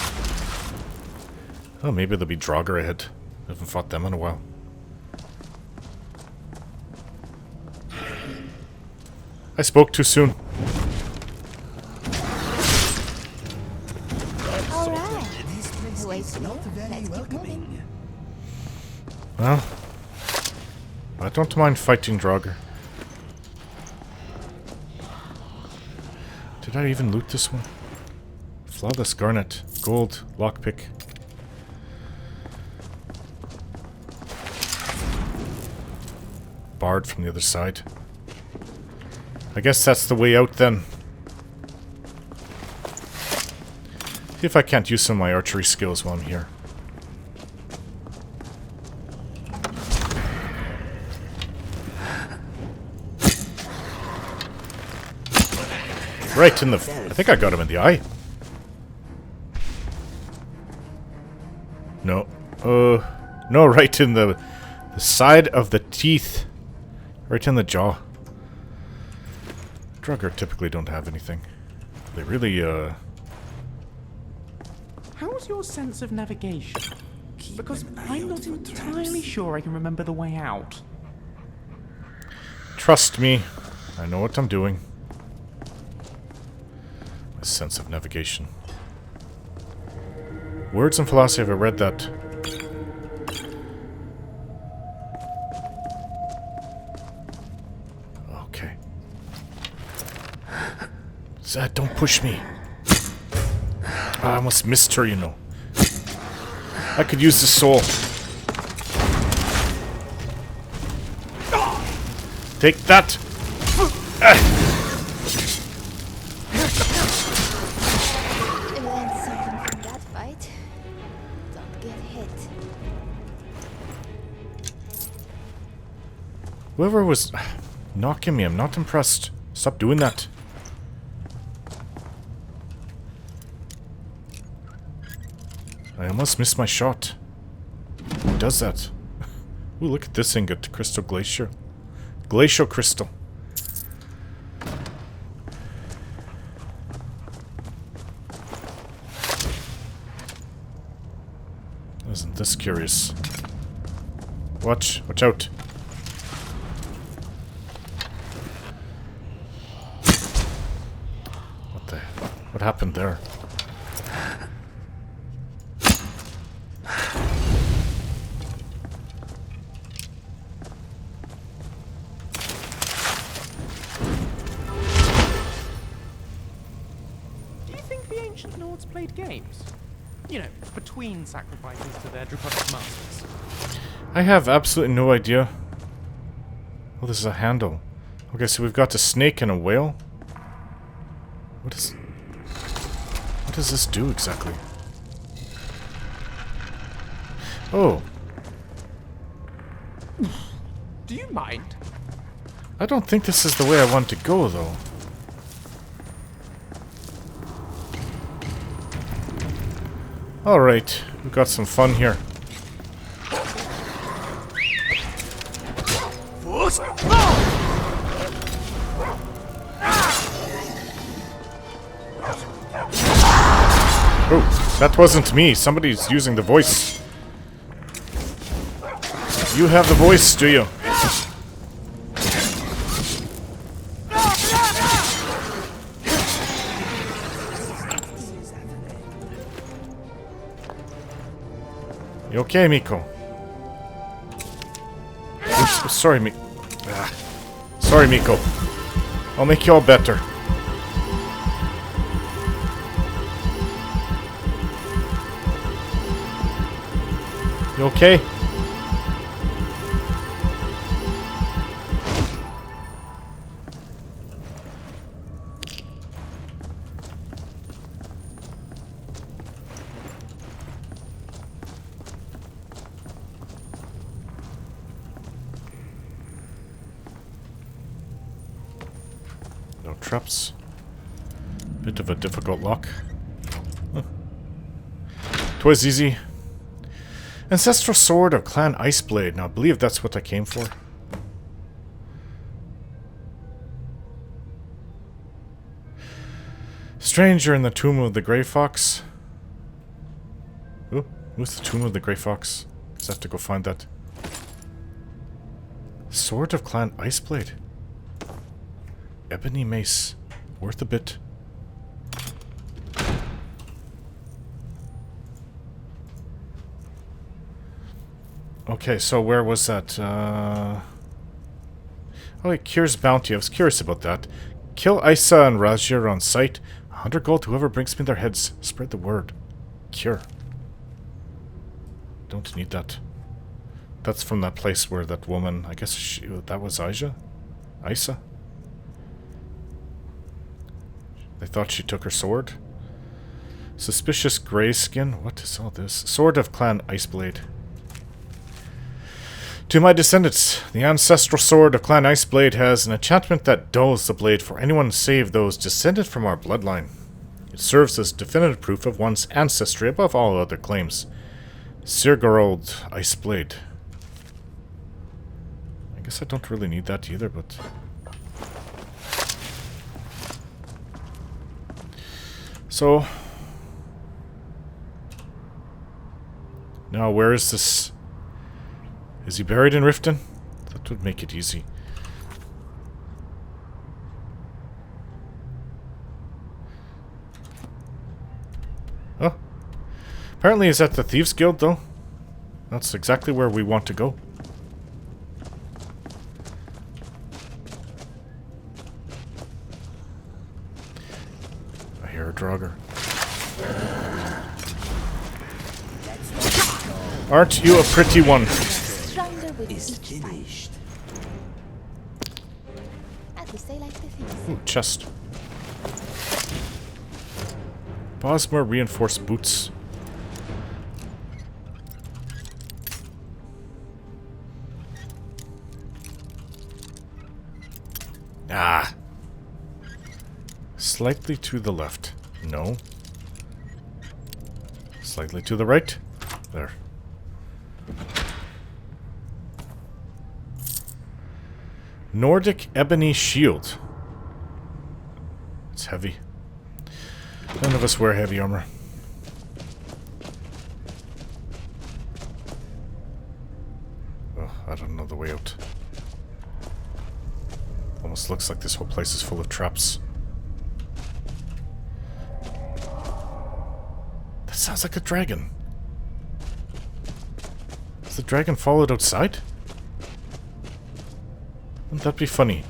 Oh, maybe there'll be Draugr ahead. I haven't fought them in a while. I spoke too soon. Alright. The way's clear. Let's keep moving. Well, I don't mind fighting Draugr. Did I even loot this one? Flawless garnet, gold, lockpick. Bard from the other side. I guess that's the way out then. See if I can't use some of my archery skills while I'm here. Right in the... I think I got him in the eye. No. No, right in the side of the teeth. Right in the jaw. Draugr typically don't have anything. They really, How's your sense of navigation? Because I'm not entirely sure I can remember the way out. Trust me. I know what I'm doing. My sense of navigation. Words and Philosophy, have I read that? Okay. Zed, don't push me. I almost missed her, you know. I could use the soul. Take that! Learn something from that fight. Don't get hit. Whoever was knocking me, I'm not impressed. Stop doing that. I almost missed my shot. Who does that? Ooh, look at this ingot. Crystal Glacier. Glacial Crystal. Isn't this curious? Watch out. What happened there? Do you think the ancient Nords played games? You know, between sacrifices to their draconic masters. I have absolutely no idea. Oh, this is a handle. Okay, so we've got a snake and a whale. What does this do exactly? Oh, Do you mind? I don't think this is the way I want to go, though. Alright, we got some fun here. Oh, that wasn't me. Somebody's using the voice. You have the voice, do you? You okay, Miko? Oops, sorry, sorry, Miko. I'll make you all better. You okay? No traps. Bit of a difficult lock. Huh. 'Twas easy. Ancestral sword of Clan Iceblade. Now, I believe that's what I came for. Stranger in the Tomb of the Grey Fox. Ooh, who's the Tomb of the Grey Fox? Guess I have to go find that. Sword of Clan Iceblade. Ebony mace. Worth a bit. Okay, so where was that? Oh, it cures bounty. I was curious about that. Kill Isa and Rajir on sight. 100 gold, whoever brings me their heads. Spread the word. Cure. Don't need that. That's from that place where that woman, I guess that was Isa? They thought she took her sword. Suspicious grey skin. What is all this? Sword of Clan Iceblade. To my descendants, the ancestral sword of Clan Iceblade has an enchantment that dulls the blade for anyone save those descended from our bloodline. It serves as definitive proof of one's ancestry above all other claims. Sirgarold Iceblade. I guess I don't really need that either, but... So... Now, where is this... Is he buried in Riften? That would make it easy. Oh. Apparently he's at the Thieves Guild, though. That's exactly where we want to go. I hear a Draugr. Aren't you a pretty one? Is finished. At least they like the things. Ooh, chest. Bosmer reinforced boots. Ah. Slightly to the left. No. Slightly to the right. There. Nordic ebony shield. It's heavy. None of us wear heavy armor. Oh, I don't know the way out. Almost looks like this whole place is full of traps. That sounds like a dragon. Is the dragon followed outside? Wouldn't that be funny?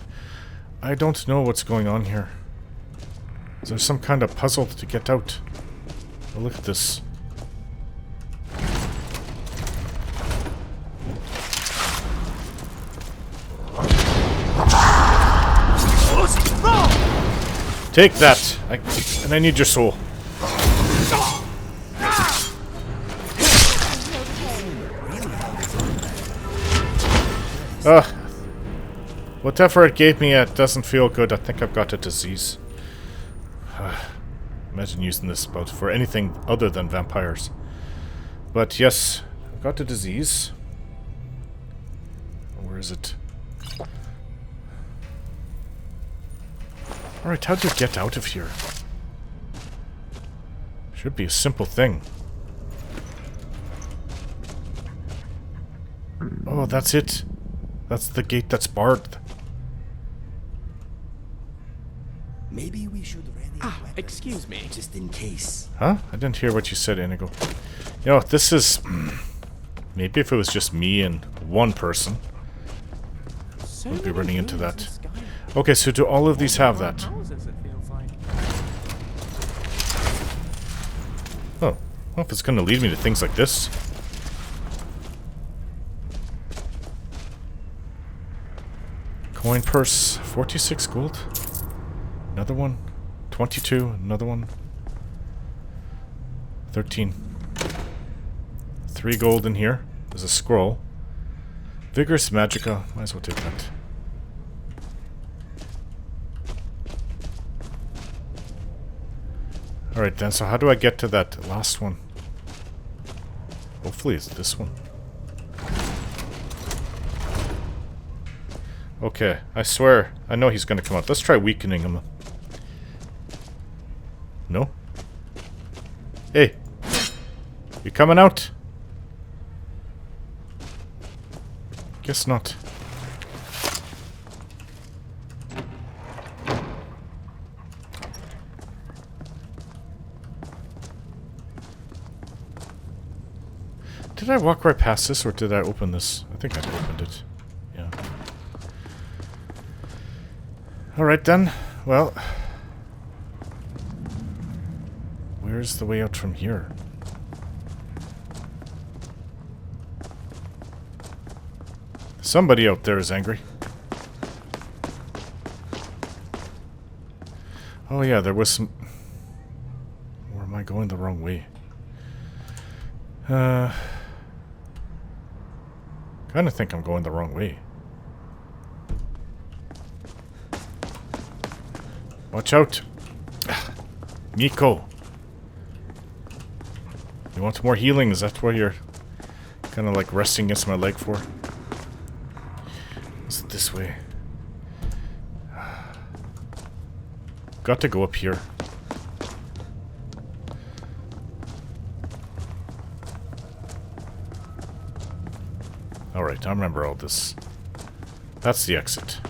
I don't know what's going on here. Is there some kind of puzzle to get out? Oh, look at this. Take that! And I need your soul. Whatever it gave me, it doesn't feel good. I think I've got a disease. Imagine using this spell for anything other than vampires. But yes, I've got a disease. Where is it? Alright, how do you get out of here? Should be a simple thing. Oh, that's it. That's the gate that's barred. Maybe we should ready excuse me. just in case. Huh? I didn't hear what you said, Inigo. You know, this is... maybe if it was just me and one person, we'd be running into that. Okay, so do all of these have that? Oh, well, if it's going to lead me to things like this. Coin purse, 46 gold. Another one. 22, another one. 13. 3 gold in here. There's a scroll. Vigorous Magica. Might as well take that. Alright then, so how do I get to that last one? Hopefully it's this one. Okay, I swear, I know he's gonna come out. Let's try weakening him. No? Hey! You coming out? Guess not. Did I walk right past this, or did I open this? I think I opened it. Yeah. Alright then. Well... where's the way out from here? Somebody out there is angry. Oh yeah, there was some... or am I going the wrong way? Kind of think I'm going the wrong way. Watch out! Miko! You want more healing? Is that what you're kind of like resting against my leg for? Is it this way? Got to go up here. Alright, I remember all this. That's the exit.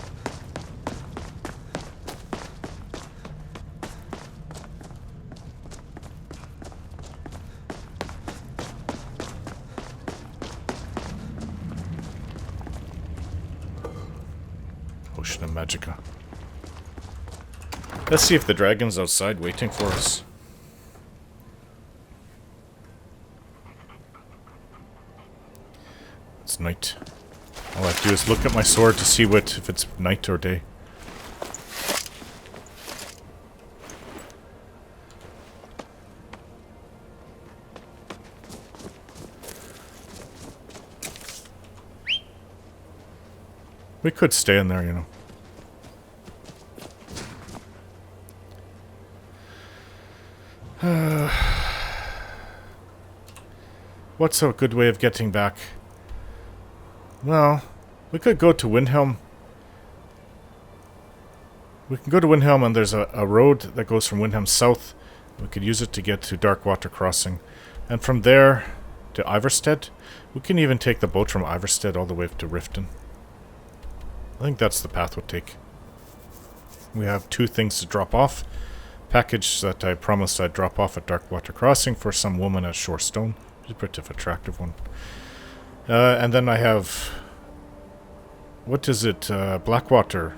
Ocean of Magica. Let's see if the dragon's outside waiting for us. It's night. All I have to do is look at my sword to see if it's night or day. We could stay in there, you know. What's a good way of getting back? Well, we could go to Windhelm. We can go to Windhelm, and there's a road that goes from Windhelm south. We could use it to get to Darkwater Crossing. And from there to Iverstead. We can even take the boat from Iverstead all the way to Riften. I think that's the path we'll take. We have 2 things to drop off. Package that I promised I'd drop off at Darkwater Crossing for some woman at Shorestone. She's a pretty attractive one. And then I have... what is it? Blackbriar.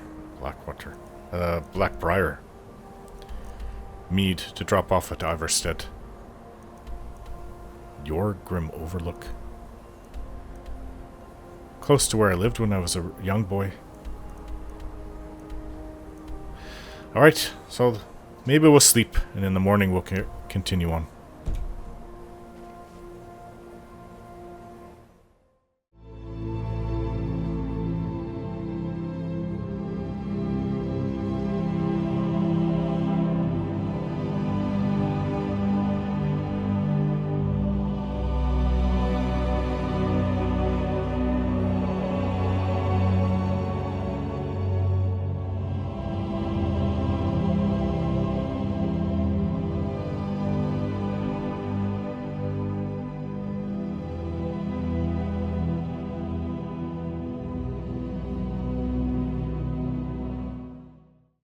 Mead to drop off at Iverstead. Your Grim Overlook. Close to where I lived when I was a young boy. Alright, so maybe we'll sleep, and in the morning we'll continue on.